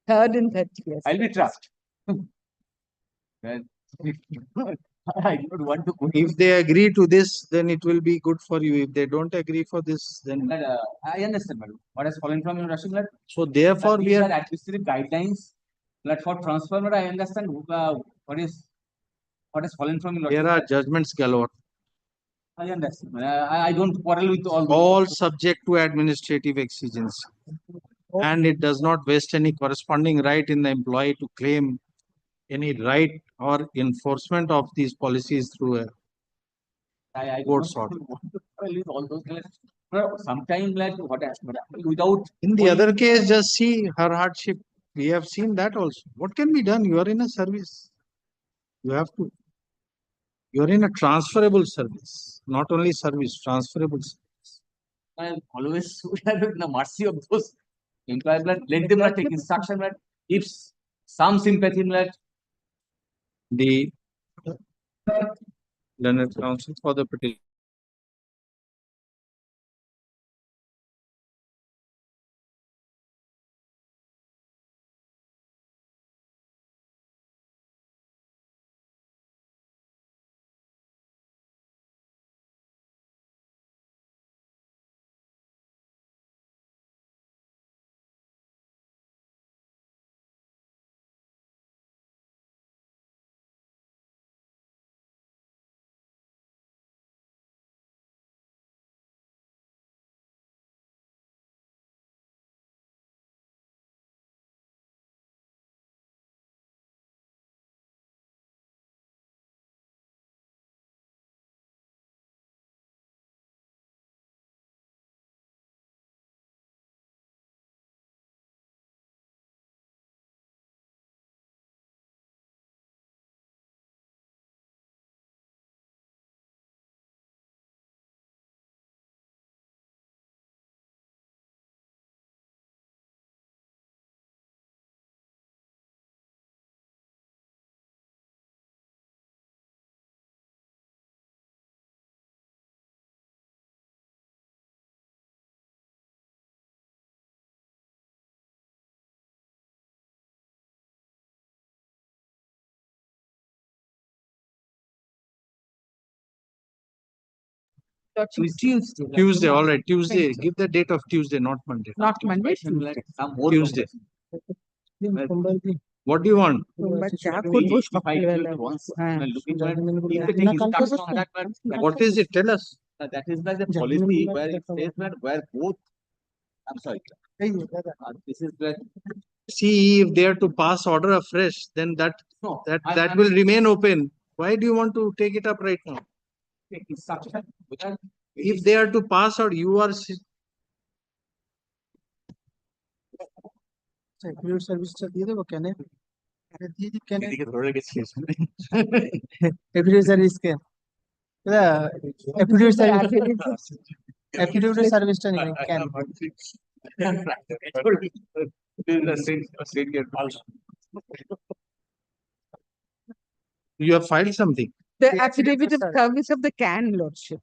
3rd and 30th. I'll be trapped. Well, I don't want to put. If they agree to this, then it will be good for you. If they don't agree for this, then. But, I understand, madam. What has fallen from your Russian, madam? So therefore, we These are. are administrative guidelines. But for transfer, madam, I understand what has fallen from your. There are judgments galore. I understand. I don't quarrel with all. All subject to administrative exigency. And it does not waste any corresponding right in the employee to claim any right or enforcement of these policies through a I court's don't order. want to quarrel with all those. Sometimes, like what has, madam, without. In the other case, just see her hardship. We have seen that also. What can be done? You are in a service. You have to. You are in a transferable service, not only service, transferable service. I always we are in the mercy of those employees. Let them not take instruction. If some sympathy, The learned counsel for the petition. Tuesday, all right. Tuesday. Give the date of Tuesday, not Monday. Not Monday, Tuesday. Tuesday. What do you want? What is it? Tell us. That is like the policy where it says that where both. I'm sorry. This is like. See, if they are to pass order afresh, then that will remain open. Why do you want to take it up right now? If they are to pass or you are সার্ভিসটা দিয়ে দেবো কেন এদিকে ধরে রেখেছি affidavit service কে affidavit সার্ভিসটা নেবেন কেন you have filed something? The affidavit of service of the CAN, Lordship.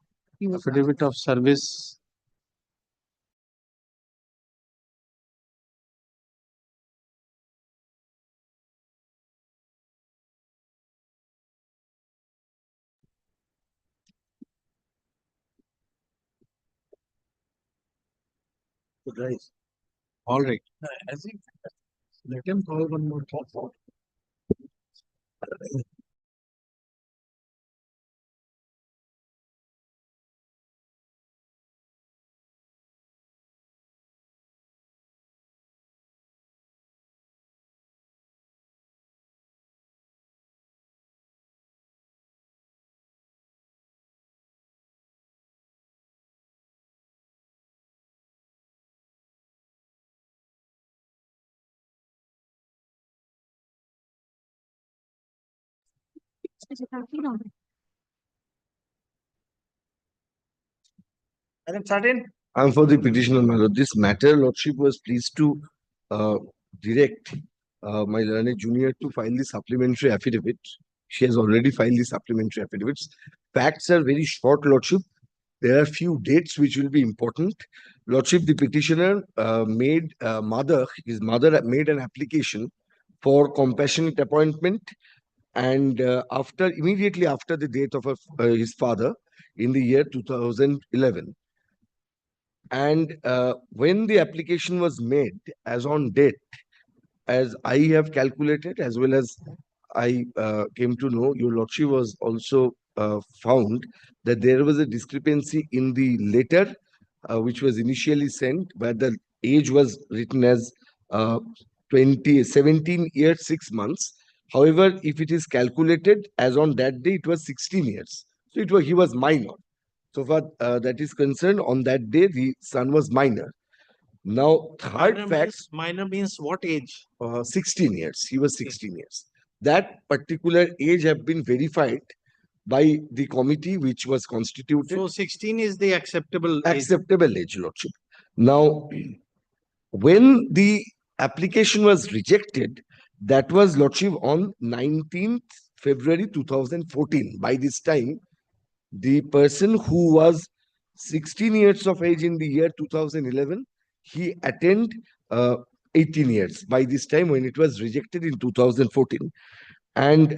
Affidavit of service. All right. Let him call one more time. I'm for the petitioner, my lord. This matter, lordship was pleased to direct my learned junior to file the supplementary affidavit. She has already filed the supplementary affidavits. Facts are very short, lordship. There are few dates which will be important. Lordship, the petitioner his mother made an application for compassionate appointment and immediately after the death of his father in the year 2011. And when the application was made as on date, as I have calculated, as well as I came to know, your lordship was also found that there was a discrepancy in the letter which was initially sent, where the age was written as 17 years, 6 months. However, if it is calculated as on that day, it was 16 years. So he was minor. So far that is concerned, on that day, the son was minor. Now, third fact, Minor means what age? 16 years. He was 16 years. That particular age have been verified by the committee which was constituted. So 16 is the acceptable age. Acceptable age, lordship. Now, when the application was rejected, that was, lordship, on 19th February 2014. By this time, the person who was 16 years of age in the year 2011, he attained 18 years by this time when it was rejected in 2014. And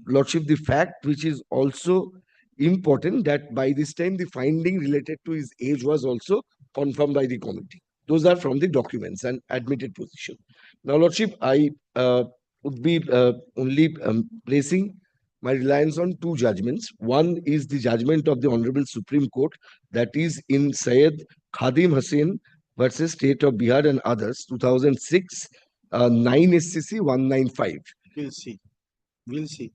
lordship, the fact which is also important, that by this time the finding related to his age was also confirmed by the committee. Those are from the documents and admitted position. Now, lordship, I would be only placing my reliance on two judgments. One is the judgment of the Honorable Supreme Court, that is in Syed Khadim Hussain versus State of Bihar and others, 2006, 9 SCC 195. We'll see. We'll see.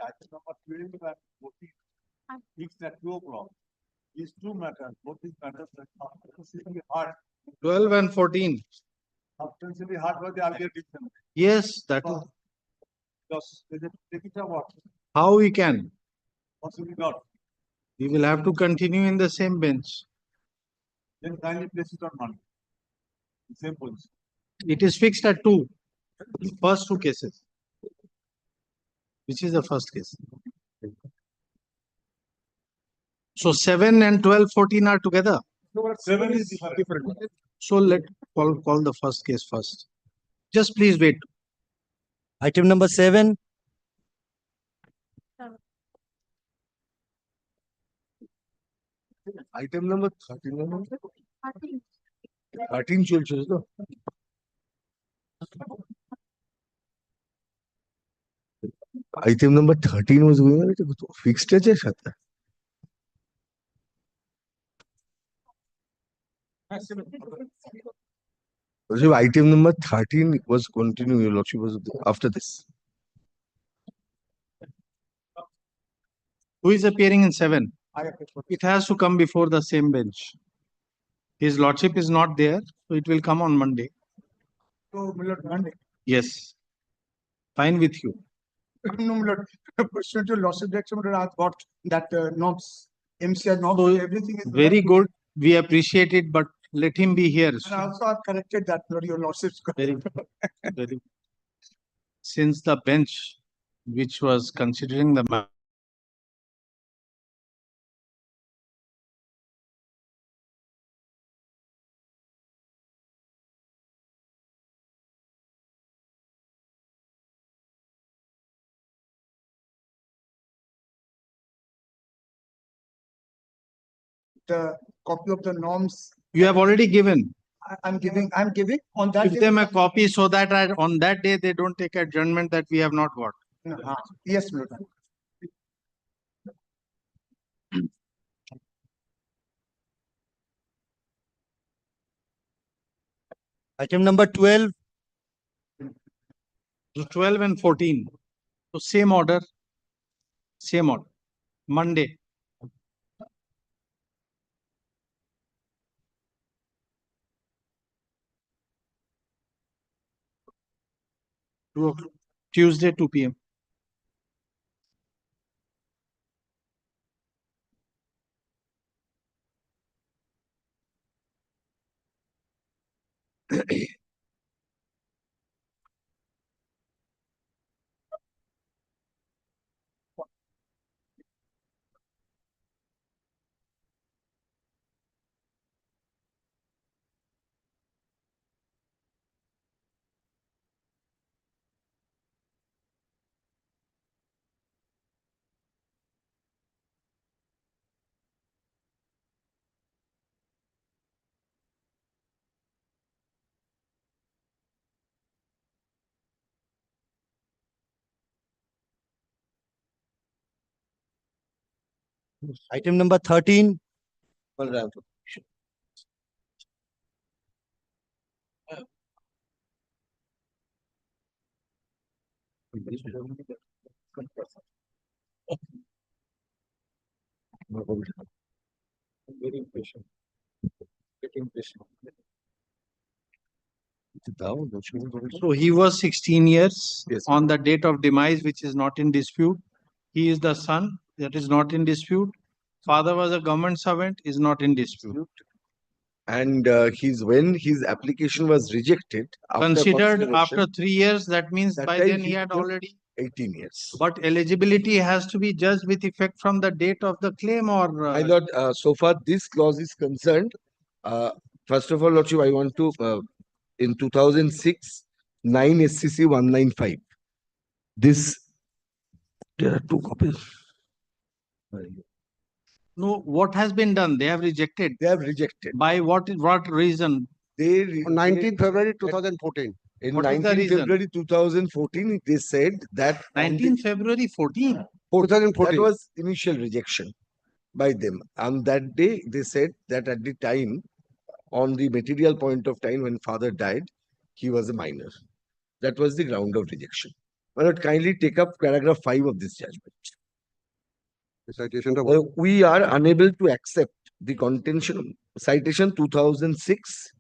item number 12 and 14 fixed at 2 o'clock. These two matters, both these matters are substantially hard. 12 and 14. Substantially hard for the earlier decision. Yes, that is Because they just take it or what? how we can. Possibly not. We will have to continue in the same bench. Then kindly place it on Monday. Same position. It is fixed at 2. First 2 cases. Which is the first case? So 7 and 12, 14 are together. No, but 7 is different. So let call the first case first. Just please wait. Item number 7. Item number 13. 13 চলছে তো item number 13 was going on, এটা fixed আছে সাথে item number 13 was continuing, your lordship, was after this. Who is appearing in 7? It has to come before the same bench. His lordship is not there, so it will come on Monday. So, Milord, Monday. Yes. Fine with you. No, Milord. Pursuant to lordship direction, I've got that norms, MCR norms, everything is. Very good. We appreciate it, but let him be here. And also I've corrected that, Milord, your lordship's. Very, very. Since the bench, which was considering the The copy of the norms. you have already given. I'm giving on that. Give them a copy so that on that day they don't take adjournment that we have not got. Yes, Milord. Item number 12. So 12 and 14. So same order. Same order. Monday. Tuesday, 2 p.m. Item number 13. Very impatient. Getting impatient. So he was 16 years on the date of demise, which is not in dispute. He is the son, that is not in dispute. Father was a government servant, is not in dispute. And when his application was rejected, Considered after 3 years, that means that by time then he he had became already. 18 years. But eligibility has to be judged with effect from the date of the claim or. My lord, so far this clause is concerned, first of all, lordship, I want to, in 2006, 9 SCC 195. This, there are 2 copies. No, what has been done? They have rejected. They have rejected. By what reason? They 19th February 2014. In What is the 19 reason? February 2014, they said that 19 February 14. 2014. That was initial rejection by them. On that day, they said that at the time, on the material point of time when father died, he was a minor. That was the ground of rejection. My lord, kindly take up paragraph 5 of this judgment. Citation of We are unable to accept the contention citation 2006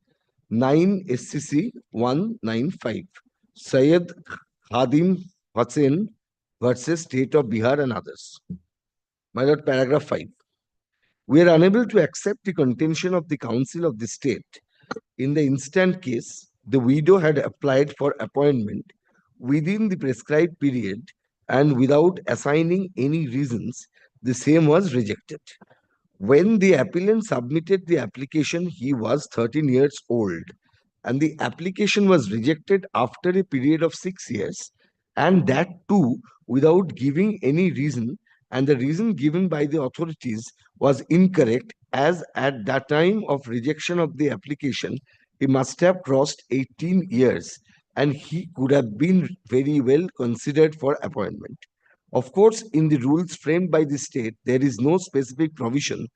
9 SCC 195 Syed Khadim Hussain versus State of Bihar and others. My lord, paragraph 5. We are unable to accept the contention of the Council of the State. In the instant case, the widow had applied for appointment within the prescribed period and without assigning any reasons, the same was rejected. When the appellant submitted the application, he was 13 years old, and the application was rejected after a period of 6 years, and that too without giving any reason, and the reason given by the authorities was incorrect, as at the time of rejection of the application, he must have crossed 18 years, and he could have been very well considered for appointment. Of course, in the rules framed by the state, there is no specific provision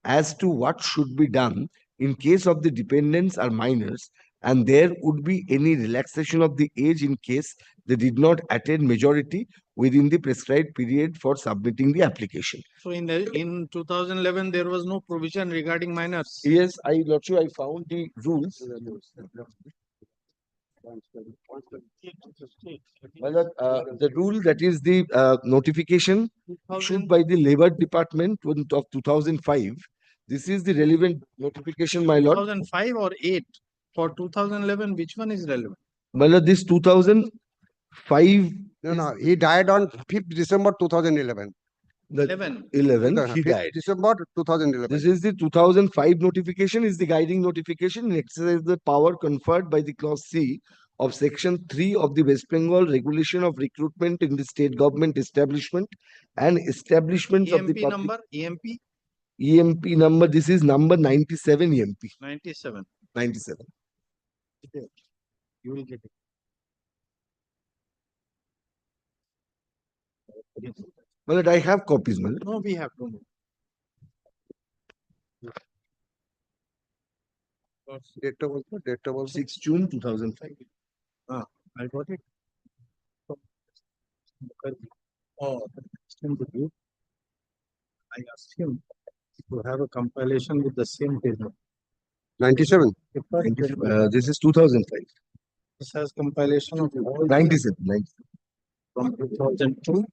as to what should be done in case of the dependents are minors, and there would be any relaxation of the age in case they did not attain majority within the prescribed period for submitting the application. So in 2011, there was no provision regarding minors. Yes, I found the rules. The rule, that is the notification issued by the Labor Department of 2005. This is the relevant notification, my lord. 2005 or 8? For 2011, which one is relevant? My lord, this 2005. No, he died on 5th December 2011. 11. 11, he 5th died. December 2011. This is the 2005 notification, is the guiding notification in exercise the power conferred by the clause C of section 3 of the West Bengal Regulation of Recruitment in the State Government Establishment and establishments of the public. number, EMP? EMP number, this is number 97 EMP. 97. 97. You will get it. Well, I have copies, man. No, we have to know. Date of 6 June 2005. I got it. Oh, I asked him to have a compilation with the same table. 97. This is 2005. This has compilation of all 97. from 2002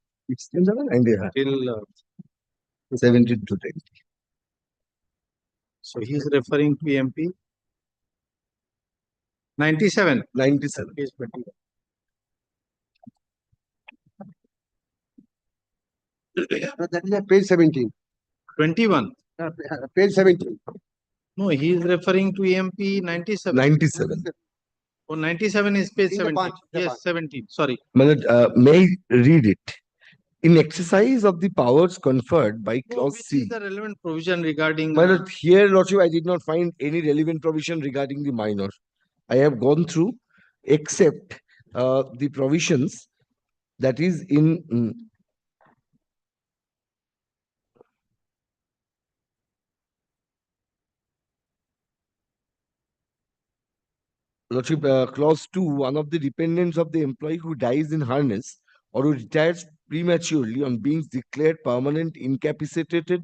till 17 to 20. So he is referring to MP 97. 97. Page 21. That is at page 17. 21. Page 17. No, he is referring to MP 97. 97. Oh, 97 is page 17. Yes, 17. Sorry. May I read it? In exercise of the powers conferred by clause Which C. is the relevant provision regarding? Here, Lordship, I did not find any relevant provision regarding the minor. I have gone through, except the provisions that is in Lordship, clause 2, one of the dependents of the employee who dies in harness or who retires prematurely on being declared permanent incapacitated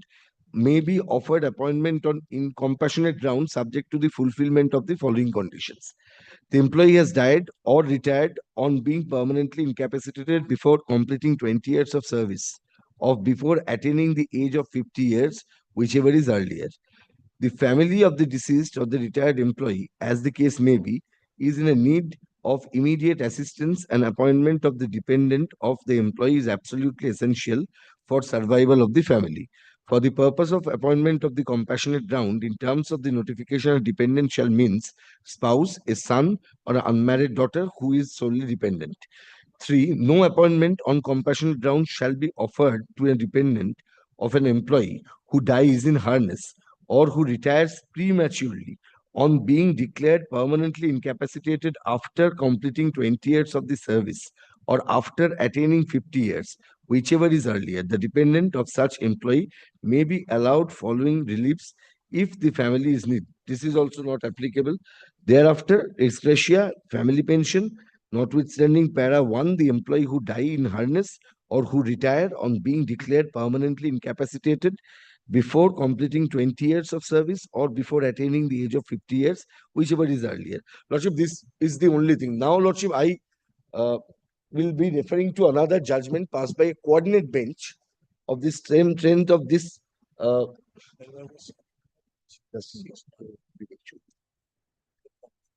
may be offered appointment on compassionate grounds subject to the fulfillment of the following conditions. The employee has died or retired on being permanently incapacitated before completing 20 years of service or before attaining the age of 50 years, whichever is earlier. The family of the deceased or the retired employee, as the case may be, is in a need of immediate assistance, and appointment of the dependent of the employee is absolutely essential for survival of the family. For the purpose of appointment of the compassionate ground, in terms of the notification, a dependent shall means spouse, a son, or an unmarried daughter who is solely dependent. 3. No appointment on compassionate ground shall be offered to a dependent of an employee who dies in harness or who retires prematurely on being declared permanently incapacitated after completing 20 years of the service or after attaining 50 years, whichever is earlier. The dependent of such employee may be allowed following reliefs if the family is needed. This is also not applicable. Thereafter, ex gratia, family pension, Notwithstanding para 1, the employee who die in harness or who retire on being declared permanently incapacitated before completing 20 years of service or before attaining the age of 50 years, whichever is earlier. Lordship, this is the only thing. Now, Lordship, I will be referring to another judgment passed by a coordinate bench of the same trend of this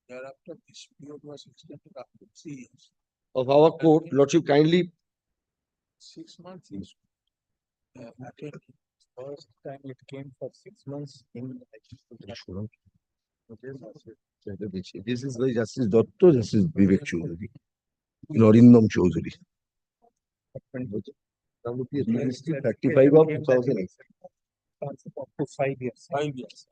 Thereafter, this period was extended up to 3 years. of our court. Lordship, kindly 6 months is first time it came for 6 months in this is by Justice Dotto, Justice Vivek Chaudhary, Norindam Chaudhary. Ministry 35 of 2008. up to 5 years. 5 years.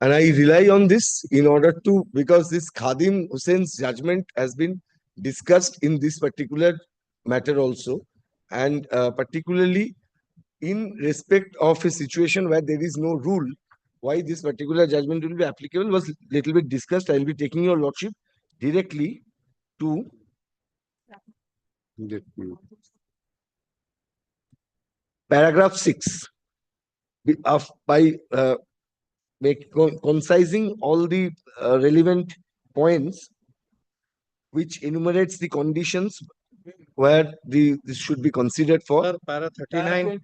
And I rely on this in order to, because this Khadim Hussein's judgment has been discussed in this particular matter also, and particularly in respect of a situation where there is no rule, why this particular judgment will be applicable was little bit discussed. I will be taking your lordship directly to paragraph 6 by concising all the relevant points which enumerates the conditions where this should be considered for. Sir, para 39.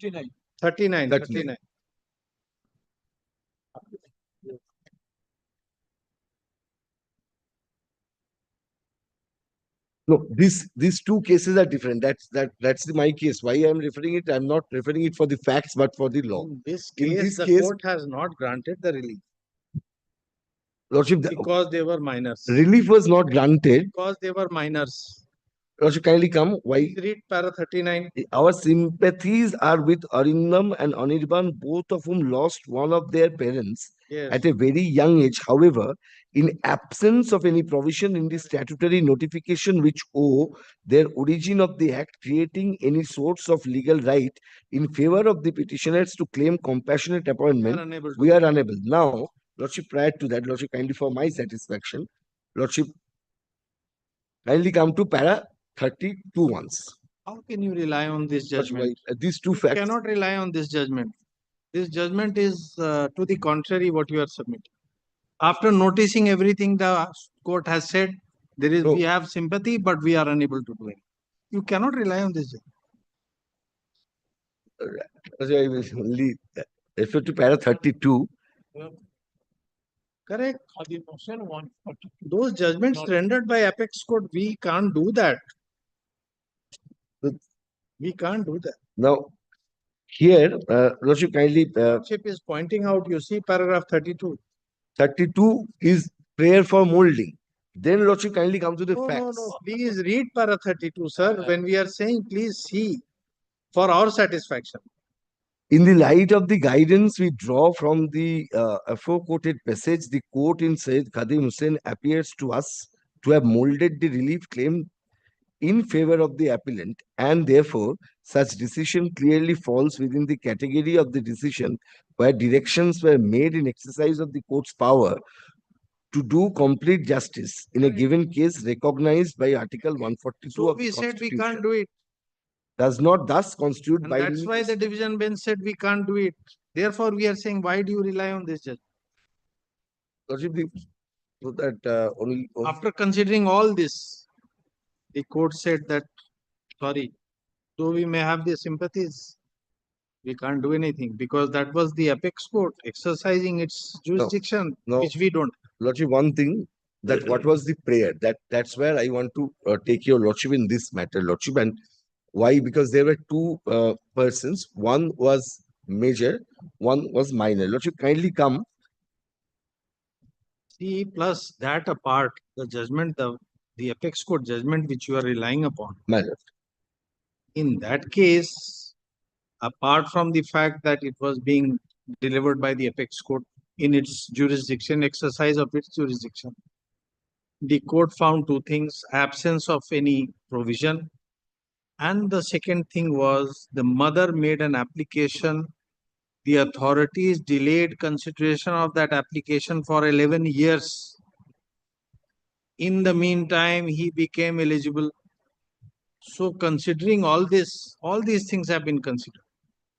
39. No, these two cases are different. That's my case. Why I'm referring it? I'm not referring it for the facts, but for the law. In this In case, this the case, court has not granted the relief Lordship, because they were minors. relief was not granted. Because they were minors. Lordship, kindly come. Why? Read para 39. Our sympathies are with Arindam and Anirban, both of whom lost one of their parents Yes. at a very young age. However, in absence of any provision in the statutory notification which owe their origin of the act creating any source of legal right in favor of the petitioners to claim compassionate appointment, we are unable. Now, Lordship, prior to that, Lordship, kindly for my satisfaction, Lordship, kindly come to para 32 once. How can you rely on this judgment? These two You facts. cannot rely on this judgment. This judgment is to the contrary what you are submitting. After noticing everything the court has said, we have sympathy, but we are unable to do it. You cannot rely on this judgment. I will only refer to para 32. Correct. Those judgments rendered by apex court, we can't do that. We can't do that. Now, here, Lordship, kindly. Lordship is pointing out, you see paragraph 32. 32 is prayer for molding. Then, Lordship, kindly come to the facts. No. Please read para 32, sir. When we are saying, please see for our satisfaction. In the light of the guidance we draw from the aforequoted passage, the court in Sayyid Khadim Hussain appears to us to have molded the relief claim in favor of the appellant, and therefore such decision clearly falls within the category of the decision where directions were made in exercise of the court's power to do complete justice in a given case recognized by Article 142 So of the we said we Constitution. can't do it. Does not thus constitute And binding. that's why the division bench said we can't do it. Therefore, we are saying, why do you rely on this judge? So that only After considering all this, the court said that, sorry, though we may have the sympathies, we can't do anything because that was the apex court exercising its jurisdiction, which we don't. Lordship, one thing, that what was the prayer? That's where I want to take your Lordship in this matter, Lordship. And why? Because there were two persons. One was major, one was minor. Lordship, kindly come. See, plus that apart, the judgment, the apex court judgment which you are relying upon. In that case, apart from the fact that it was being delivered by the apex court in its jurisdiction, exercise of its jurisdiction, the court found two things: absence of any provision, and the second thing was the mother made an application the authorities delayed consideration of that application for 11 years. In the meantime, he became eligible. So considering all this, all these things have been considered.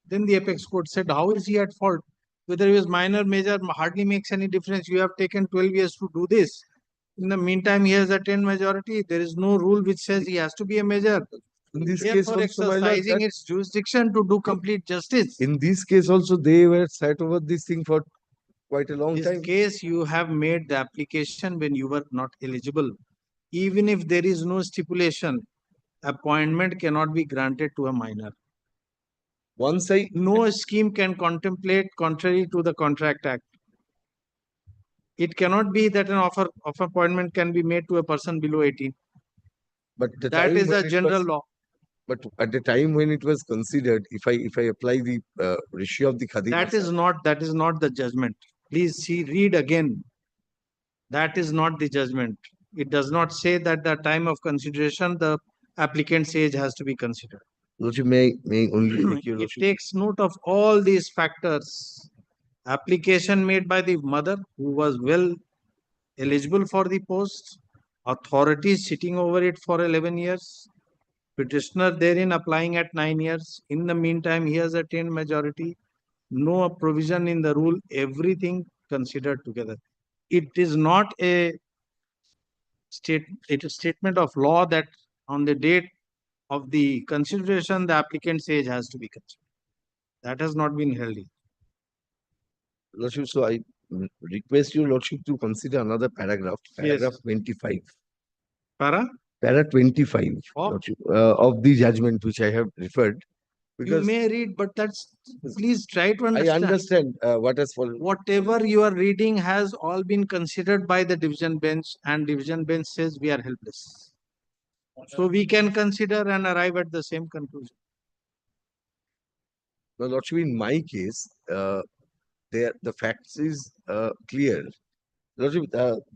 Then the apex court said, how is he at fault? Whether he was minor, major, hardly makes any difference. You have taken 12 years to do this. In the meantime, he has attained majority. There is no rule which says he has to be a major. In this case Therefore, also, my lord, exercising its jurisdiction to do complete justice. in this case also, they were sat over this thing for quite a long This time. case, you have made the application when you were not eligible. Even if there is no stipulation, appointment cannot be granted to a minor. Once I No scheme can contemplate contrary to the Contract Act. It cannot be that an offer of appointment can be made to a person below 18. But the That time is when a it general was- law. But at the time when it was considered, if I apply the ratio of the Khadi That is not the judgment. Please see, read again. That is not the judgment. It does not say that the time of consideration, the applicant's age has to be considered. Lordship, may only take your It lordship. takes note of all these factors. Application made by the mother who was well eligible for the post, authorities sitting over it for 11 years, petitioner therein applying at 9 years. In the meantime, he has attained majority. No provision in the rule, everything considered together. It is not a statement of law that on the date of the consideration, the applicant's age has to be considered. That has not been held. Lordship, so I request your lordship to consider another paragraph, paragraph 25. Para? Para 25, Of? lordship, of the judgment which I have referred. You Because may read, but please try to I understand. understand what has followed. Whatever you are reading has all been considered by the division bench, and division bench says we are helpless. So we can consider and arrive at the same conclusion. Now, lordship, in my case, the facts is clear. Lordship,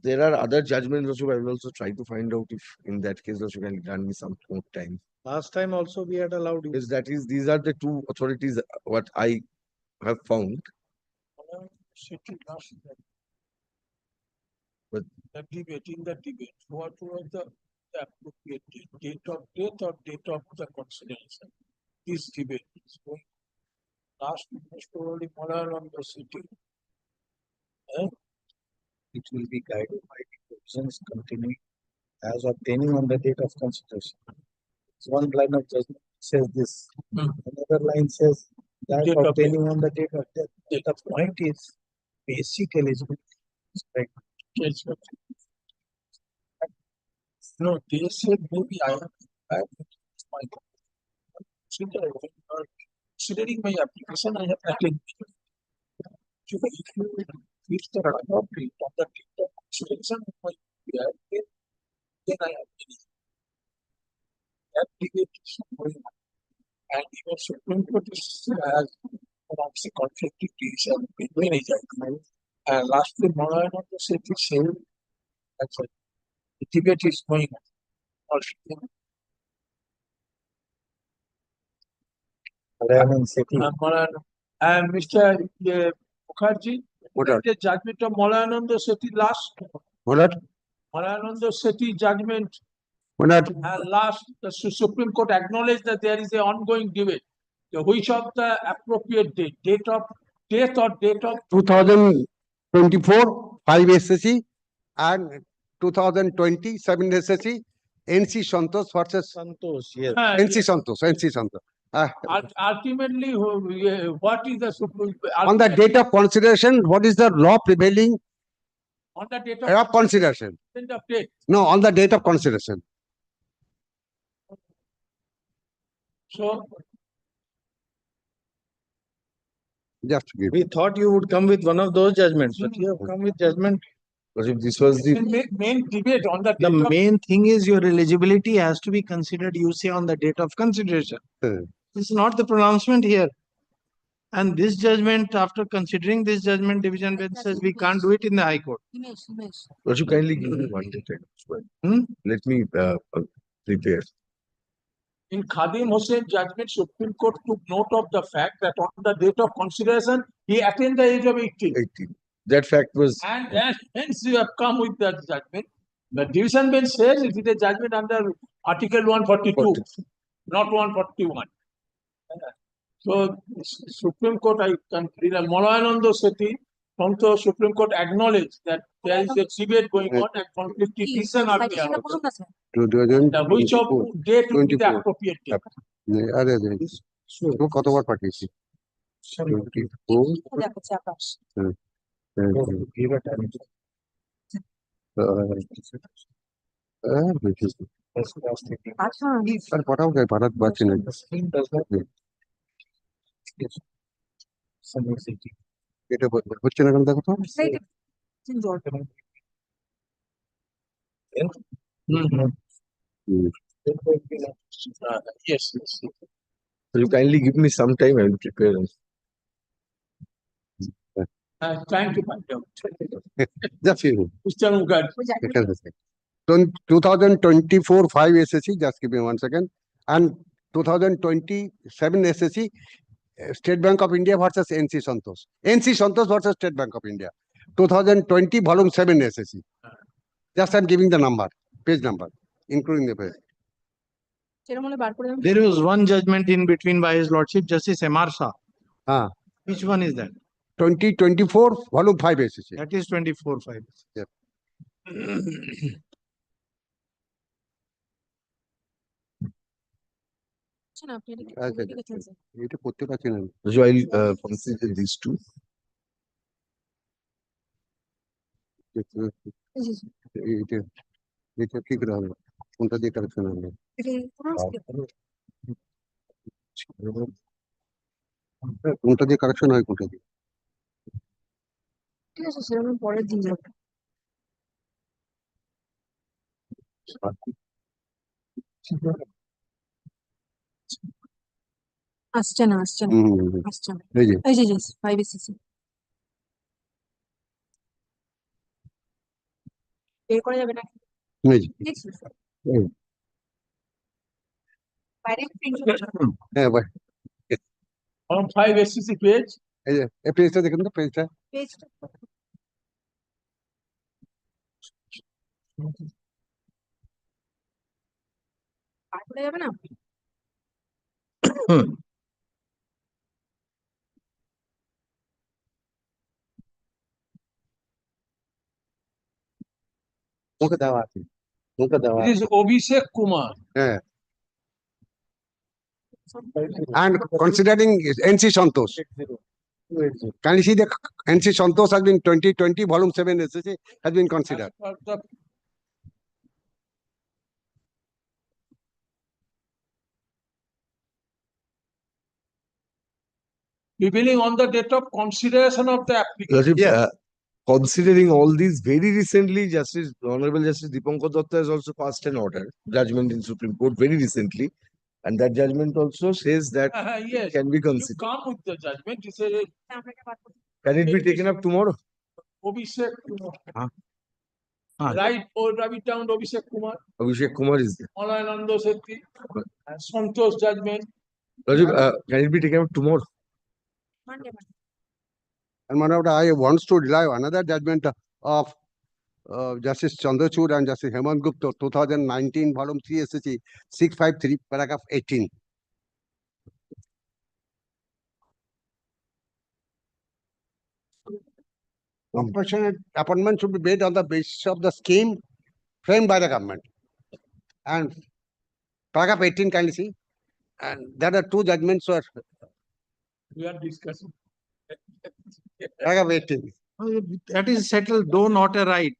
there are other judgments, lordship. I will also try to find out if in that case, lordship, can grant me some more time. Last time also we had allowed you. Yes, these are the two authorities what I have found. But Debating the debate, what was the appropriate date of death or date of the consideration? This debate is going. Last most probably murder on the city. It will be guided by the provisions continuing as obtaining on the date of consideration. So one line of judgment says this. Another line says that Date of obtaining on the date of death. The point is basic eligibility. Right. Yes, sir. No, they said maybe I have back my considering my application, I have attained. If you the cutoff date of the date of consideration of my PI, then I have finished. That debate is going on. And even Supreme Court has pronounced conflicting decision between many judgments. And lastly, Moran of the city said that's it. The debate is going on. And Mr. Mukherjee, the judgment of Malayananda Sethi last. Malayananda Sethi judgment. And last, the Supreme Court acknowledged that there is an ongoing debate. Which of the appropriate date? Date of death or date of 2024, 5 SSC and 2020, 7 SSC, NC Santos versus Santos, yes. NC Santos. Ultimately, what is the Supreme On the date of consideration, what is the law prevailing on the date of consideration? Of date. No, on the date of consideration. So, just give. We thought you would come with one of those judgments, but you have come with judgment. This was the main debate on the date The of main thing is your eligibility has to be considered, you say, on the date of consideration. This is not the pronouncement here. And this judgment, after considering this judgment, division bench says we can't do it in the High Court. Lordship, kindly give me one detail. Let me prepare. In Khadim Hussain judgment, Supreme Court took note of the fact that on the date of consideration, he attained the age of 18. 18. That fact was. And hence you have come with that judgment. The division bench says it is a judgment under Article 142, not 141. So Supreme Court, I can read Malayananda Sethi from the Supreme Court acknowledged that there is a debate going on and conflict petition are there. Which of date would be the appropriate date? কতবার পাঠিয়েছি 24 আর পাঠাও যায় পাঠাতে পারছি না এটা হচ্ছে না কেন দেখো তো Yes. You kindly give me some time, I will prepare. Trying to find out. Just few. Mr. Mukherjee. 2024 5 SSC, just give me 1 second, and 2027 SSC, State Bank of India versus NC Santosh. NC Santosh versus State Bank of India. 2020 volume 7 SSC. Just I'm giving the number, page number, including the page. There was one judgment in between by His Lordship, Justice M.R. Shah. Which one is that? 2024 volume 5 SSC. That is 24/5. Yep. এটা করতে পারছি না So I'll consider these two. এটা কি করে হবে কোনটা দিয়ে কারেকশন হবে কোনটা দিয়ে কারেকশন হয় কোনটা দিয়ে ঠিক আছে সেরকম পরের দিন যাবে আসছে না আসছে না আসছে না এই যে 5 এসেছে পে করা যাবে না বাইরে প্রিন্ট হ্যাঁ ভাই On 5 SCC page. এই যে এই পেজটা দেখুন তো পেজটা পার করা যাবে না ওকে দেওয়া আছে It is Abhishek Kumar. Yeah. And considering NC Santosh. Can you see the NC Santosh has been 2020 volume 7 SSC has been considered. Revealing on the date of consideration of the application. Considering all these, very recently, Honorable Justice Dipankar Datta has also passed an order, judgment in Supreme Court very recently, and that judgment also says that Yes, it can be considered. you come with the judgment. You say, Can it be taken up tomorrow? Abhishek Kumar. Right, or Ravi Town, Abhishek Kumar. Abhishek Kumar is there. Malayananda Sethi. And Santosh judgment. Rajib, can it be taken up tomorrow? Monday. And Manavda, I wants to rely on another judgment of Justice Chandrachud and Justice Hemant Gupta, 2019 volume 3 SSC 653 paragraph 18. Compassionate appointment should be made on the basis of the scheme framed by the government. And paragraph 18, can you see? And there are two judgments were We are discussing. paragraph 18. That is settled, though not a right.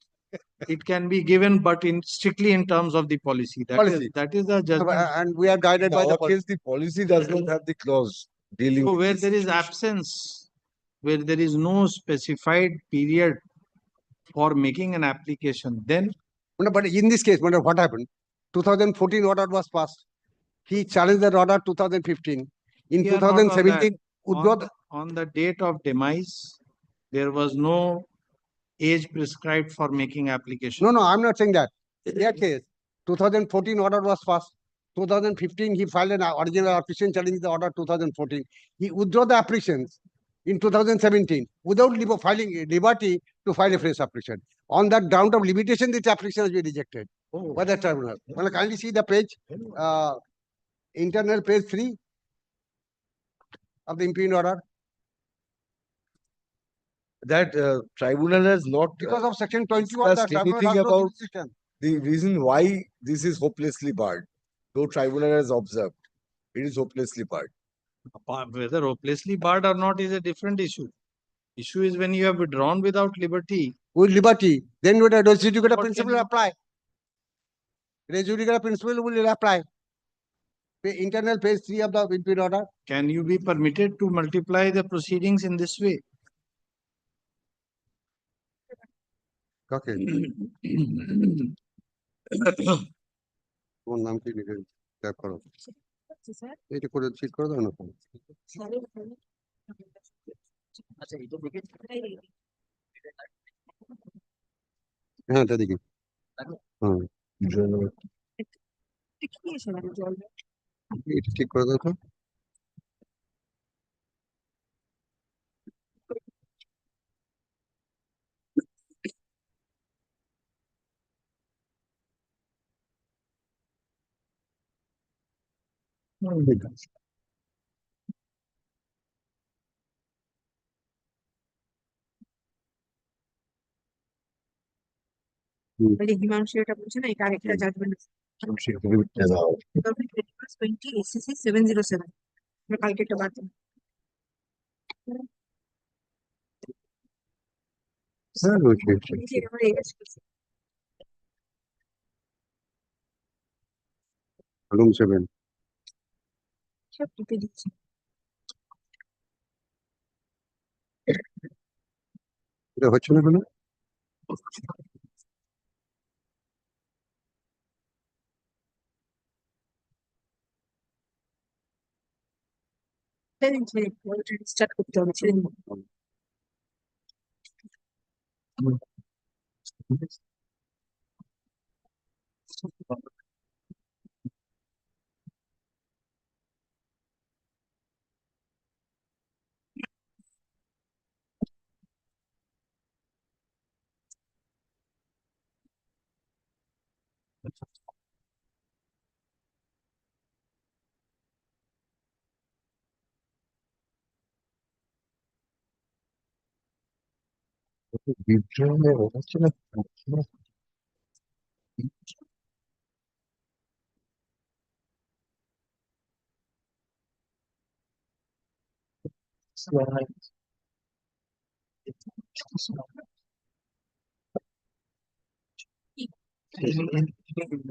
It can be given, but in strictly in terms of the policy. That is the judgment. And we are guided by the policy. The policy does not have the clause dealing So with where this there is absence, where there is no specified period for making an application, then. But in this case, what happened? 2014 order was passed. He challenged the order 2015. In We are not on 2017, that. On the date of demise, there was no age prescribed for making application. No, I'm not saying that. In that case, 2014 order was passed. 2015, he filed an original application challenging the order 2014. He withdrew the applications in 2017 without filing a liberty to file a fresh application. On that ground of limitation, this application has been rejected by the tribunal. Well, kindly see the page, internal page 3 of the impugn order. That tribunal has not Because of section 21, the discussed tribunal anything has no about jurisdiction. the reason why this is hopelessly barred. Though tribunal has observed, it is hopelessly barred. Whether hopelessly barred or not is a different issue. Issue is when you have withdrawn without liberty. With liberty, then would a res judicata What principle can you- apply? Res judicata principle will apply. Internal page 3 of the impugn order. Can you be permitted to multiply the proceedings in this way? Okay. কোন নাম কি লিখে tap করো এটা করে ঠিক করে দাও না হ্যাঁ এটা দেখি হ্যাঁ এটা ঠিক করে দাও তো হিমাংশু এটা বলছে না এটা আরেকটা জাজমেন্ট 20 ACC 707 কালকে একটা বাদ রুম 7 সব টিপে দিচ্ছি এটা হচ্ছে না কেন স্টার্ট করতে হবে ছেড়ে দিন হচ্ছে না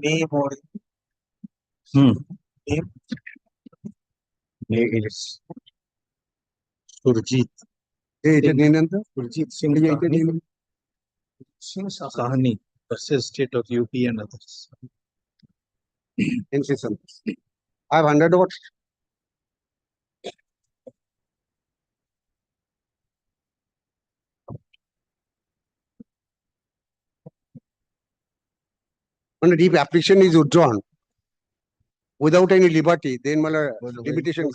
Name or name is Surjit. এটা নিয়ে নেন তো Surjit Singh Sahani versus State of UP and others. Incision. I have 100 votes. When a deep application is withdrawn without any liberty, then limitation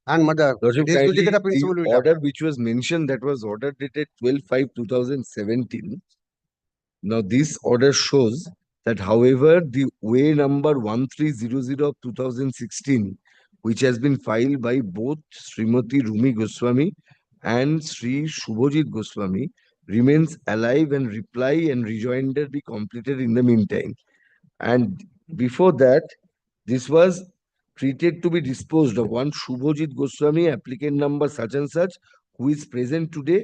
and mother Lordship, this kindly, judicata principle the will order apply. which was mentioned, that was order dated 12/5/2017. Now this order shows that however the way number 1300 of 2016, which has been filed by both Srimati Rumi Goswami and Sri Shubhajit Goswami, remains alive and reply and rejoinder be completed in the meantime. And before that, this was treated to be disposed of. One Shubhajit Goswami, applicant number such and such, who is present today,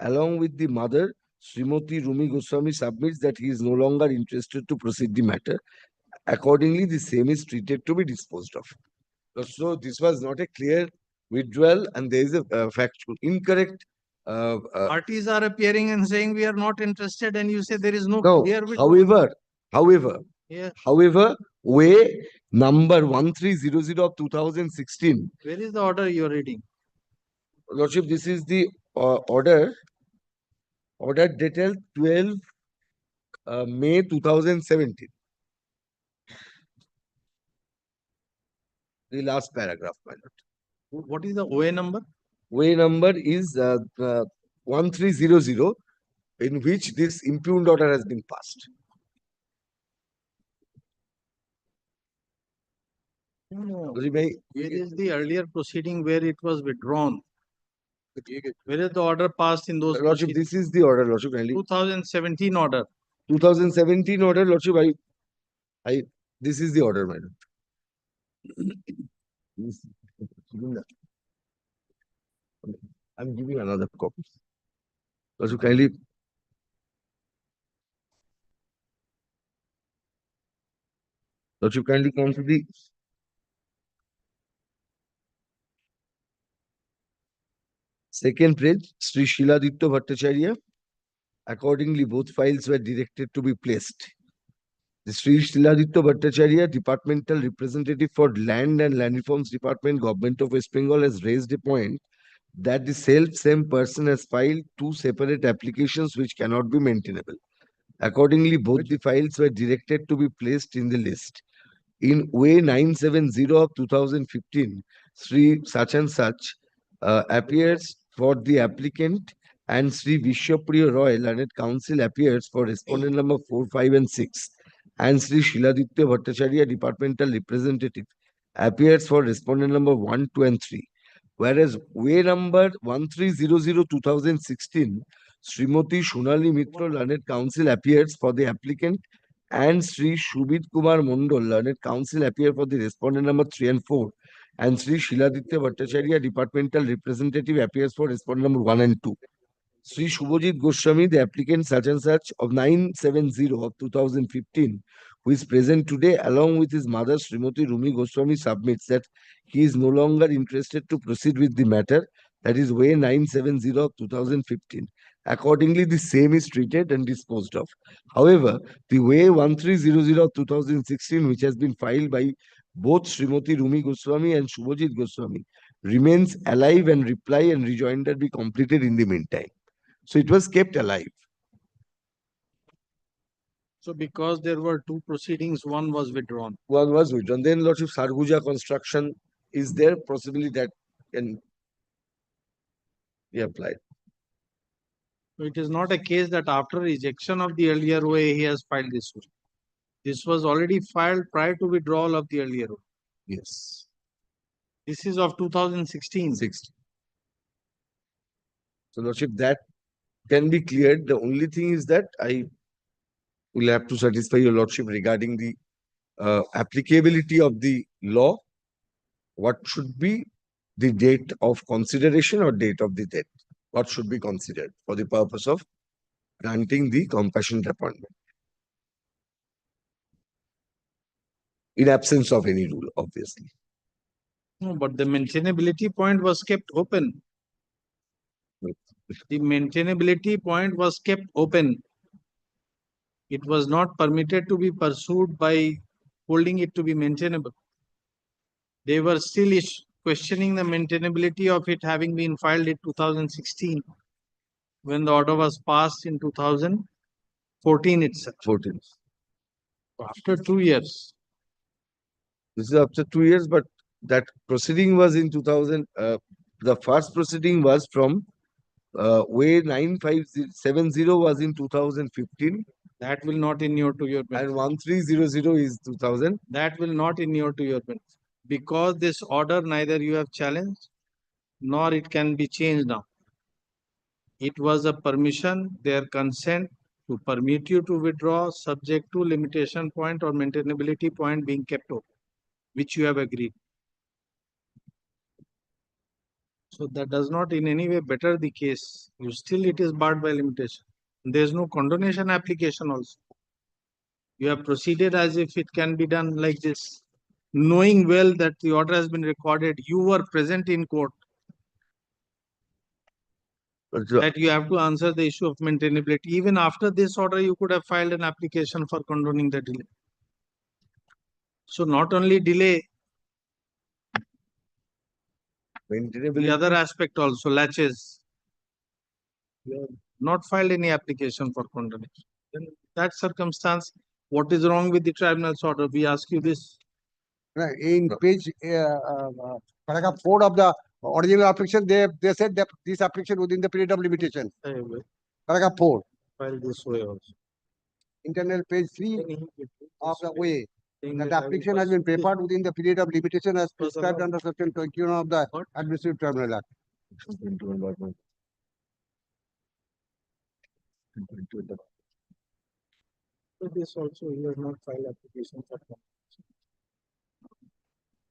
along with the mother, Srimati Rumi Goswami, submits that he is no longer interested to proceed the matter. Accordingly, the same is treated to be disposed of. So this was not a clear withdrawal, and there is a factual incorrect. Parties are appearing and saying we are not interested, and you say there is no No, clear withdrawal. however, way number 1300 of 2016. Where is the order you are reading? Lordship, this is the order dated 12 May 2017. The last paragraph, my lord. What is the OA number? Way number is 1300, in which this impugned order has been passed. No. Lordship, may Where is the earlier proceeding where it was withdrawn? Where is the order passed in those Lordship, proceedings? this is the order, Lordship. Kindly. 2017 order. 2017 order, Lordship. This is the order, madam. I'm giving another copy. Lordship, kindly. Lordship, kindly come to the second page, Sri Shiladitya Bhattacharya. Accordingly, both files were directed to be placed. The Sri Shiladitya Bhattacharya, Departmental Representative for Land and Land Reforms Department, Government of West Bengal, has raised a point that the same person has filed two separate applications which cannot be maintainable. Accordingly, both the files were directed to be placed in the list. In way 970 of 2015, Sri such and such appears for the applicant, and Sri Vishwapriya Roy, Learned Counsel, appears for respondent number 4, 5, and 6. And Sri Shiladitya Bhattacharya, Departmental Representative, appears for respondent number 1, 2, and 3. Whereas way number 1300/2016, Srimati Shunali Mitra, Learned Counsel, appears for the applicant, and Sri Shubit Kumar Mondol, Learned Counsel, appear for the respondent number 3 and 4. And Sri Shiladitya Bhattacharya, Departmental Representative, appears for respondent number 1 and 2. Sri Shubhajit Goswami, the applicant such and such of 970 of 2015, who is present today, along with his mother, Srimati Rumi Goswami, submits that he is no longer interested to proceed with the matter. That is way 970 of 2015. Accordingly, the same is treated and disposed of. However, the way 1300 of 2016, which has been filed by both Srimati Rumi Goswami and Shubhajit Goswami, remains alive, and reply and rejoinder be completed in the meantime. So it was kept alive. So because there were two proceedings, one was withdrawn. One was withdrawn. Then Lordship Sarguja construction is there, possibly that can be applied. So it is not a case that after rejection of the earlier OA, he has filed this one. This was already filed prior to withdrawal of the earlier OA. Yes. This is of 2016. 16. So Lordship, that can be cleared. The only thing is that I will have to satisfy your Lordship regarding the applicability of the law. What should be the date of consideration or date of the death? What should be considered for the purpose of granting the compassionate appointment? In absence of any rule, obviously. No, but the maintainability point was kept open. The maintainability point was kept open. It was not permitted to be pursued by holding it to be maintainable. They were still questioning the maintainability of it having been filed in 2016 when the order was passed in 2014 itself. 14. After 2 years. This is after 2 years, but that proceeding was in 2000. The first proceeding was from way 9570 was in 2015. That will not inure to your benefit. And 1300 is 2000. That will not inure to your benefit. Because this order neither you have challenged nor it can be changed now. It was a permission, their consent to permit you to withdraw subject to limitation point or maintainability point being kept open, which you have agreed. So that does not in any way better the case. It is barred by limitation. There is no condonation application also. You have proceeded as if it can be done like this, knowing well that the order has been recorded. You were present in court. That you have to answer the issue of maintainability. Even after this order, you could have filed an application for condoning the delay. So not only delay, the other aspect also, latches. You have not filed any application for condonation. In that circumstance, what is wrong with the tribunal's order? We ask you this. Right, in page, paragraph 4 of the original application, they said that this application within the period of limitation. Paragraph 4, File this way also. internal page 3 of the way. That the application has been prepared within the period of limitation as prescribed under section 21 of the Administrative Tribunal Act. So this also, he has not filed application for compensation.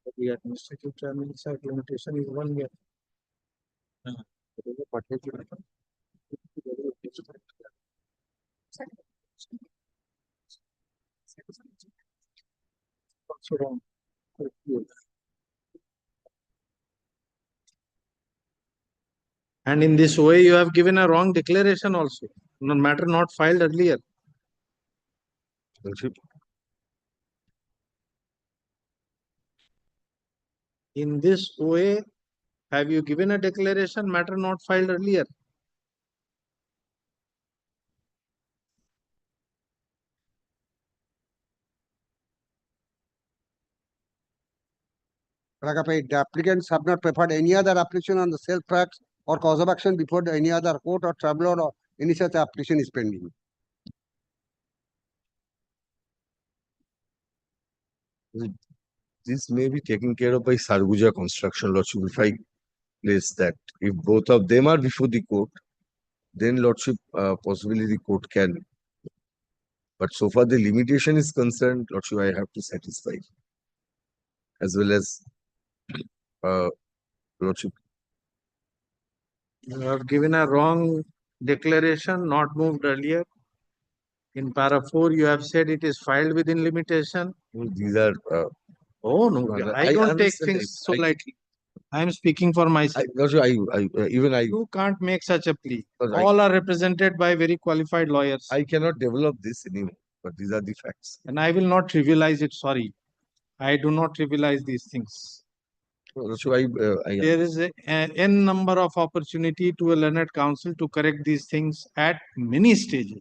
But the administrative tribunal site limitation is 1 year. Also wrong. And in this way, you have given a wrong declaration also, no matter not filed earlier. In this way, have you given a declaration matter not filed earlier? Paragraph 8, the applicants have not prepared any other application on the self facts or cause of action before any other court or tribunal or any such application is pending. This may be taken care of by Sarguja Construction Lordship if I place that. If both of them are before the court, then Lordship, possibly the court can. But so far the limitation is concerned, Lordship, I have to satisfy. As well as, Lordship. You have given a wrong declaration, not moved earlier. In para 4, you have said it is filed within limitation. These are. Oh no, I don't take things so lightly. I am speaking for myself. You can't make such a plea. All are represented by very qualified lawyers. I cannot develop this anymore, but these are the facts. And I will not trivialize it, sorry. I do not trivialize these things. There is a n number of opportunity to a learned counsel to correct these things at many stages.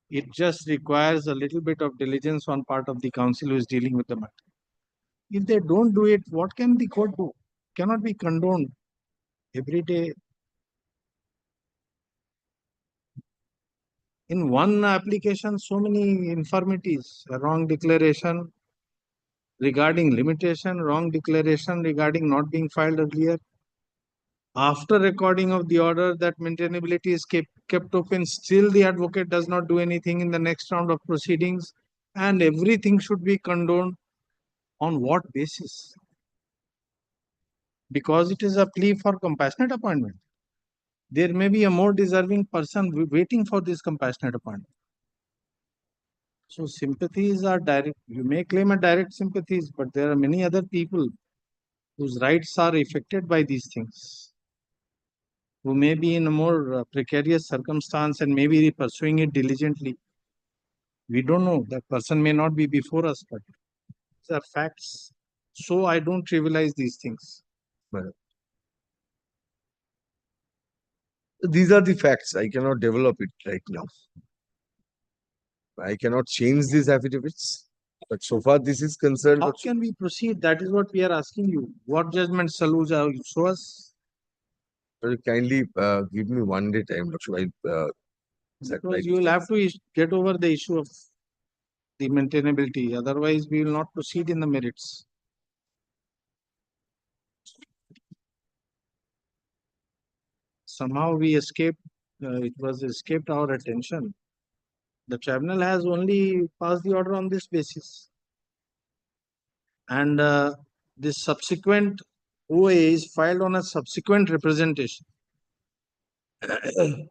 It just requires a little bit of diligence on part of the counsel who is dealing with the matter. If they don't do it, what can the court do? Cannot be condoned every day. In one application, so many infirmities, a wrong declaration regarding limitation, wrong declaration regarding not being filed earlier. After recording of the order, that maintainability is kept open, still the advocate does not do anything in the next round of proceedings, and everything should be condoned. On what basis? Because it is a plea for compassionate appointment. There may be a more deserving person waiting for this compassionate appointment. So sympathies are direct. You may claim a direct sympathies, but there are many other people whose rights are affected by these things, who may be in a more precarious circumstance and may be pursuing it diligently. We don't know. That person may not be before us, but these are facts. So I don't trivialize these things. These are the facts. I cannot develop it right now. I cannot change these affidavits. But so far this is concerned. How can we proceed? That is what we are asking you. What judgment Saluja will show us? Kindly give me 1 day time. Because you will have to get over the issue of the maintainability. Otherwise, we will not proceed in the merits. Somehow we escaped. It was escaped our attention. The tribunal has only passed the order on this basis. And this subsequent OA is filed on a subsequent representation. The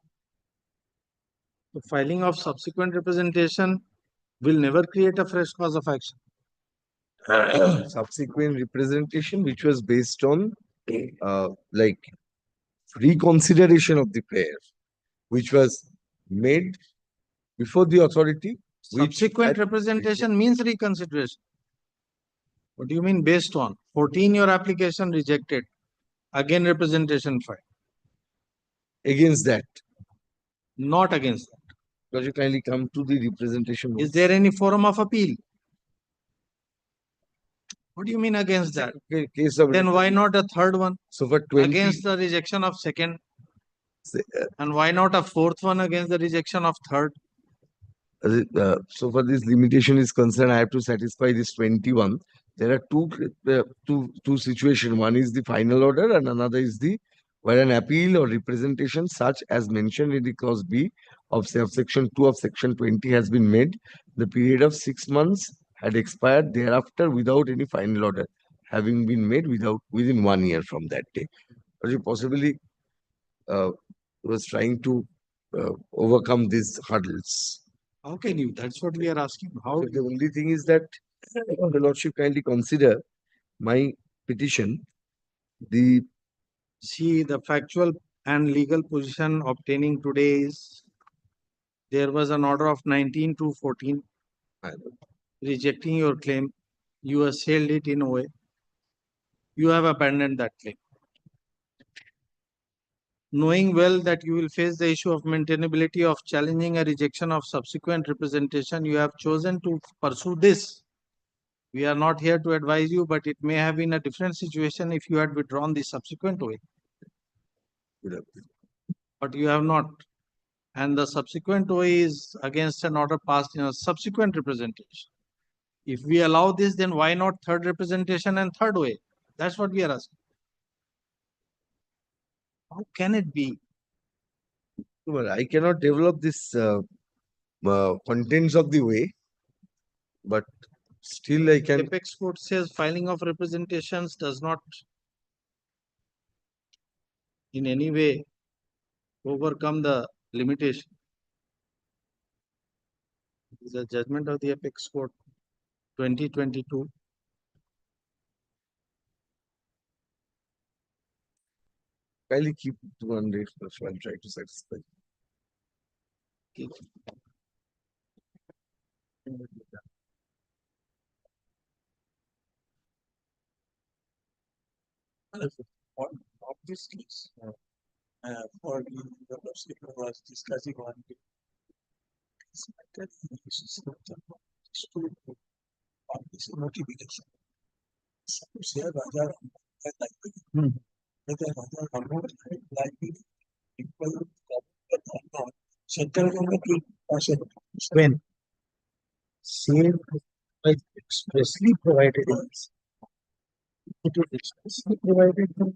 filing of subsequent representation will never create a fresh cause of action. Subsequent representation, which was based on like reconsideration of the prayer, which was made before the authority. Subsequent representation means reconsideration. What do you mean based on? 14, your application rejected. Again, representation filed. Against that? Not against that. Because you kindly come to the representation. Is there any forum of appeal? What do you mean against that? Case of Then why not a third one? so for 20 Against the rejection of second? say, And why not a fourth one against the rejection of third? so for this limitation is concerned, I have to satisfy this 21. There are two situations. One is the final order and another is the where an appeal or representation such as mentioned in the clause B of subsection 2 of section 20 has been made. The period of 6 months had expired thereafter without any final order having been made within 1 year from that day. Or you possibly was trying to overcome these hurdles. How can you? That's what we are asking. How? So the only thing is that the Lordship kindly consider my petition. See, the factual and legal position obtaining today is there was an order of 19 to 14 rejecting your claim. You assailed it in OA. You have abandoned that claim. Knowing well that you will face the issue of maintainability of challenging a rejection of subsequent representation, you have chosen to pursue this. We are not here to advise you, but it may have been a different situation if you had withdrawn the subsequent way. But you have not. And the subsequent way is against an order passed in a subsequent representation. If we allow this, then why not third representation and third way? That's what we are asking. How can it be? Well, I cannot develop this contents of the way, but still I can. Apex Court says filing of representations does not in any way overcome the limitation. It is a judgment of the Apex Court 2022. Kindly keep 200 first while trying to satisfy. Of this case, for the Lordship was discussing on the this matter, is not on this notification. Suppose here Raja whether Raja Ramon likely people or not, central government will pass it. When same expressly provided in this. It is expressly provided in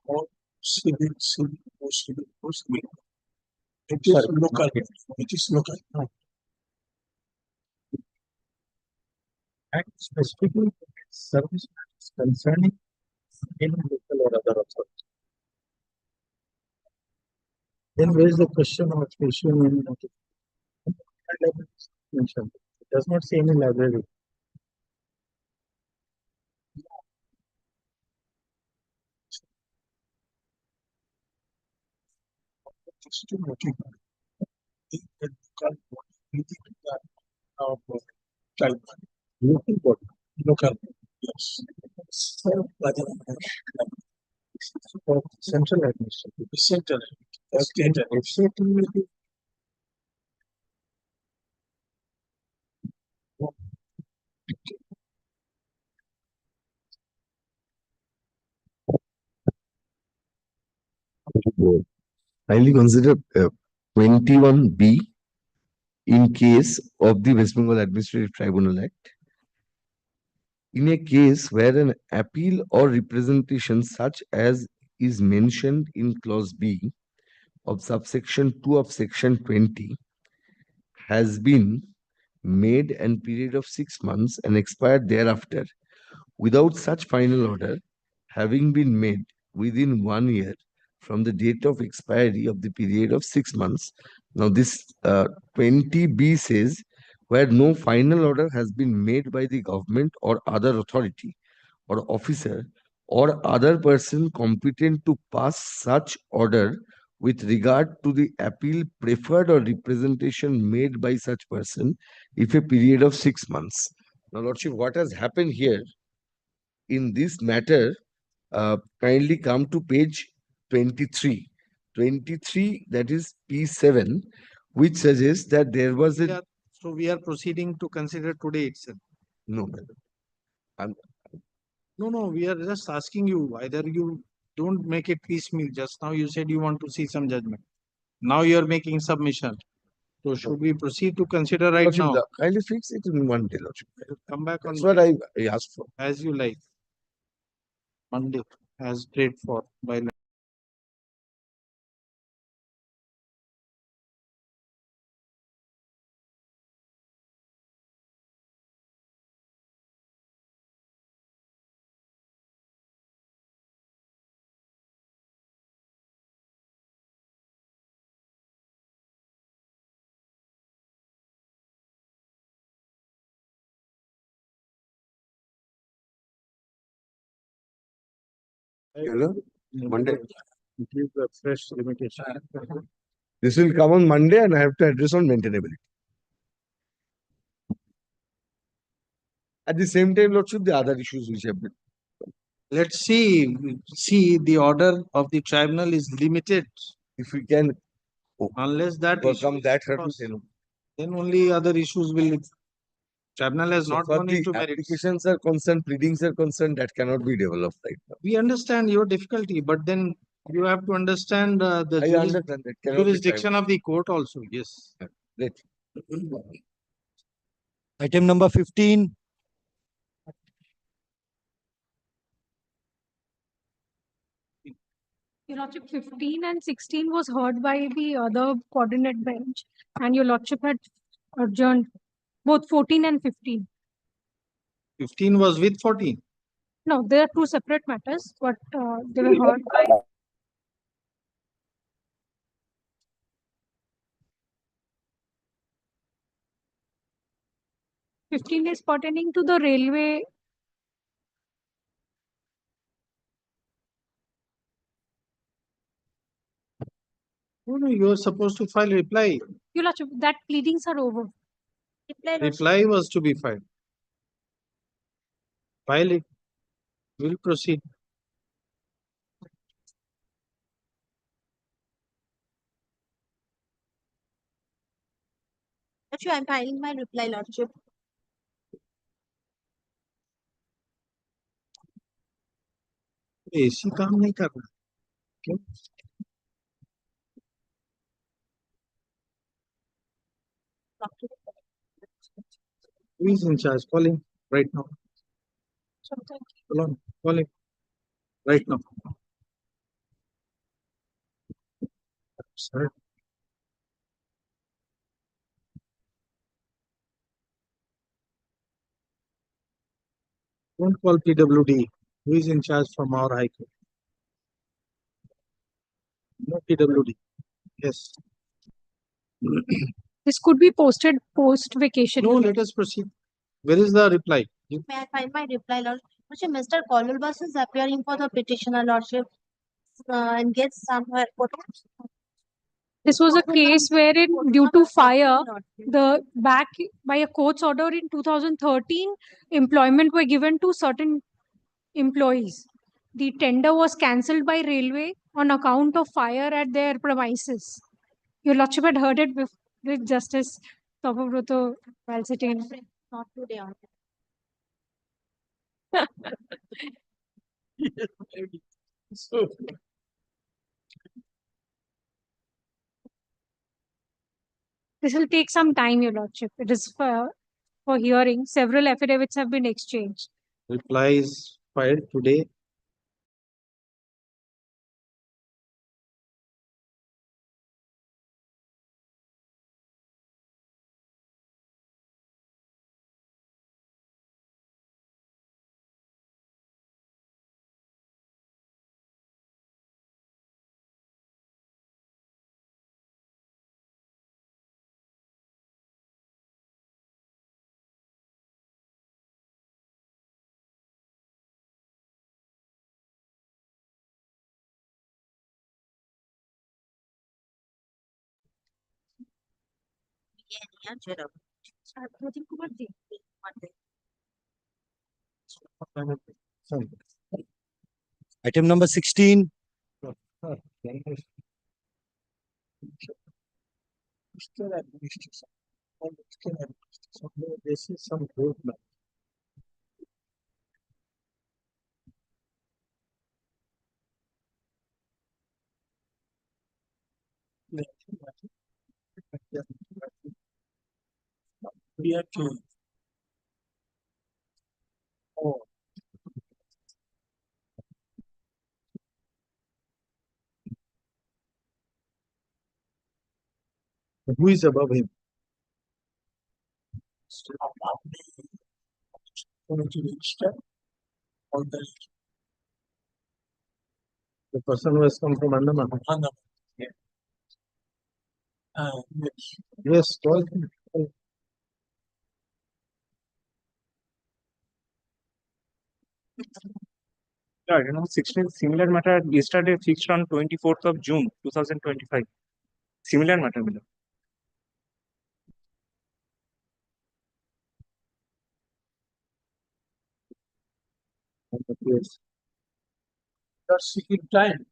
or civil. It is local. It is local. No. Act specifically service concerning any local or other authority. Then where is the question of issuing any notification? It does not say any library. Just to notify the child local body, local, yes. For central administration, central, state administration will be. Kindly consider 21B in case of the West Bengal Administrative Tribunal Act. In a case where an appeal or representation such as is mentioned in clause B of subsection 2 of section 20 has been made and period of 6 months and expired thereafter without such final order having been made within 1 year from the date of expiry of the period of 6 months. Now this 20B says where no final order has been made by the government or other authority or officer or other person competent to pass such order with regard to the appeal preferred or representation made by such person if a period of 6 months. Now, Lordship, what has happened here in this matter, kindly come to page 23. 23, that is P7, which suggests that there was a So we are proceeding to consider today itself. No, I'm, No, we are just asking you, either you don't make it piecemeal. Just now you said you want to see some judgment. Now you are making submission. So should we proceed to consider right Lordship, now? kindly fix it in one day, Lordship. Come back on That's what I asked for. as you like. Monday, as prayed for by. Hello? Monday. Give a fresh limitation. This will come on Monday and I have to address on maintainability. At the same time, Lordship, the other issues which have been. Let's see the order of the tribunal is limited. If we can Unless that overcome issue that is hurdle, crossed, then only other issues will. Tribunal has so not far gone the into merits. applications are concerned, pleadings are concerned, that cannot be developed right now. We understand your difficulty, but then you have to understand the I understand that cannot be jurisdiction of the court also. Yes. Let Item number 15. Your Lordship, 15 and 16 was heard by the other coordinate bench, and Your Lordship had adjourned both 14 and 15. 15 was with 14. No, they are two separate matters, but they were heard by. Fifteen is pertaining to the railway. No, you are supposed to file reply. Your Lordship, that pleadings are over. Reply was to be filed. File it. We'll proceed. Lordship, I'm filing my reply, Lordship. AC काम नहीं कर रहा क्यों? Who is in charge? Calling right now. Calling right now. Sir. Don't call PWD. Who is in charge from our High Court? No PWD. Yes. This could be posted post vacation. No, let us proceed. Where is the reply? May I file my reply, Lordship? Mr. Colwell is appearing for the petitioner, Lordship, and gets somewhere. This was a case wherein, due to fire, the back by a court's order in 2013, employment were given to certain employees. The tender was cancelled by railway on account of fire at their premises. Your Lordship had heard it with Justice Topabroto while sitting. Not today. So, this will take some time, Your Lordship. It is for hearing. Several affidavits have been exchanged. Reply is filed today. Item number 16. So this is some group now. We have to. Oh. Who is above him? The person who has come from Andaman. Andaman. Yeah. Yes. Yes. Call him. Yeah, 16 similar matter yesterday fixed on 24th of June 2025. Similar matter, madam. Yes. That's seeking time.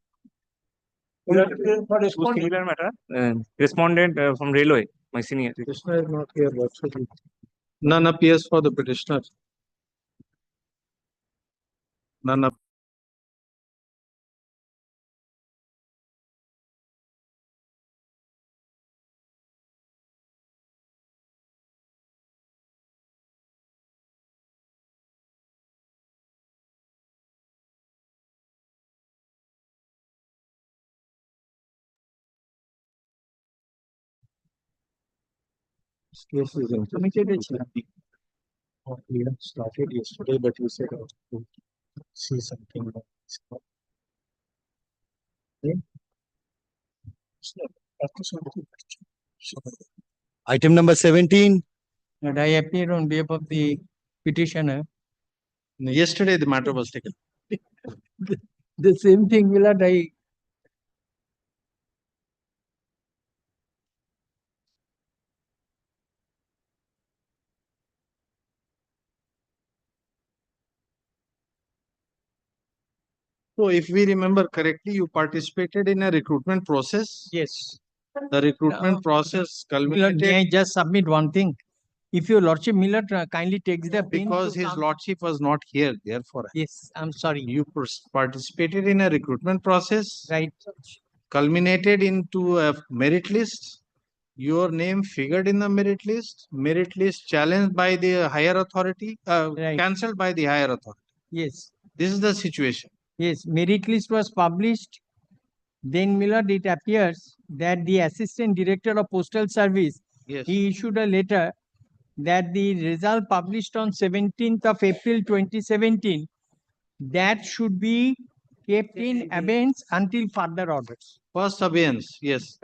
We are here for Two responding. similar matter. Respondent from railway, my senior. Petitioner is not here. What should we? None appears for the petitioner. None up. This case is intermittent. We have started yesterday, but you said to see something. Okay. Item number 17. And I appear on behalf of the petitioner. Yesterday, the matter was taken. The same thing, Millard, So if we remember correctly, you participated in a recruitment process. Yes. The recruitment process culminated. May I just submit one thing? If your lordship Miller kindly takes the pen Because to his come- lordship was not here, therefore. Yes, I'm sorry. You participated in a recruitment process. Right. Culminated into a merit list. Your name figured in the merit list. Merit list challenged by the higher authority, cancelled by the higher authority. Yes. This is the situation. Yes, merit list was published. Then Millard, it appears that the Assistant Director of Postal Service, Yes. he issued a letter that the result published on 17th of April 2017, that should be kept in abeyance until further orders. First abeyance, yes.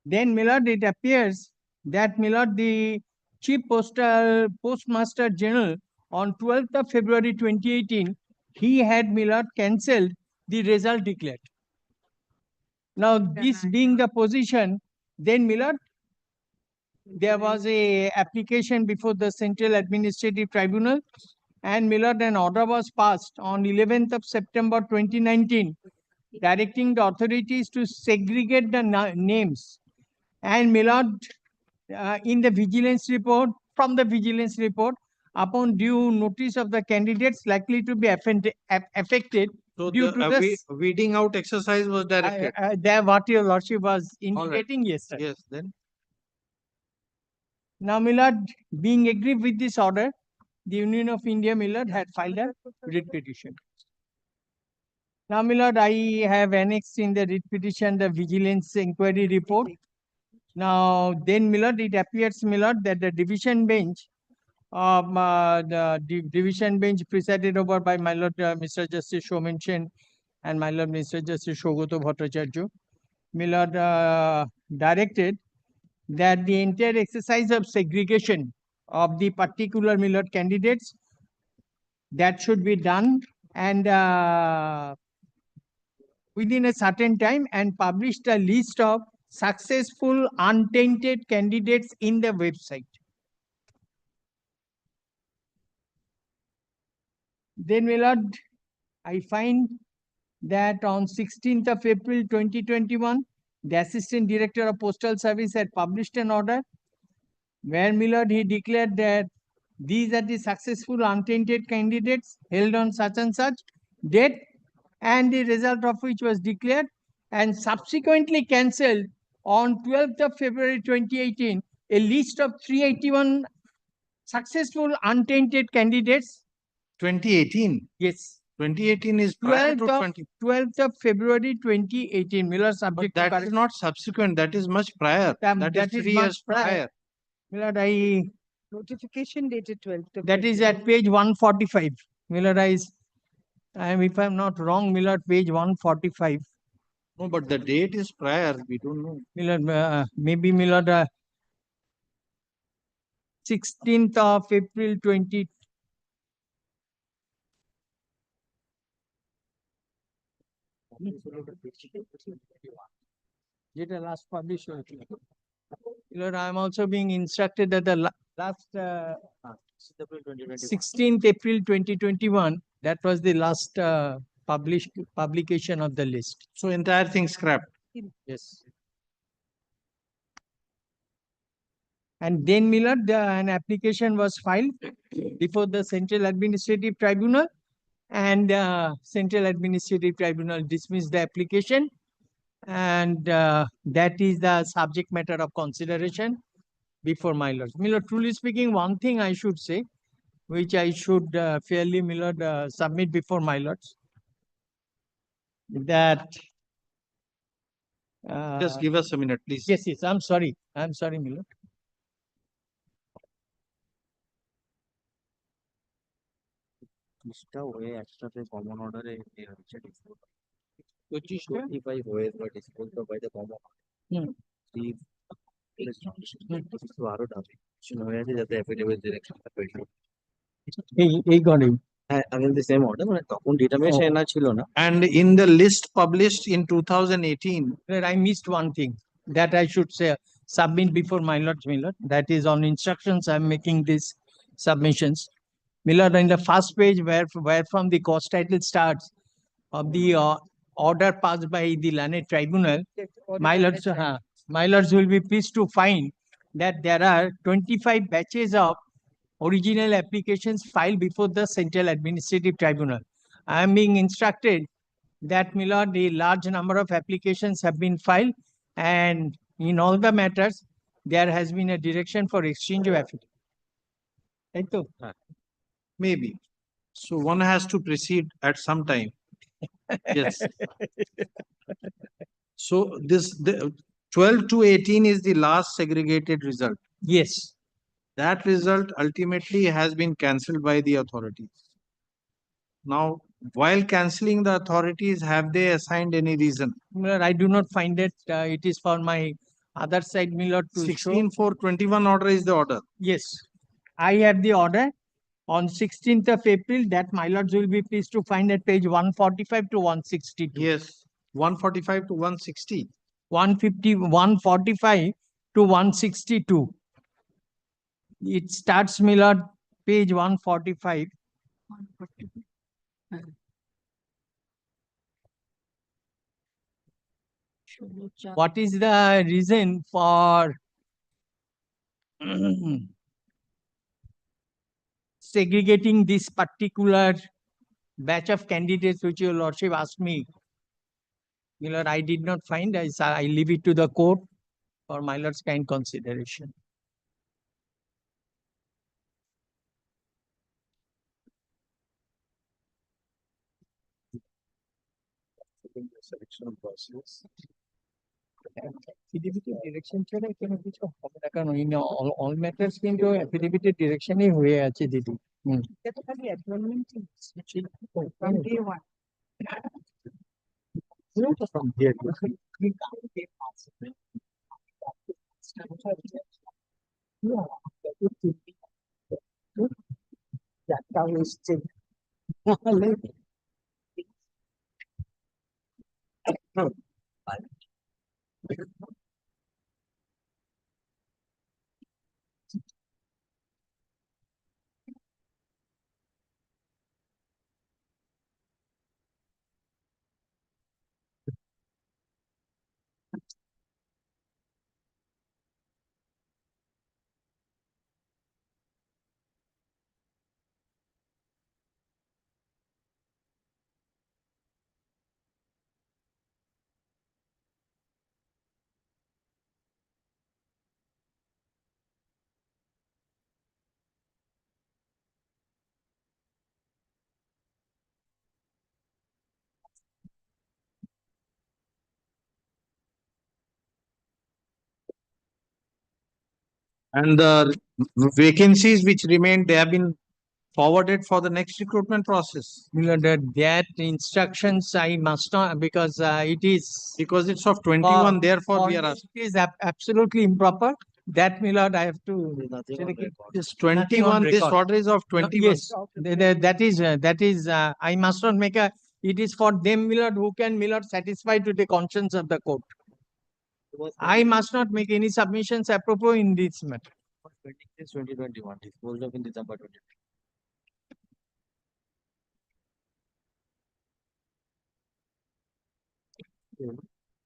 Then Millard, it appears that Millard, the Chief Postmaster General, on 12th of February 2018, he had Millard cancelled the result declared. Now, this being the position, then Millard, there was a application before the Central Administrative Tribunal, and Millard, an order was passed on 11th of September 2019, directing the authorities to segregate the names. And Millard, in the vigilance report, from the vigilance report, upon due notice of the candidates likely to be affected So due to this weeding out exercise was directed. there what your lordship was All right. indicating yesterday. Yes, then. Now, Millard, being agreed with this order, the Union of India Millard had filed a writ petition. Now, Millard, I have annexed in the writ petition the vigilance inquiry report. Now, then Millard, it appears, Millard, that the division bench, division bench presided over by my Lord Mr. Justice Shomen Sen and my Lord Mr. Justice Shogoto Bhattacharya, Millard directed that the entire exercise of segregation of the particular Millard candidates, that should be done and within a certain time, and published a list of successful untainted candidates in the website. Then, Millard, I find that on 16th of April 2021, the Assistant Director of Postal Service had published an order where Millard he declared that these are the successful untainted candidates held on such and such date, and the result of which was declared and subsequently cancelled on 12th of February 2018, a list of 381 successful untainted candidates. 2018. Yes. 2018 is prior to 12th of February 2018. Miller But subject to that is correction. not subsequent. That is much prior. That is 3 years prior. Millard, Notification dated 12th of that is at page 145. Millard, if I'm not wrong, Millard, page 145. No, but the date is prior. We don't know. Millard, maybe Millard, 16th of April 20. যেটা last published হয়েছিল। Millard, I'm also being instructed that the last 16th April 2021, that was the last publication of the list. So entire thing scrapped. Yes. And then Millard, an application was filed before the Central Administrative Tribunal, and Central Administrative Tribunal dismissed the application, and that is the subject matter of consideration before my lords. Millard, truly speaking, one thing I should say, which I should fairly, Millard, submit before my lords, that Just give us a minute, please. Yes, yes, I'm sorry, Millard. হয়ে একসাথে common অর্ডারে হচ্ছে dispose 25টা 25 হয়ে dispose by the common হুম। কিছু আরো ডাবে হয়ে আছে যাতে অ্যাফিডেভিট ডিরেকশনটা পেয়ে এই গণেই হ্যাঁ আগেন দি সেম অর্ডার মানে তখন ডেটাবেসে না ছিল না And in the list published in 2018, I missed one thing that I should say submit before my lords, Millard. That is on instructions I'm making these submissions. Millard, in the first page where from the cost title starts of the order passed by the learned tribunal, my lords will be pleased to find that there are 25 batches of original applications filed before the Central Administrative Tribunal. I am being instructed that, Millard, a large number of applications have been filed, and in all the matters, there has been a direction for exchange of affidavit. Right? maybe. So one has to proceed at some time. Yes. So the 12 to 18 is the last segregated result. Yes. That result ultimately has been cancelled by the authorities. Now, while cancelling, the authorities, have they assigned any reason? Millard, I do not find that it is for my other side, Millard, to show. 16/4/21 order is the order. Yes, I have the order on 16th of April that my lords will be pleased to find at page 145 to 162. Yes, 145 to 160. 150, 145 to 162. It starts, Millard, page 145. What is the reason for segregating this particular batch of candidates which your lordship asked me? Millard, I did not find. I leave it to the court for my lord's kind consideration. selection process. Affidavit direction ছাড়া এখানে কিছু হবে না, কারণ all matters কিন্তু affidavit direction-ই হয়ে আছে দিদি। এটা খালি adjournment From day one. From here. That was still. And the vacancies which remain, they have been forwarded for the next recruitment process. That instructions I must not, because it is. Because it's of 21, therefore we are for asking. It is absolutely improper. That, my lord, I have to. This 21, this order is of 21. Yes, that is, I must not make a, it is for them, my lord, who can, my lord, satisfy to the conscience of the court. I must not make any submissions apropos in this matter. 2021, disposed of in December 2020.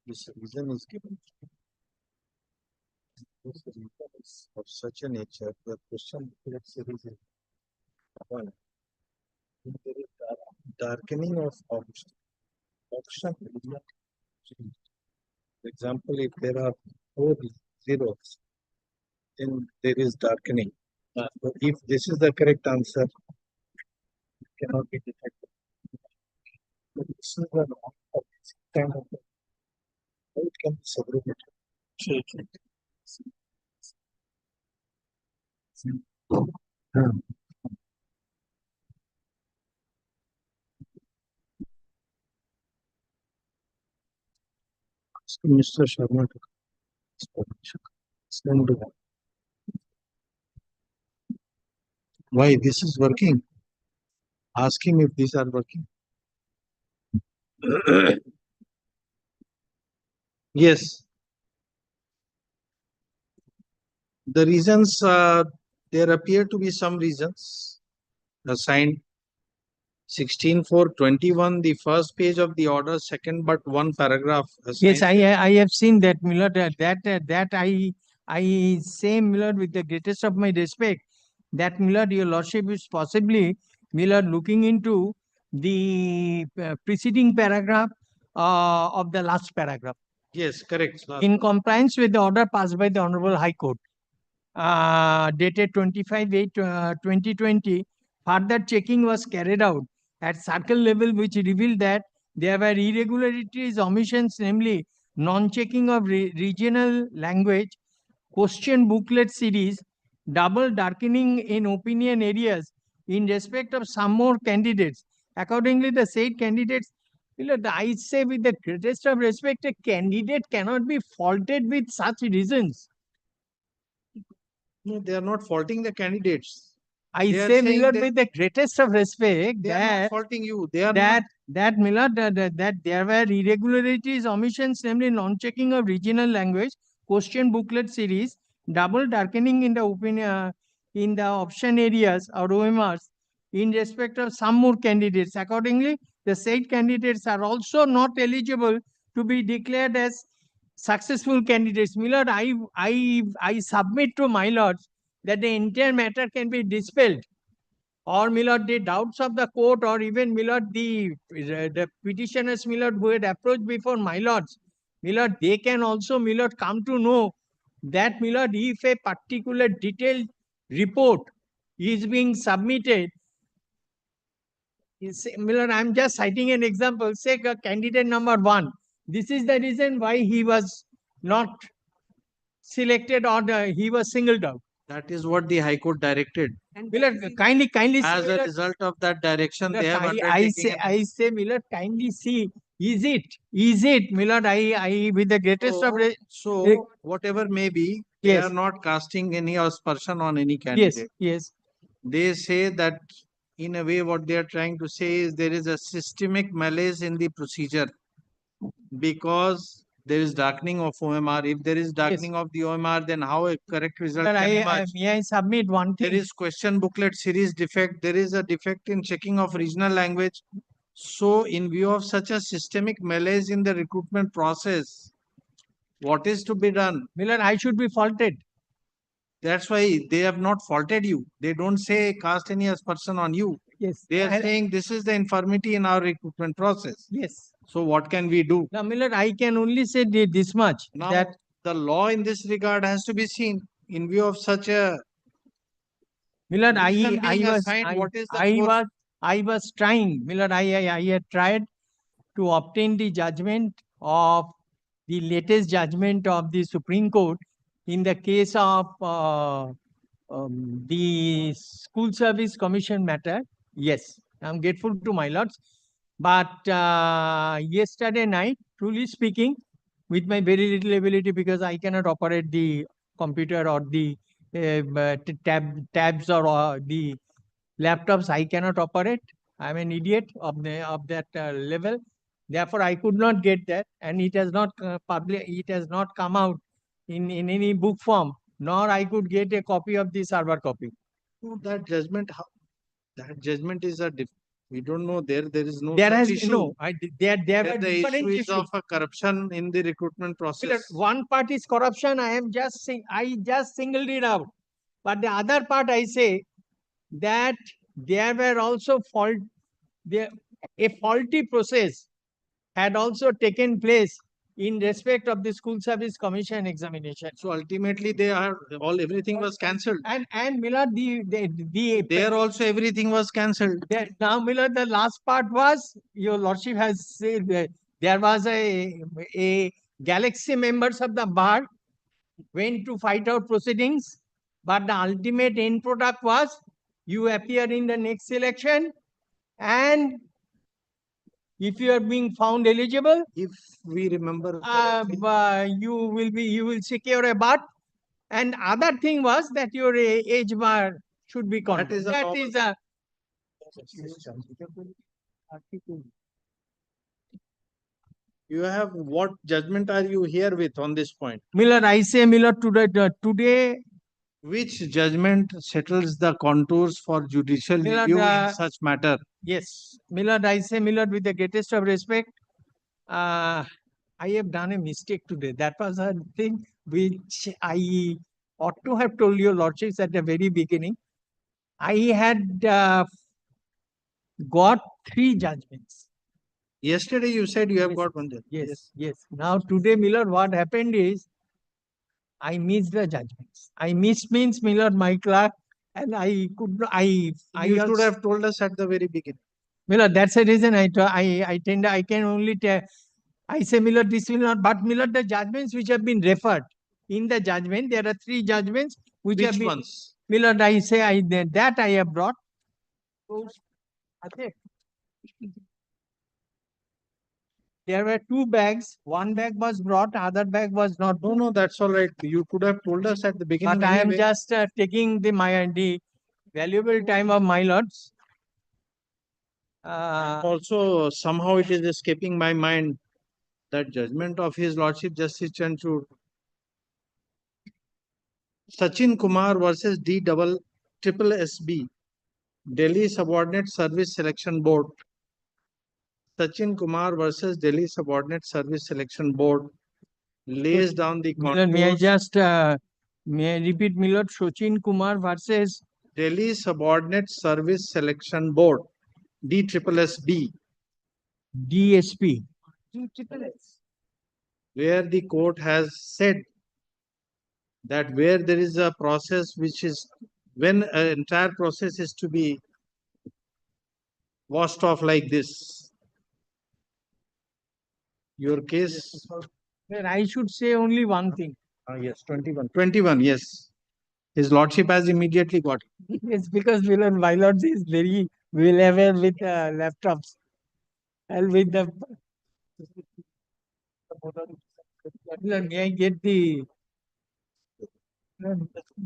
This reason is given. This reason is of such a nature, the question series is one. If there is darkening of option will not change. For example, if there are 4 zeros, then there is darkening. So if this is the correct answer, it cannot be detected. But this is the kind of how it can be segregated. Ask Mr. Sharma to send to them. Why this is working? Ask him if these are working. Yes. The reasons, there appear to be some reasons assigned. 16/4/21, the first page of the order, second but one paragraph. Yes, assigned. I have seen that, my lord, that I say, my lord, with the greatest of my respect, that, my lord, your lordship is possibly, my lord, looking into the preceding paragraph of the last paragraph. Yes, correct. In compliance with the order passed by the Honorable High Court, dated 25/8/2020, further checking was carried out at circle level, which revealed that there were irregularities, omissions, namely non-checking of regional language, question booklet series, double darkening in opinion areas in respect of some more candidates. Accordingly, the said candidates, I say with the greatest of respect, a candidate cannot be faulted with such reasons. No, they are not faulting the candidates. I They are say, saying Milord, that with the greatest of respect, they are not faulting you. They are that Milord, that there were irregularities, omissions, namely non-checking of regional language, question booklet series, double darkening in the opinion, in the option areas or OMRs in respect of some more candidates. Accordingly, the said candidates are also not eligible to be declared as successful candidates. Milord, I submit to my lords that the entire matter can be dispelled, or, my lord, the doubts of the court, or even, my lord, the petitioners, my lord, who had approached before my lords, my lord, they can also, my lord, come to know that, my lord, if a particular detailed report is being submitted, my lord, I'm just citing an example. Say candidate number 1. This is the reason why he was not selected, or he was singled out. That is what the High Court directed. Milord, kindly As see, a Milord, result of that direction, Milord, they have kindly, undertaken. I say, Milord, kindly see, is it, Milord, I, with the greatest of, So whatever may be, they Yes. are not casting any aspersion on any yes, candidate. yes, They say that in a way what they are trying to say is there is a systemic malaise in the procedure because there is darkening of OMR. If there is darkening of the OMR, then how a correct result Milord, can emerge? may I submit one thing? There is question booklet series defect. There is a defect in checking of regional language. So in view of such a systemic malaise in the recruitment process, what is to be done? Milord, I should be faulted. That's why they have not faulted you. They don't say cast any aspersion on you. Yes. They are saying this is the infirmity in our recruitment process. Yes. So what can we do? Now, Milord, I can only say this much. Now, that the law in this regard has to be seen in view of such a Milord, reason being assigned. What is the course? I was trying, Milord, I had tried to obtain the judgment of the latest judgment of the Supreme Court in the case of the School Service Commission matter, yes, I'm grateful to my lords. But yesterday night, truly speaking, with my very little ability, because I cannot operate the computer or the tabs or the laptops, I cannot operate. I'm an idiot of that level. Therefore, I could not get that, and it has not it has not come out in any book form, nor I could get a copy of the server copy. No, that judgment, that judgment is we don't know there is no There such has issue. no, there There were the different issue is issues. of a corruption in the recruitment process. One part is corruption. I just singled it out, but the other part I say that there were also a faulty process had also taken place in respect of the School Service Commission examination. So ultimately everything was cancelled. And Miller, There also everything was cancelled. Now Miller, the last part was, your lordship has said that there was a galaxy members of the bar went to fight out proceedings, but the ultimate end product was you appear in the next election, and if you are being found eligible, if we remember, you will secure a berth. And other thing was that your age bar should be controlled. That is a you have what judgment are you here with on this point? Miller, I say Miller today. Which judgment settles the contours for judicial Miller, review in such matter? Yes, Miller, I say Miller with the greatest of respect. I have done a mistake today. That was a thing which I ought to have told your lordships at the very beginning. I had got 3 judgments. Yesterday you said you have got one judgment. Yes. Now today, Miller, what happened is I missed the judgments. I missed means Miller, my clerk, and I could not. You should have told us at the very beginning. Miller, that's the reason I can only tell. I say Miller, this will not. But Miller, the judgments which have been referred in the judgment, there are 3 judgments which have been. Ones? Miller, I say that I have brought. There were 2 bags. One bag was brought, other bag was not. No, that's all right. You could have told us at the beginning. But I am just taking the valuable time of my lords. Also, somehow it is escaping my mind that judgment of His Lordship Justice Chanchur, Sachin Kumar versus DSSB, Delhi Subordinate Service Selection Board. Sachin Kumar versus Delhi Subordinate Service Selection Board lays down the contours. May I just may I repeat, Miller? Sachin Kumar versus Delhi Subordinate Service Selection Board, DSSB. DSP. Where the court has said that where there is a process which is, when an entire process is to be washed off like this, your case. I should say only one thing. Yes, 21. 21, yes. His Lordship has immediately got it. It's because my lord is very well aware with laptops and with the. May I get the.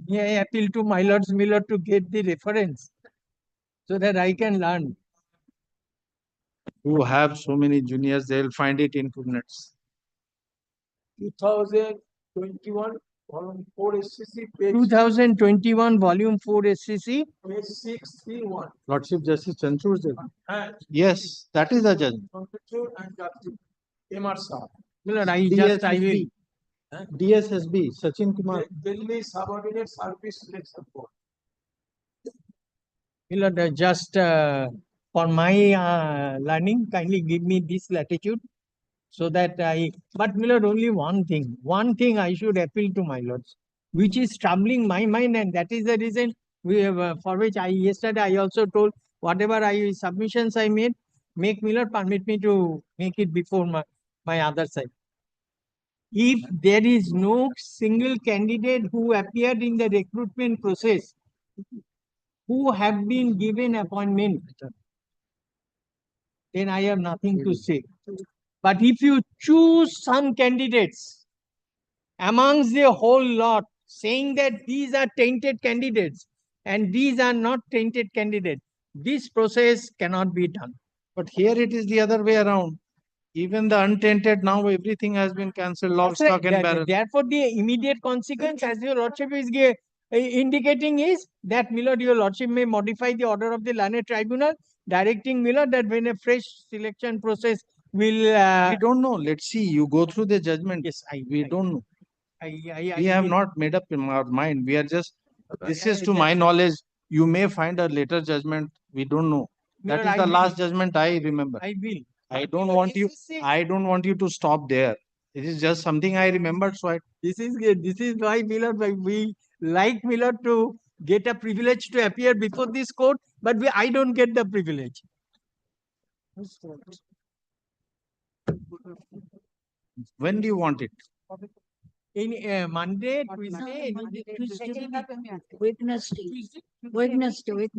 May I appeal to my lords Miller to get the reference so that I can learn. Who have so many juniors, they will find it in 2 minutes. 2021, volume 4 SCC, page 2021, volume 4 SCC. page 631. Lordship Justice Chanchur's judgment. Yes, that is the judgment. Constitute and Justice MR Saab. Miller, I will. DSSB, Sachin Kumar. Delhi Subordinate Service Selection Board. Miller, just for my learning, kindly give me this latitude so that but Miller, only one thing I should appeal to my lords, which is troubling my mind, and that is the reason for which yesterday I also told whatever submissions I made, make Miller permit me to make it before my other side. if there is no single candidate who appeared in the recruitment process who have been given appointment, then I have nothing to say. But if you choose some candidates amongst the whole lot, saying that these are tainted candidates and these are not tainted candidates, this process cannot be done. But here it is the other way around. Even the untainted, now everything has been cancelled, lock, That's right. stock and barrel. Therefore, the immediate consequence, as your lordship is indicating, is that, my lord, your lordship may modify the order of the learned tribunal, directing, my lord, that when a fresh selection process will. We don't know. Let's see. You go through the judgment. Yes, we don't know. I We have will- not made up in our mind. We are just, this is to my knowledge. You may find a later judgment. We don't know. That is I the will- last judgment I remember. I will. I don't want you, I don't want you to stop there. It is just something I remembered, so I. This is why, my lord, why we like, my lord, to get a privilege to appear before this court, but I don't get the privilege. When do you want it? In Monday, Tuesday, Wednesday.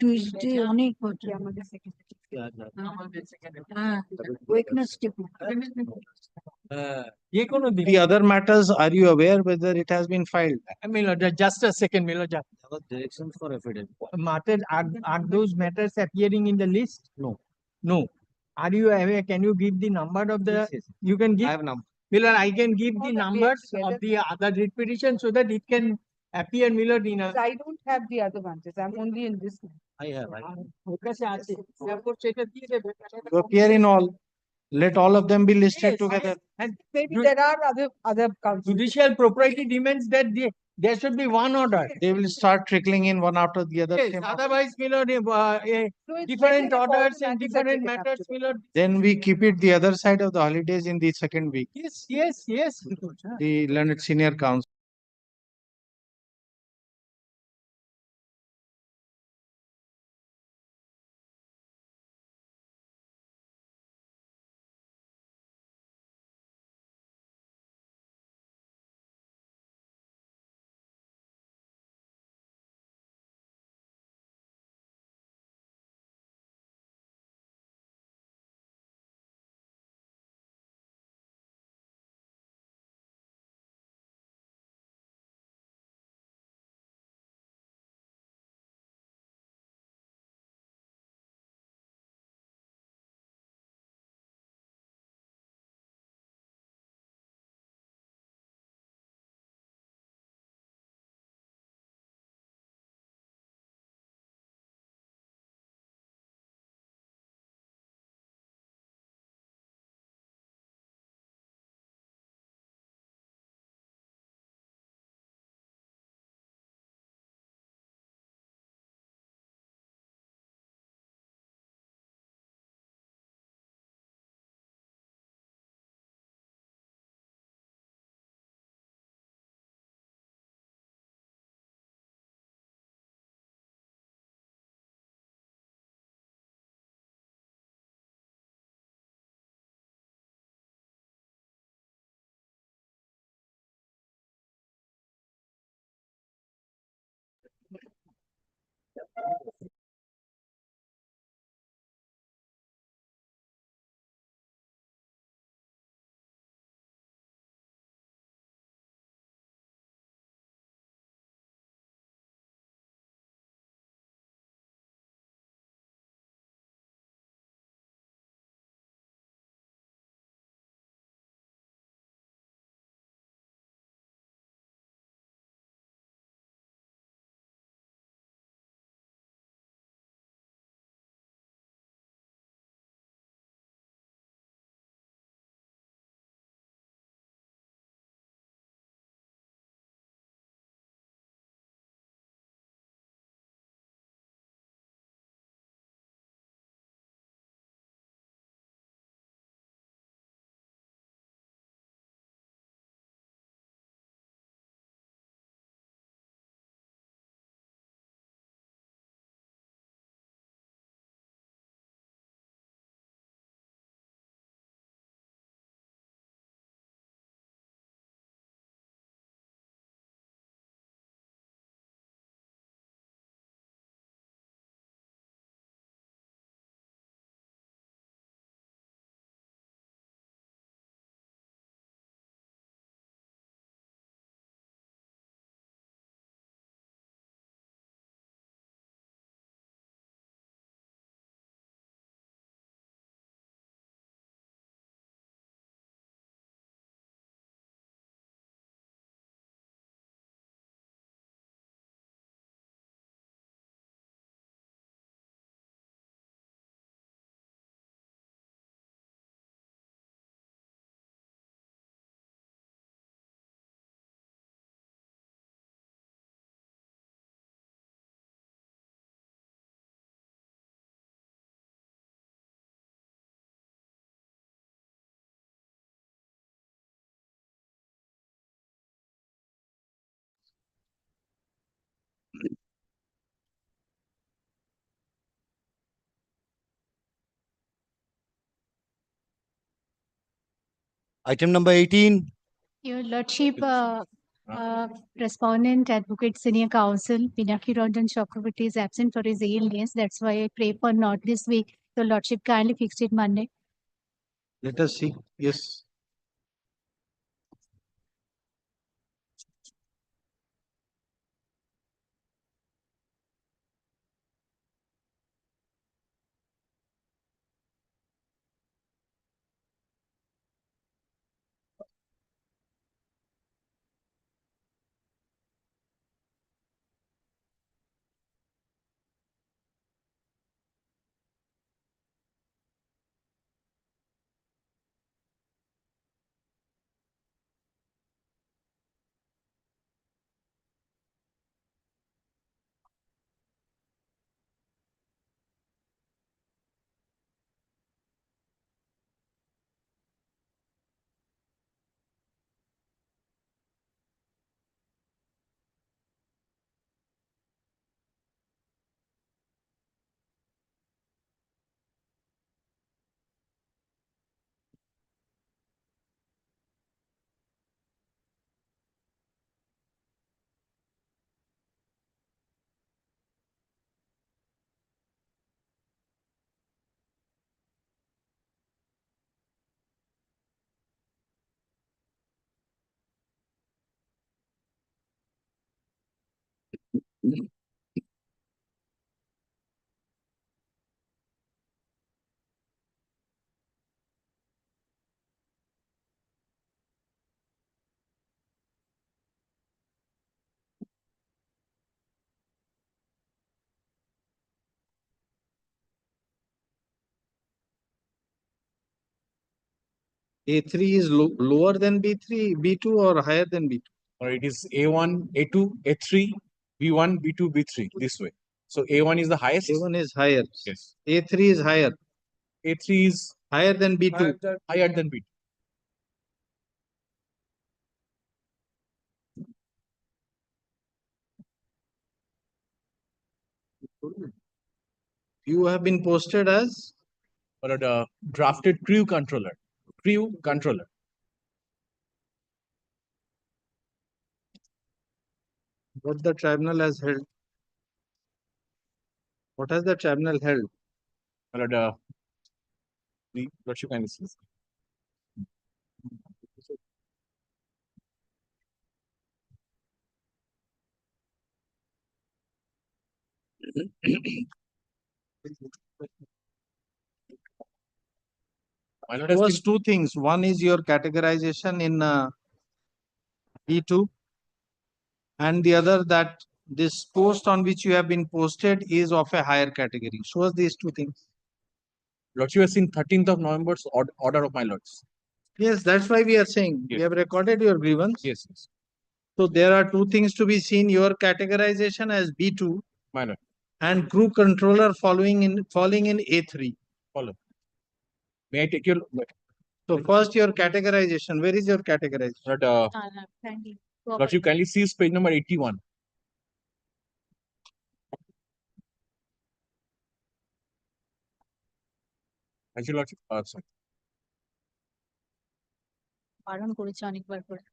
Tuesday অনেক হচ্ছে Wednesday. The other matters, are you aware whether it has been filed? My lord, just a second, my lord. Directions for affidavit. Matters, are those matters appearing in the list? No. No. Are you aware? Can you give the number of the? Yes. You can give. I have number. Miller, I can give the numbers of the other writ petition so that it can appear, Miller, in a. I don't have the other ones. I'm only in this one. I have. Therefore, সেটা দিয়ে দেবে। You appear in all. Let all of them be listed Yes, together. And Maybe there are other councils. judicial propriety demands that there should be one order. They will start trickling in one after the other. Yes, otherwise, Miller, different orders and different matters, Miller. Then we keep it the other side of the holidays in the second week. Yes. The learned senior council. Item number 18. Your Lordship, respondent advocate senior counsel Pinaki Ranjan Chakravarti is absent for his illness. That's why I pray for not this week. Your Lordship kindly fixed it Monday. Let us see. Yes. A3 is lower than B3, B2 or higher than B2? Or it is A1, A2, A3, B1, B2, B3 this way. So A1 is the highest. A1 is higher. Yes. A3 is higher. A3 is Higher than B2. higher than B2. You have been posted as? Or the drafted crew controller. Crew controller. What the tribunal has held? What has the tribunal held? Or the what you can see. First two things. One is your categorization in B2, and the other that this post on which you have been posted is of a higher category. Show us these two things. Lordship, you have seen 13th of November's order of my lords. Yes, that's why we are saying we have recorded your grievance. Yes, yes. So there are two things to be seen: your categorization as B2, My lord. and crew controller falling in A3. Follow. May I take your So first your categorization. Where is your categorization? Lordship, kindly see page number 81. Thank you, Lordship. Sorry. বারণ করেছে অনেকবার করে।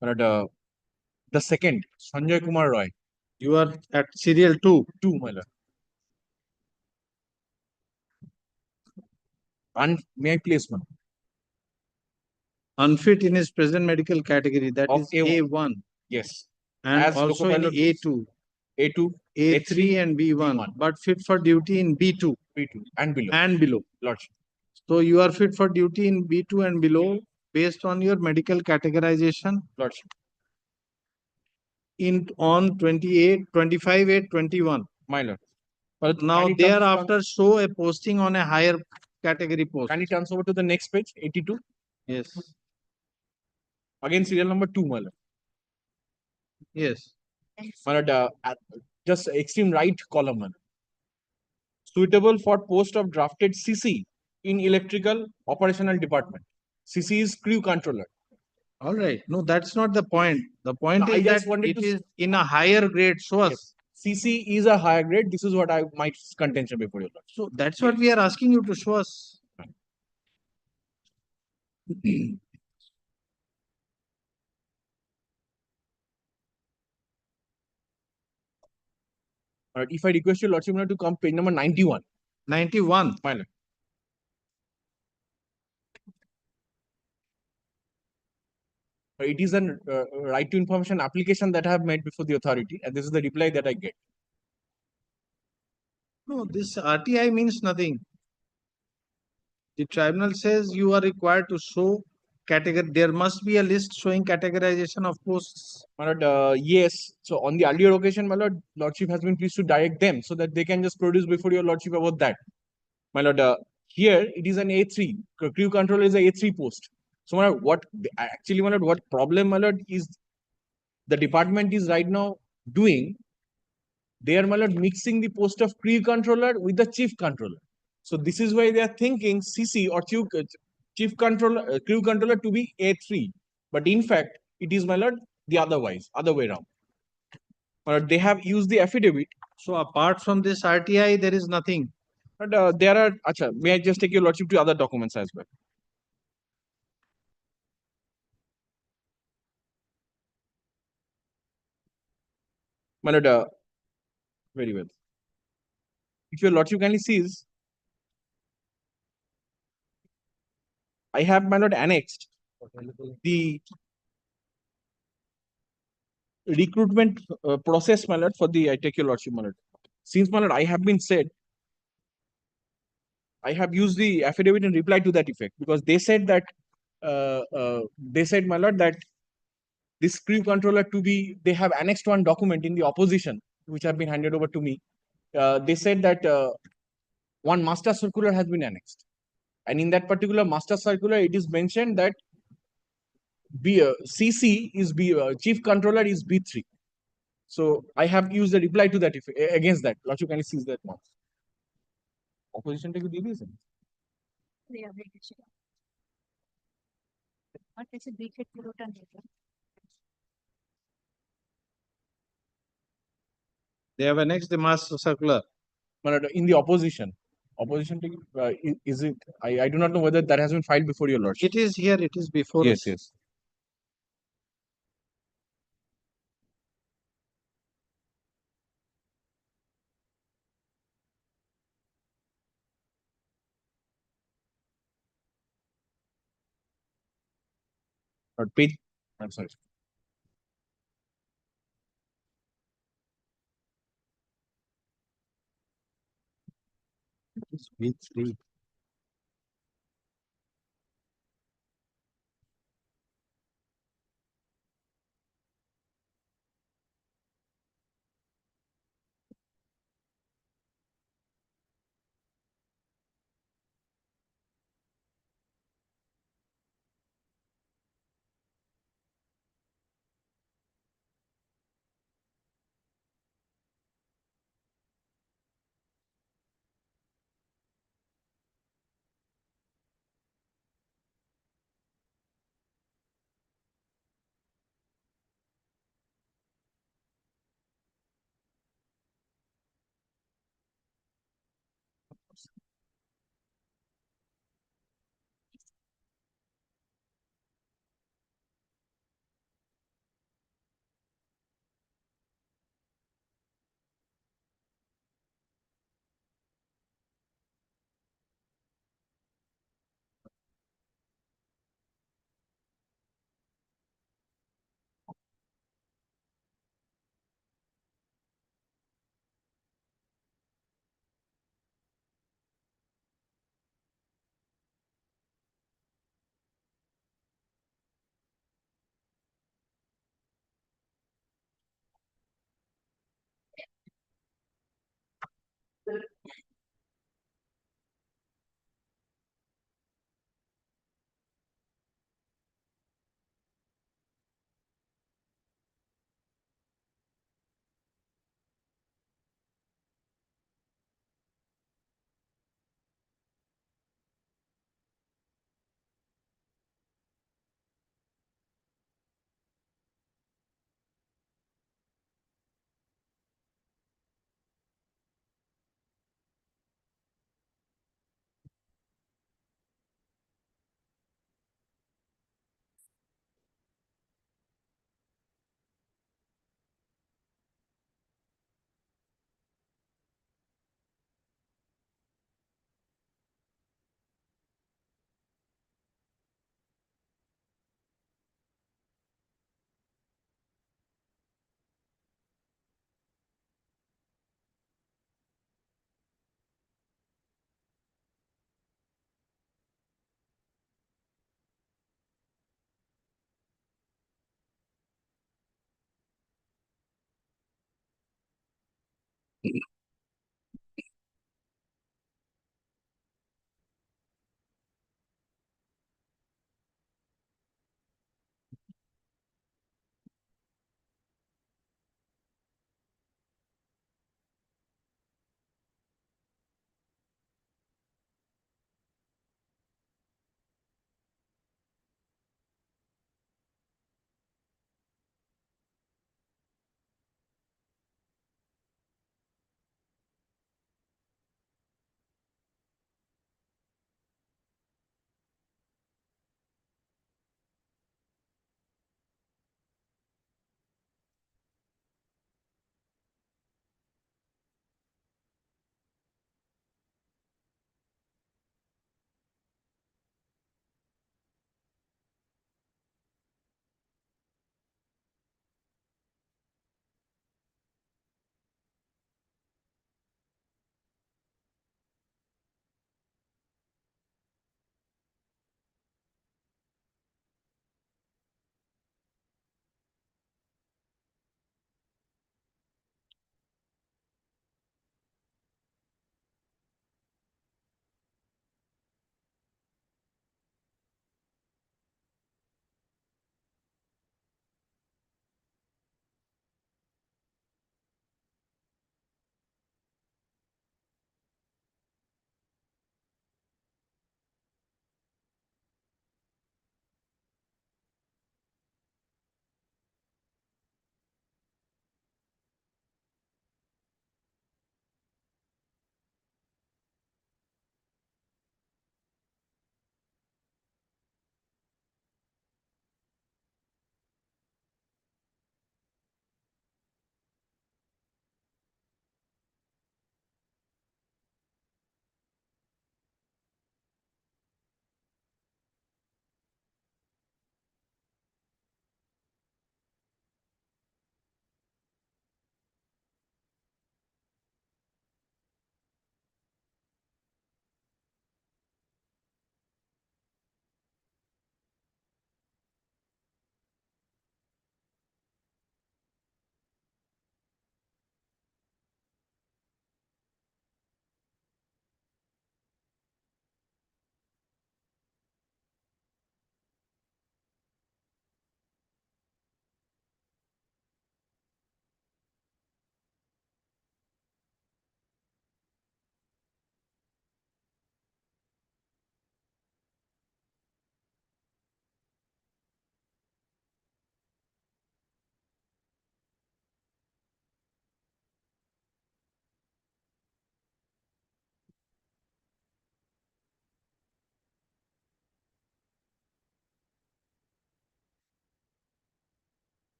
But the second, Sanjay Kumar Roy. You are at serial 2. 2, my lord. And may I place one? Unfit in his present medical category, that Of is A1. Yes. And As also in loco-pilot A2. A2, A3 and B1, but fit for duty in B2. B2 and below. And below. Lordship. So you are fit for duty in B2 and below based on your medical categorization. Lordship. On 25/8/21. My lord. But now thereafter show a posting on a higher category post. Can you transfer over to the next page, 82? Yes. Again, serial number 2, my lord. Yes. My lord, just extreme right column. My lord. Suitable for post of drafted CC in electrical operational department. CC is crew controller. All right. No, that's not the point. The point No, is that it is in a higher grade. Show us. Yes. CC is a higher grade. This is what I might contention before you. So that's what we are asking you to show us. Alright, if I request your lordship to come page number 91. 91. My lord. It is a right to information application that I have made before the authority, and this is the reply that I get. No, this RTI means nothing. The tribunal says you are required to show category. There must be a list showing categorization of posts. My lord, yes. So on the earlier occasion, my lord, lordship has been pleased to direct them so that they can just produce before your lordship about that. My lord, here it is an A3. Crew controller is a A3 post. So my lord, my lord, what problem, my lord, is the department is right now doing? They are, my lord, mixing the post of crew controller with the chief controller. So this is why they are thinking CC or chief controller, crew controller to be A3. But in fact, it is, my lord, the other way around. They have used the affidavit. So apart from this RTI, there is nothing. But there are, may I just take your lordship to other documents as well? My lord, very well. If your lordship kindly sees, I have, my lord, annexed the recruitment process, my lord, for the, I take your lordship, my lord. Since, my lord, I have been said, I have used the affidavit in reply to that effect, because they said that, my lord, that this crew controller to be, they have annexed one document in the opposition, which have been handed over to me. They said that one master circular has been annexed. And in that particular master circular, it is mentioned that CC is chief controller is B3. So I have used a reply to that against that. Lordship kindly sees that once. Opposition take the reason. They have annexed the master circular. But in the opposition take, is it? I do not know whether that has been filed before your lordship. It is here. It is before. Yes, us. yes. But page. I'm sorry. It is B3.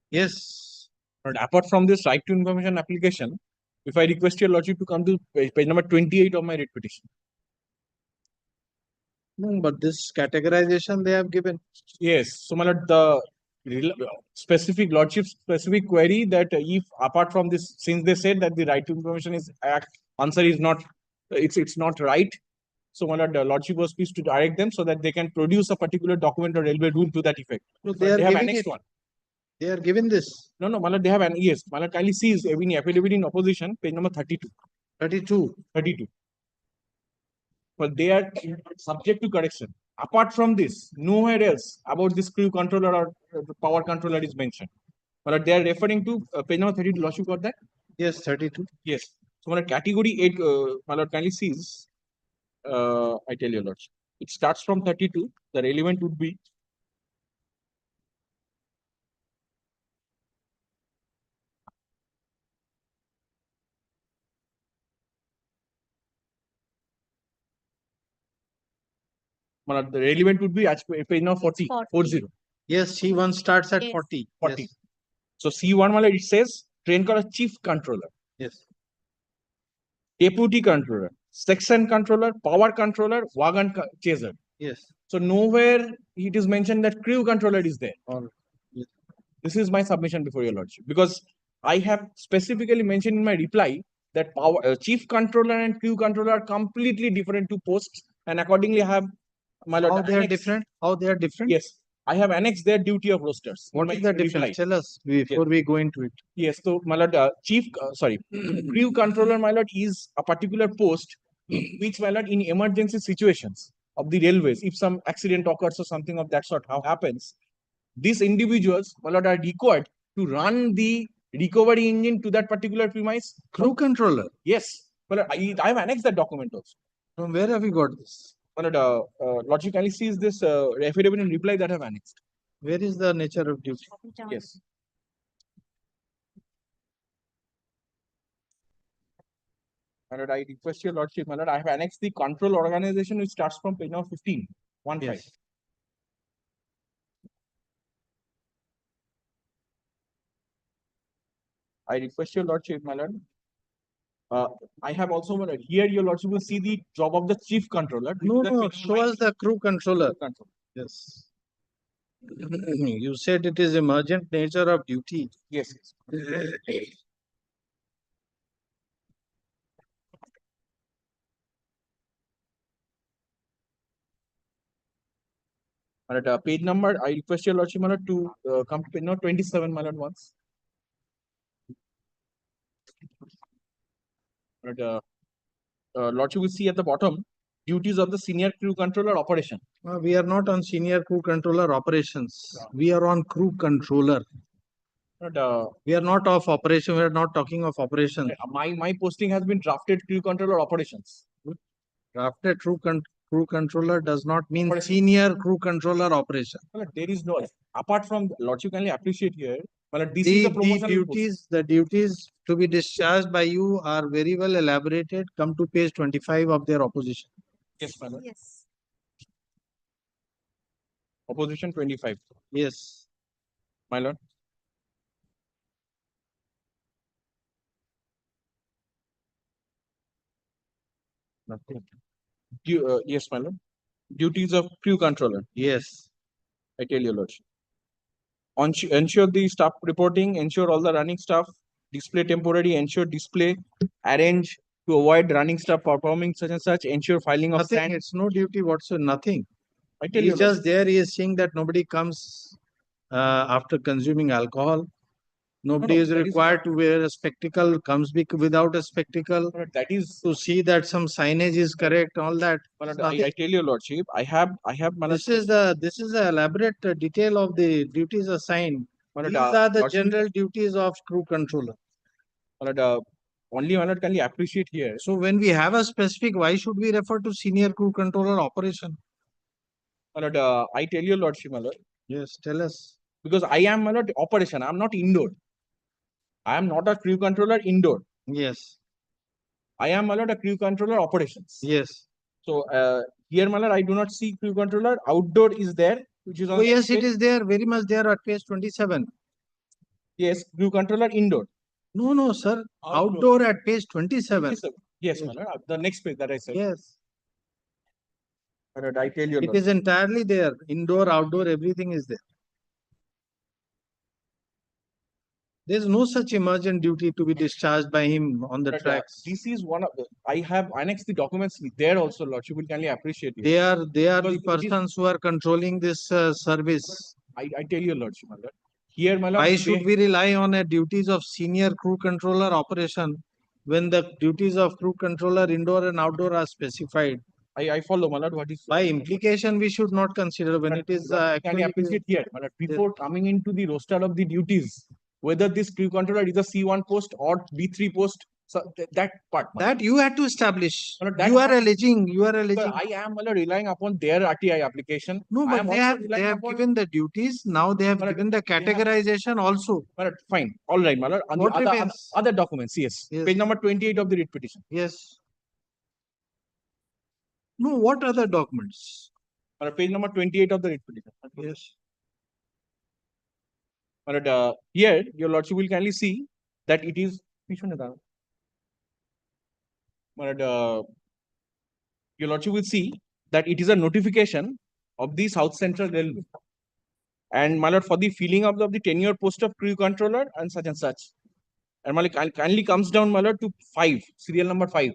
Yes. But apart from this right to information application, if I request your lordship to come to page number 28 of my writ petition. No, but this categorization they have given. Yes, so my lord, the specific lordship specific query that if apart from this, since they said that the right to information is answer is not, it's not right. So my lord, the lordship was pleased to direct them so that they can produce a particular document or railway rule to that effect. No, But they are have giving annexed it. one. They are given this. No, my lord, they have an yes. My lord, kindly sees any affidavit in opposition, page number 32. 32. 32. But they are subject to correction. Apart from this, nowhere else about this crew controller or power controller is mentioned. But they are referring to page number 32. Lordship got that? Yes, 32. Yes. So, my lord, category 8, my lord, kindly sees. I tell you, lordship. It starts from 32. The relevant would be the relevant would be page number 40. 40. Yes, C1 starts at Yes. 40. 40. Yes. So C1 wala it says train color chief controller, Yes. deputy controller, section controller, power controller, wagon chaser. Yes. So nowhere it is mentioned that crew controller is there. All right. Yes. This is my submission before your lordship, because I have specifically mentioned in my reply that power chief controller and crew controller are completely different two posts, and accordingly I have my lord How they are different? How they are different? Yes, I have annexed their duty of rosters. in What my is the reply. difference? Tell us before we go into it. Yes, so my lord, crew controller, my lord, is a particular post which, my lord, in emergency situations of the railways, if some accident occurs or something of that sort, how happens, these individuals, my lord, are required to run the recovery engine to that particular premise. Crew controller. Yes, my lord, I have annexed that document also. From where have you got this? My lord, logically sees this affidavit in reply that I have annexed. Where is the nature of duty? Yes. My lord, I request your lordship, my lord, I have annexed the control organization which starts from page number 15. 1 5. Yes. I request your lordship, my lord. I have also, my lord, here your lordship will see the job of the chief controller. No, show us the crew controller. Yes. You said it is emergent nature of duty. Yes. My lord, page number, I request your lordship, my lord, to come to page number 27, my lord, once. My lord, lordship will see at the bottom duties of the senior crew controller operation. We are not on senior crew controller operations. We are on crew controller. We are not of operation. We are not talking of operations. My posting has been drafted crew controller operations. Drafted crew controller does not mean senior crew controller operation. Well, there is no, apart from lordship, kindly appreciate here. Well, this is a promotional post. The duties to be discharged by you are very well elaborated. Come to page 25 of their opposition. Yes, my lord. Yes. Opposition 25. Yes. My lord. Nothing. Yes, my lord. Duties of crew controller. Yes. I tell you, lordship. Ensure the staff reporting, ensure all the running staff, display temporary, ensure display, arrange to avoid running staff performing such and such, ensure filing of Nothing. stand. It's no duty whatsoever. Nothing. I tell He's you, just there. He is saying that nobody comes after consuming alcohol. Nobody is required to wear a spectacle, comes without a spectacle. That is to see that some signage is correct, all that. I tell you, lordship, I have This is the elaborate detail of the duties assigned. These are the general duties of crew controller. Only one can appreciate here. So when we have a specific, why should we refer to senior crew controller operation? I tell you, lordship, my lord, Yes, tell us. Because I am, my lord, operation. I am not indoor. I am not a crew controller indoor. Yes. I am, my lord, a crew controller operations. Yes. So here, my lord, I do not see crew controller. Outdoor is there, which is on. Oh, yes, it is there, very much there at page 27. Yes, crew controller indoor. No, no, sir. Outdoor at page 27. 27. Yes, my lord. The next page that I said. Yes. My lord, I tell you. It is entirely there. Indoor, outdoor, everything is there. There is no such emergent duty to be discharged by him on the tracks. This is one of the. I have annexed the documents there also, Lordship will kindly appreciate it. They are Because the persons who are controlling this service. I tell you, Lordship, my lord. Here, my lord. Why should we rely on a duties of senior crew controller operation when the duties of crew controller indoor and outdoor are specified? I follow, my lord. What is by implication we should not consider when it is actually appreciate here, my lord. Before coming into the roster of the duties, whether this crew controller is a C1 post or B3 post, so that part. That you had to establish. My lord, that You are part- alleging. Sir, I am, my lord, relying upon their RTI application. No, I but am they also have relying upon- given the duties. Now they have My lord, given the they have- categorization also. My lord, fine. All right, my lord. On What the remains? other documents, yes. Yes. Page number 28 of the writ petition. Yes. No, what other documents? My lord, page number 28 of the writ petition. Yes. My lord, here, your lordship will kindly see that it is. My lord, your lordship will see that it is a notification of the South Central Railway. And my lord, for the filling up of the tenure post of crew controller and such and such. And my lord, kindly comes down, my lord, to 5, serial number 5.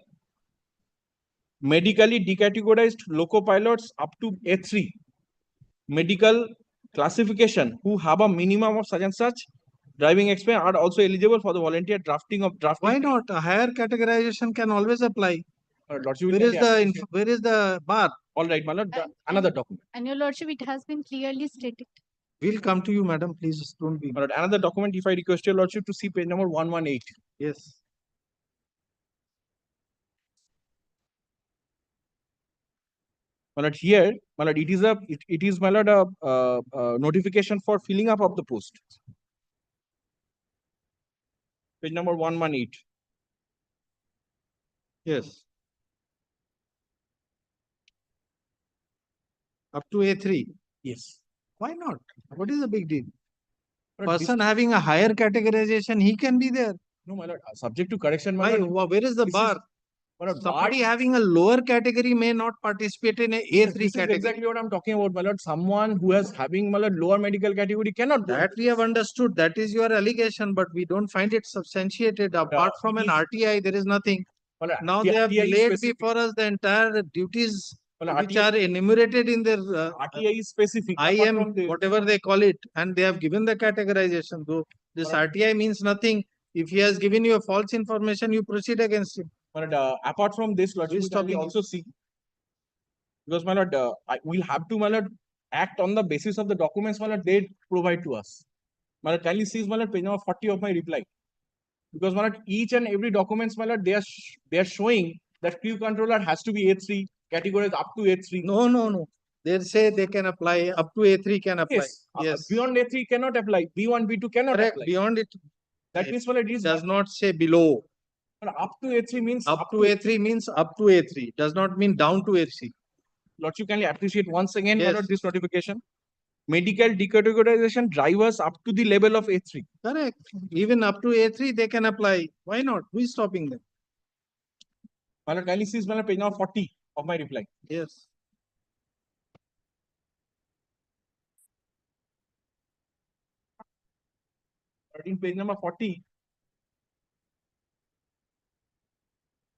Medically decategorized loco pilots up to A3. Medical classification who have a minimum of such and such driving experience are also eligible for the volunteer drafting. Why not? A higher categorization can always apply. Lordship will Where is kindly the appreciate. where is the bar? All right, my lord, another document. And your lordship, it has been clearly stated. We'll come to you, madam. Please don't be. My lord, another document, if I request your lordship to see page number 118. Yes. My lord, here, my lord, it is my lord a notification for filling up of the post. Page number 118. Yes. Up to A3. Yes. Why not? What is the big deal? But this- Person having a higher categorization, he can be there. No, my lord, subject to correction, my Why? lord. Where is the This bar? is- my lord, Somebody bar- having a lower category may not participate in a A3 This is category. exactly what I'm talking about, my lord. Someone who is having, my lord, lower medical category cannot go. That we have understood. That is your allegation, but we don't find it substantiated. Apart from an RTI, there is nothing. My lord, Now they have RTI is laid specific. before us the entire duties Well, which are enumerated in their RTI is specific. apart IM, from the- whatever they call it, and they have given the categorization. Though this RTI means nothing. If he has given you a false information, you proceed against him. But apart from this, lordship, Who is we can stopping you? also see, because my lord, we'll have to, my lord, act on the basis of the documents, my lord, they provide to us. My lord, kindly see, my lord, page number 40 of my reply. Because my lord, each and every documents, my lord, they are showing that crew controller has to be A3, categorized up to A3. No, no, no. They say they can apply up to A3 can apply. Yes. Beyond A3 cannot apply. B1, B2 cannot Correct. apply. Beyond it, That means, my lord, it is does not say below. up to A3 means Up to A3 means up to A3. Does not mean down to A3. Lordship, kindly appreciate once again, my Yes. lord, this notification. Medical decategorization drivers up to the level of A3. Correct. Even up to A3 they can apply. Why not? Who is stopping them? My lord, kindly see, my lord, page number 40 of my reply. Yes. In page number 40.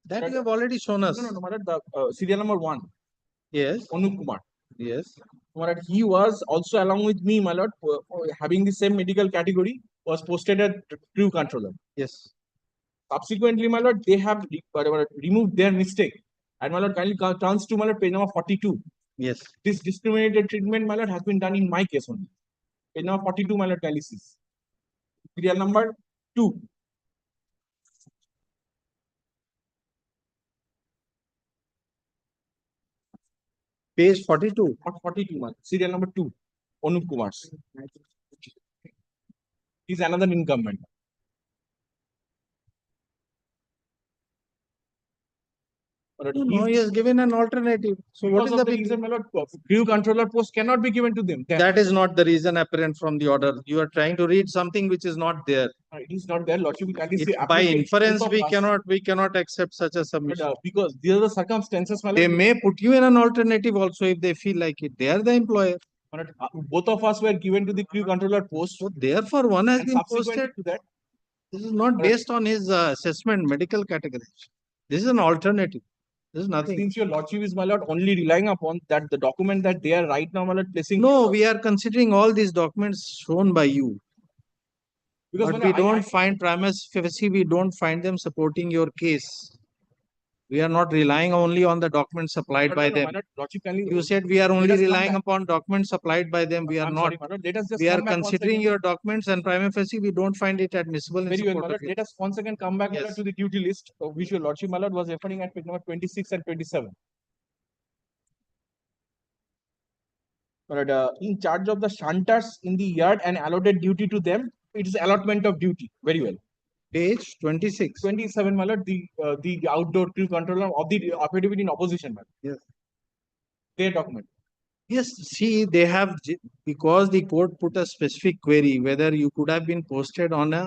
That you have already shown us. No, my lord, the serial number 1. Yes. Anup Kumar. Yes. My lord, he was also along with me, my lord, having the same medical category, was posted as crew controller. Yes. Subsequently, my lord, they have removed their mistake. And my lord, kindly turns to my lord, page number 42. Yes. This discriminated treatment, my lord, has been done in my case only. Page number 42, my lord, kindly see. Serial number 2. Page 42. 42, serial number 2. Anup Kumar's. He's another incumbent. No, he has given an alternative. So what is the big reason, my lord? Crew controller post cannot be given to them. That is not the reason apparent from the order. You are trying to read something which is not there. It is not there, lordship. We can say By applicate inference, both of us. we cannot accept such a submission. Because these are the circumstances, my lord. They may put you in an alternative also if they feel like it. They are the employer. Both of us were given to the crew controller post. So therefore, one has and been subsequent posted. to that, This is not based on his assessment, medical category. This is an alternative. This is nothing. Since your lordship is, my lord, only relying upon that the document that they are right now, my lord, placing. No, we are considering all these documents shown by you. Because, But my we lord, don't find prima facie, we don't find them supporting your case. We are not relying only on the documents supplied by them. You said we are only relying upon documents supplied by them. We are not. Let us just We are come back once considering again. your documents and prima facie, we don't find it admissible in Very well, support my of lord. you. Let us once again come back, my lord, to the duty list, which your lordship, my lord, was referring at page number 26 and 27. My lord, in charge of the shunters in the yard and allotted duty to them, it is allotment of duty. Very well. Page 26. 27, my lord, the outdoor crew controller of the affidavit in opposition, my lord. Yes. Their document. Yes, see, they have, because the court put a specific query whether you could have been posted on a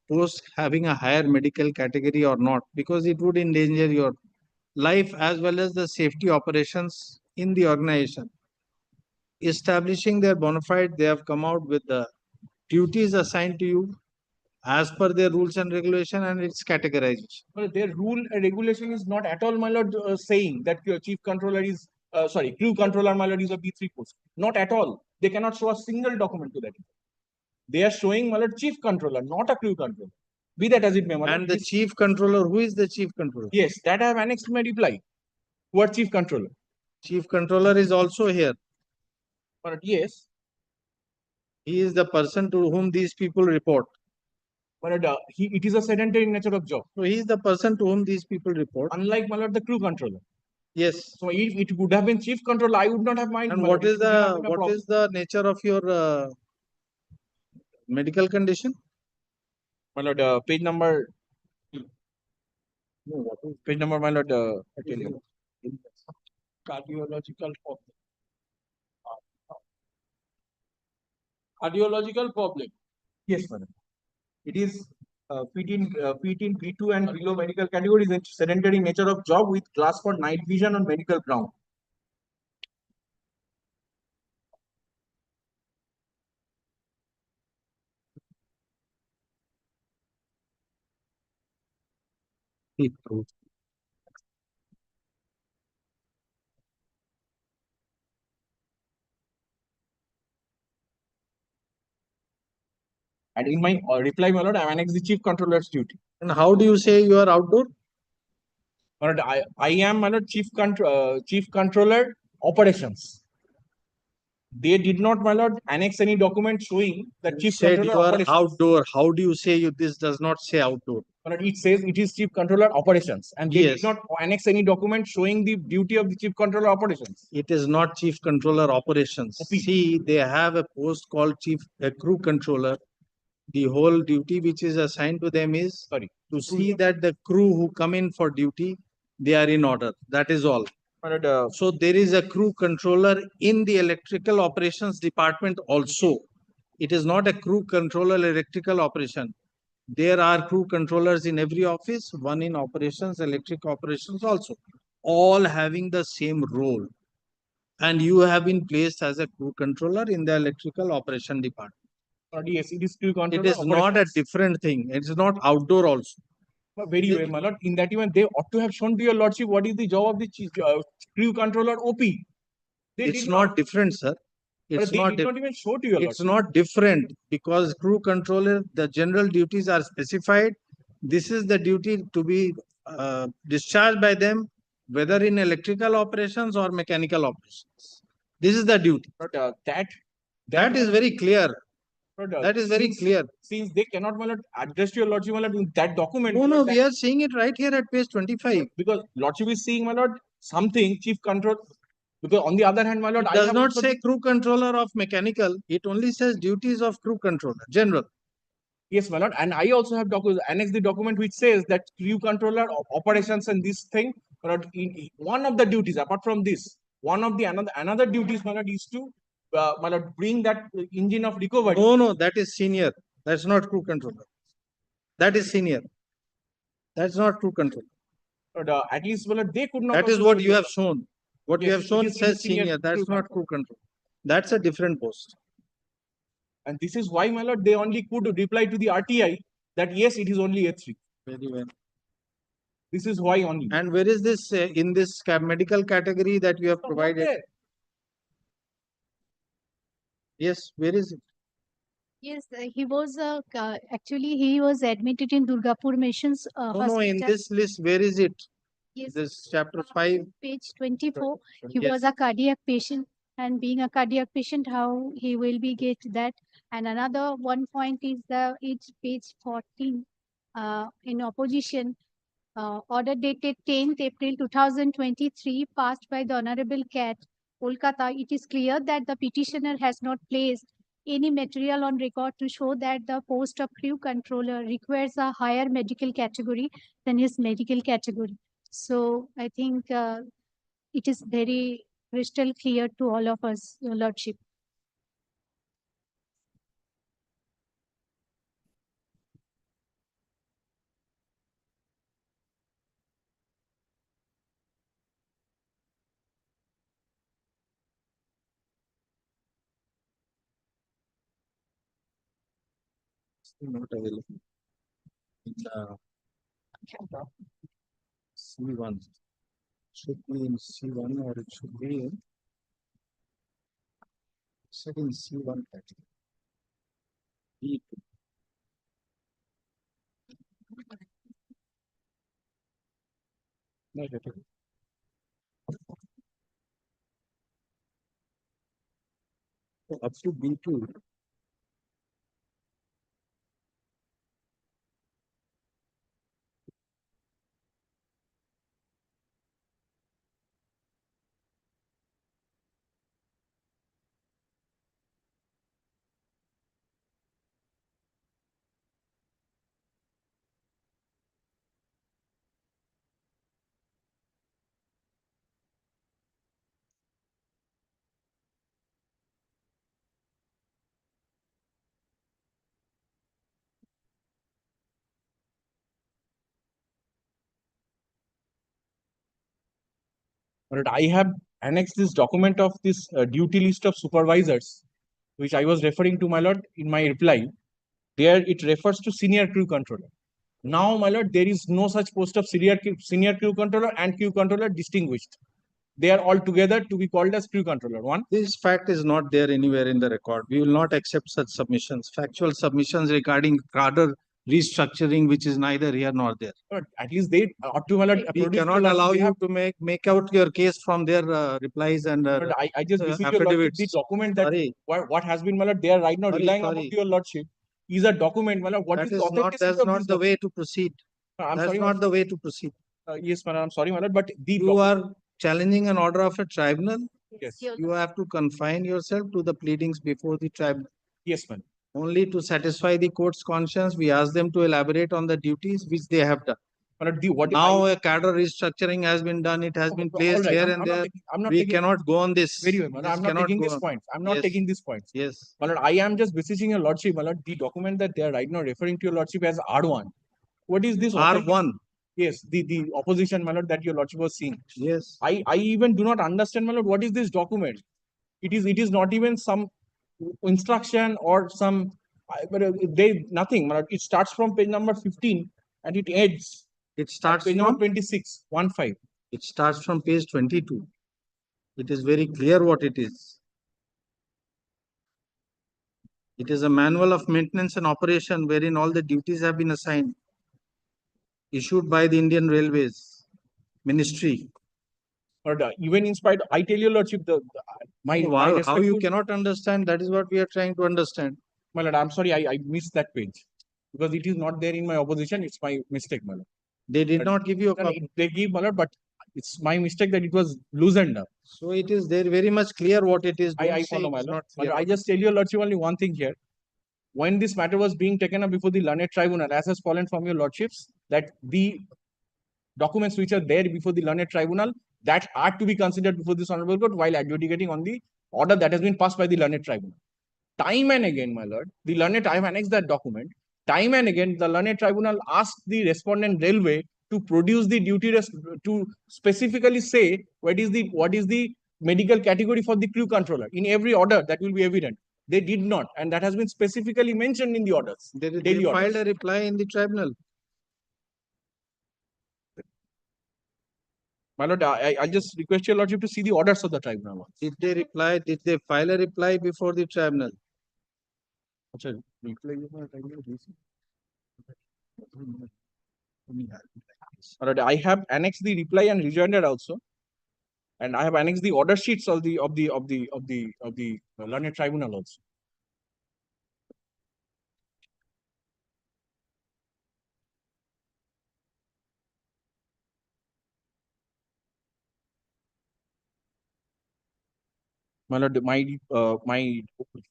post having a higher medical category or not, because it would endanger your life as well as the safety operations in the organization. Establishing their bona fide, they have come out with the duties assigned to you as per their rules and regulation and its categorization. Well, their rule and regulation is not at all, my lord, saying that your chief controller is, crew controller, my lord, is a B3 post. Not at all. They cannot show a single document to that. They are showing, my lord, chief controller, not a crew controller. Be that as it may, my lord. And the chief controller, who is the chief controller? Yes, that I have annexed my reply. What chief controller? Chief controller is also here. But yes. He is the person to whom these people report. But it is a sedentary nature of job. So he is the person to whom these people report. Unlike, my lord, the crew controller. Yes. So if it would have been chief controller, I would not have mind. And what is the nature of your medical condition? My lord, page number. No, what is page number, my lord? I tell you. Cardiological problem. Cardiological problem. Yes, madam. It is fit in B2 and below medical categories and sedentary nature of job with class for night vision on medical ground. And in my reply, my lord, I annexed the chief controller's duty. And how do you say you are outdoor? My lord, I am, my lord, chief controller operations. They did not, my lord, annex any document showing that chief Said controller you are operations. outdoor. How do you say this does not say outdoor? My lord, it says it is chief controller operations, and they Yes. did not annex any document showing the duty of the chief controller operations. It is not chief controller operations. See, they have a post called crew controller. The whole duty which is assigned to them is to see that the crew who come in for duty, they are in order. That is all. So there is a crew controller in the electrical operations department also. It is not a crew controller electrical operation. There are crew controllers in every office, one in operations, electric operations also, all having the same role. And you have been placed as a crew controller in the electrical operation department. Yes, it is crew controller. It is not a different thing. It is not outdoor also. Very well, my lord. In that event, they ought to have shown to your lordship what is the job of the chief, crew controller OP. It's not different, sir. It's They not. did not even show to your It's lordship. not different because crew controller, the general duties are specified. This is the duty to be discharged by them, whether in electrical operations or mechanical operations. This is the duty. But That is very clear. But, That is very clear. Since they cannot, my lord, address to your lordship, my lord, in that document. No, we are seeing it right here at page 25. Because lordship is seeing, my lord, something chief control. Because on the other hand, my lord, It I does have not also say crew controller of mechanical, it only says duties of crew controller, general. yes, my lord, and I also have annexed the document which says that crew controller operations and this thing, my lord, one of the duties apart from this, one of the another duties, my lord, is to my lord, bring that engine of recovery. No, that is senior. That's not crew controller. That is senior. That's not crew controller. But at least, my lord, they could not. That is also what do you it. have shown. What you Yes, have shown it is says senior senior. That's crew not crew control. That's a different post. And this is why, my lord, they only could reply to the RTI that yes, it is only A3. Very well. This is why only. And where is this in this medical category that you have provided? Yes, where is it? Yes, he was actually he was admitted in Durgapur Missions No, hospital. in this list, where is it? Yes. This chapter 5. Page 24. He Yes. was a cardiac patient, and being a cardiac patient, how he will be get that. And another one point is it's page 14 in opposition. Order dated 10th April 2023, passed by the Honorable CAT, Kolkata. It is clear that the petitioner has not placed any material on record to show that the post of crew controller requires a higher medical category than his medical category. So I think it is very crystal clear to all of us, Your Lordship. Not available. In C1. Should be in C1 or it should be in C1 category. B2. Negative. Up to B2. But I have annexed this document of this duty list of supervisors, which I was referring to, my lord, in my reply. There it refers to senior crew controller. Now, my lord, there is no such post of senior crew controller and crew controller distinguished. They are all together to be called as crew controller. One. This fact is not there anywhere in the record. We will not accept such submissions. Factual submissions regarding cadre restructuring, which is neither here nor there. But at least they ought to, my lord, We produce cannot to us. allow They you have- to make out your case from their replies and But I just beseech your lordship, affidavits. the document that what has been, my lord, they are right now relying upon your lordship is a document, my lord. What That is the is not, authenticity that's of not this the way to proceed. I'm That's sorry, not the way to proceed. yes, madam, I'm sorry, my lord, but the You are challenging an order of a tribunal. Yes. You have to confine yourself to the pleadings before the tribunal. Yes, madam. Only to satisfy the court's conscience, we ask them to elaborate on the duties which they have done. Now a cadre restructuring has been done. It has been placed here and there. We cannot go on this. Very well, madam. This I'm not cannot taking go these on. points. I'm not Yes. taking these points. Yes. My lord, I am just beseeching your lordship, my lord, the document that they are right now referring to your lordship as R1. What is this? R1? Yes, the opposition, my lord, that your lordship was seeing. Yes. I even do not understand, my lord, what is this document? It is not even some instruction or some nothing, my lord. It starts from page number 15 and it ends. It starts page from number 26, 15. It starts from page 22. It is very clear what it is. It is a manual of maintenance and operation wherein all the duties have been assigned, issued by the Indian Railways Ministry. But even in spite, I tell your lordship, my how you respectful- cannot understand, that is what we are trying to understand. My lord, I'm sorry, I missed that page because it is not there in my opposition. It's my mistake, my lord. They did not give you a copy. They give, my lord, but It's my mistake that it was loosened up. So it is there very much clear what it is. I Don't say follow, my it's lord. not But clear. I just tell your lordship only one thing here. When this matter was being taken up before the learned tribunal, as has fallen from your lordships, that the documents which are there before the learned tribunal that are to be considered before this honorable court while adjudicating on the order that has been passed by the learned tribunal. Time and again, my lord, the learned, I have annexed that document. Time and again, the learned tribunal asked the respondent railway to produce the duty to specifically say what is the medical category for the crew controller in every order that will be evident. They did not, and that has been specifically mentioned in the orders. They filed a reply in the tribunal. My lord, I just request your lordship to see the orders of the tribunal. Did they reply? Did they file a reply before the tribunal? Achha, reply Alright, I have annexed the reply and rejoinder also, and I have annexed the order sheets of the learned tribunal also. My lord,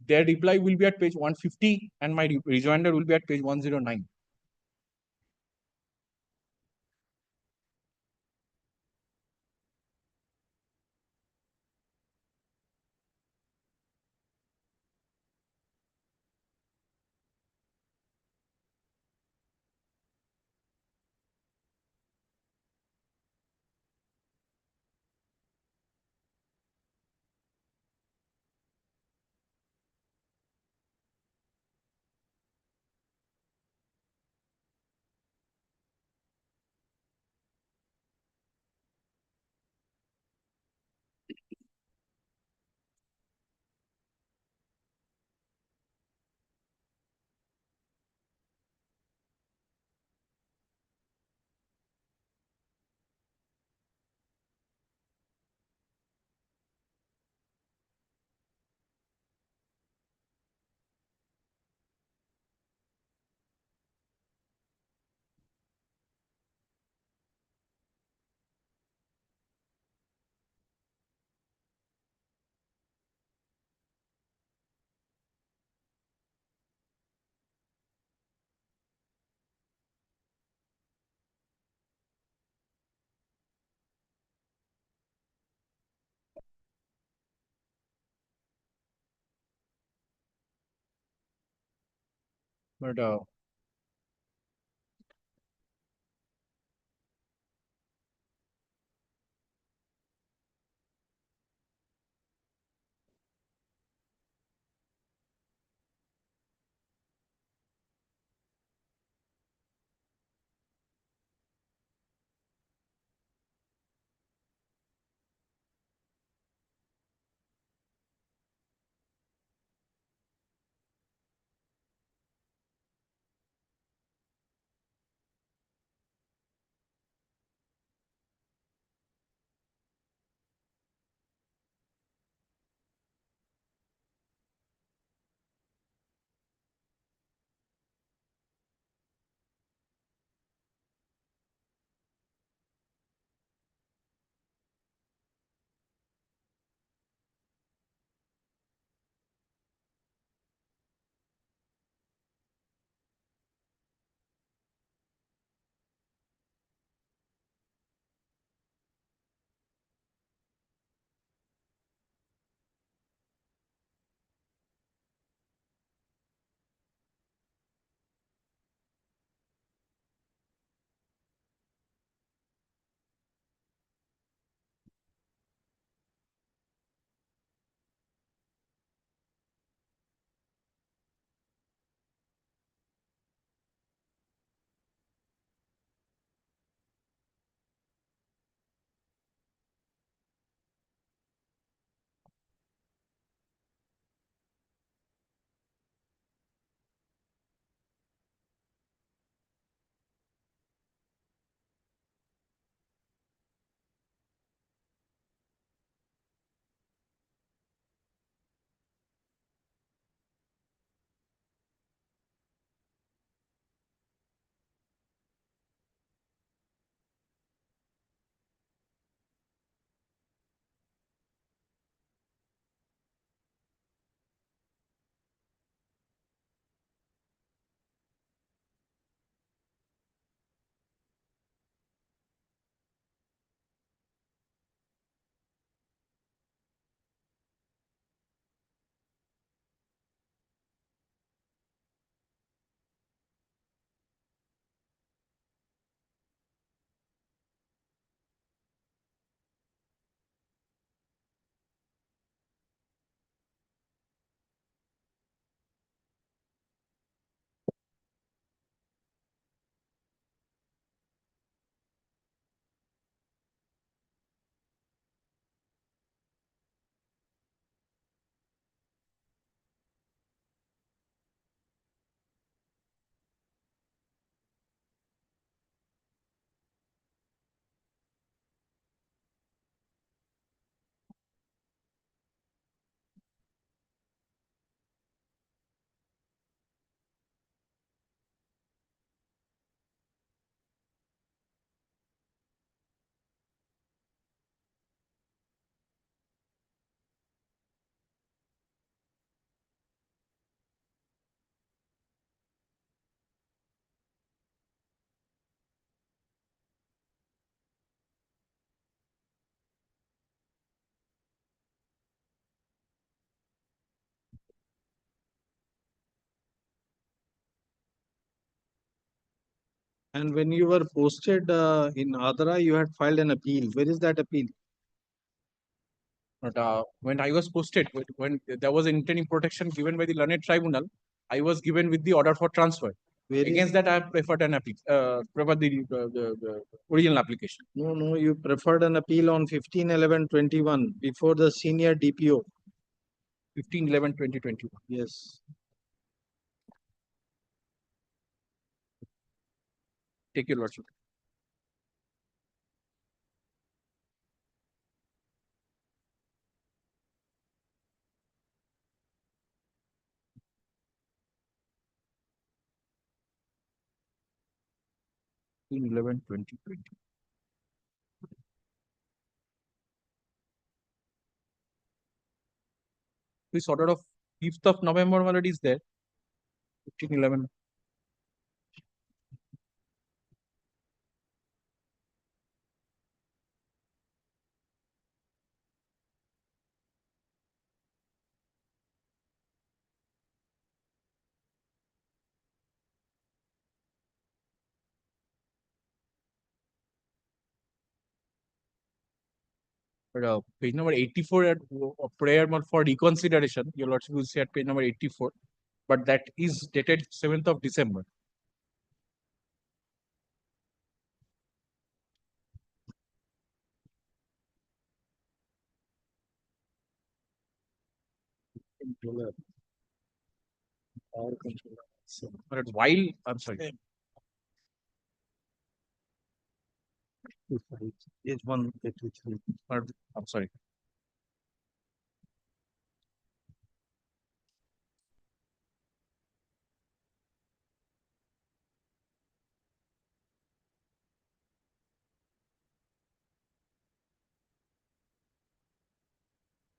their reply will be at page 150, and my rejoinder will be at page 109. But And when you were posted in Adra, you had filed an appeal. Where is that appeal? But when I was posted, when there was interim protection given by the learned tribunal, I was given with the order for transfer. Where Against is- that, I have preferred the original application. No, you preferred an appeal on 15/11/21 before the senior DPO. 15/11/2021. Yes. Take your lordship. In 11/2020. This order of 5th of November already is there. 15/11. But page number 84 at prayer for reconsideration, your lordship will see at page number 84, but that is dated 7th of December. Power controller. But while, I'm sorry. Page 183. I'm sorry.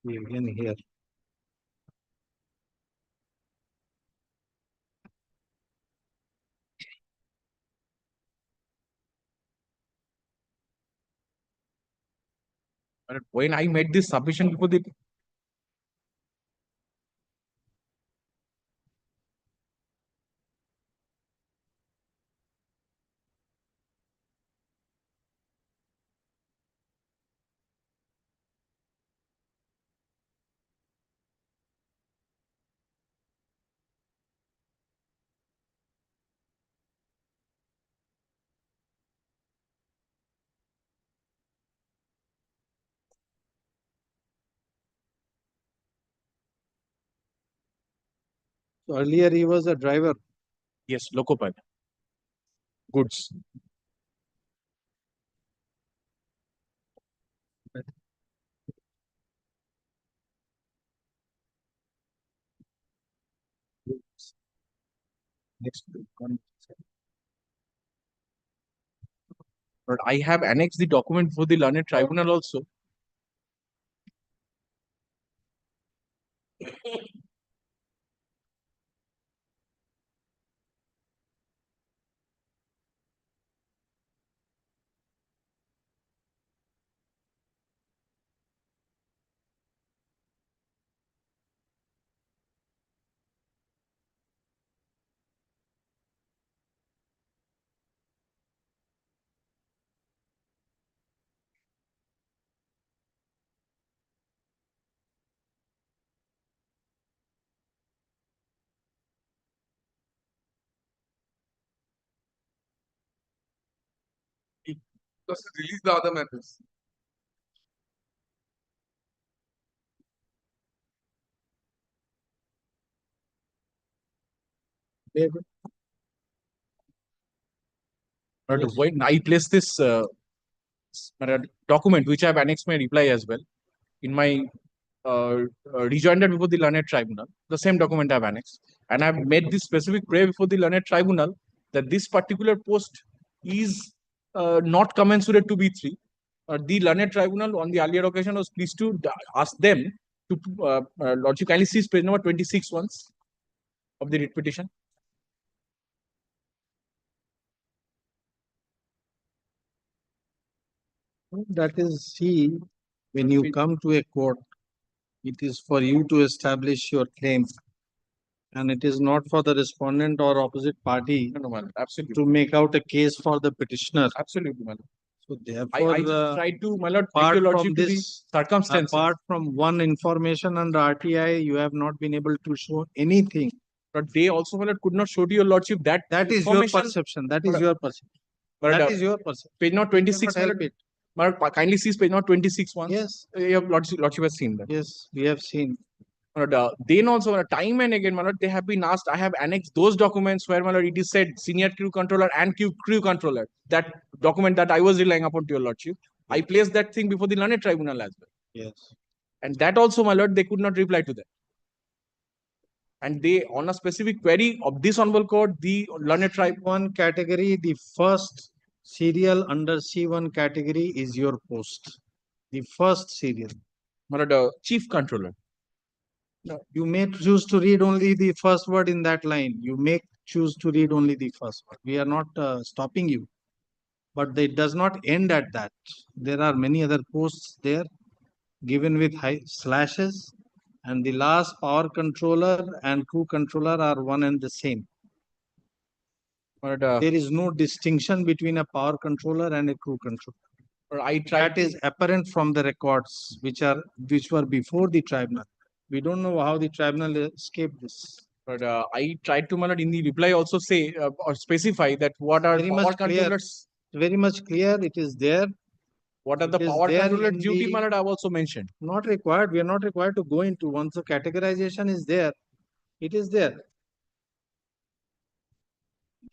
Again here. But when I made this submission before the So earlier he was a driver. Yes, loco pilot. Goods. Next one. But I have annexed the document for the learned tribunal also. Just release the other matters. But when I place this document, which I have annexed my reply as well, in my rejoinder before the learned tribunal, the same document I have annexed, and I have made this specific prayer before the learned tribunal that this particular post is not commensurate to B3. The learned tribunal on the earlier occasion was pleased to ask them to lordship kindly see page number 26 once of the writ petition. That is, see, when you come to a court, it is for you to establish your claim. And it is not for the respondent or opposite party No, my lord, absolutely. to make out a case for the petitioner. Absolutely, my lord. So I therefore, just tried to, my lord, take apart your from lordship to the this, circumstances. apart from one information under RTI, you have not been able to show anything. But they also, my lord, could not show to your lordship that That is your information. perception. That is But- your perception. but, That is your perception. Page note You 26, cannot my help lord. it. My lord, kindly see page note 26 once. Yes. Your lordship has seen that. Yes, we have seen. But then also, time and again, my lord, they have been asked. I have annexed those documents where, my lord, it is said senior crew controller and crew controller. That document that I was relying upon to your lordship, I placed that thing before the learned tribunal as well. Yes. And that also, my lord, they could not reply to that. And they, on a specific query of this honorable court, the learned tribe. One category, the first serial under C1 category is your post. The first serial. My lord, chief controller. You may choose to read only the first word in that line. You may choose to read only the first word. We are not stopping you. But it does not end at that. There are many other posts there given with slashes, and the last power controller and crew controller are one and the same. But there is no distinction between a power controller and a crew controller. That is apparent from the records which were before the tribunal. We don't know how the tribunal escaped this. But I tried to, my lord, in the reply also say or specify that what are Very power much clear. controllers. Very much clear. It is there. What are the It is power there controller in duty, the- my lord, I have also mentioned. Not required. We are not required to go into. Once the categorization is there, it is there.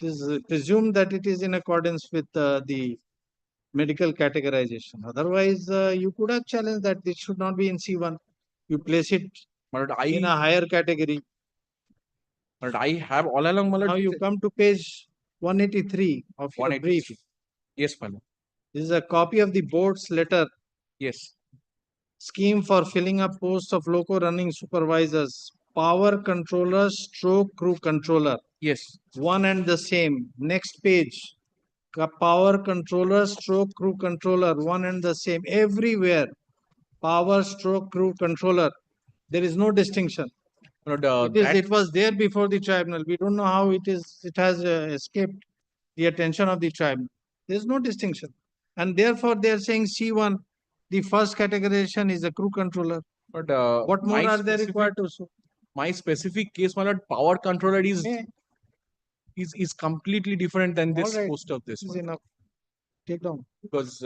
It is presumed that it is in accordance with the medical categorization. Otherwise, you could have challenged that this should not be in C1. You place it in a higher category. But I have all along, my lord. Now you come to page 183 of your brief. Yes, my lord. This is a copy of the board's letter. Yes. Scheme for filling up posts of loco running supervisors, power controller stroke crew controller. Yes. One and the same. Next page. Power controller stroke crew controller, one and the same. Everywhere. Power stroke crew controller. There is no distinction. It was there before the tribunal. We don't know how it has escaped the attention of the tribunal. There is no distinction. And therefore they are saying C1, the first categorization is a crew controller. But What more my are they specific- required to show? My specific case, my lord, power controller is completely different than this Alright, post of this. This is enough. Take down. Because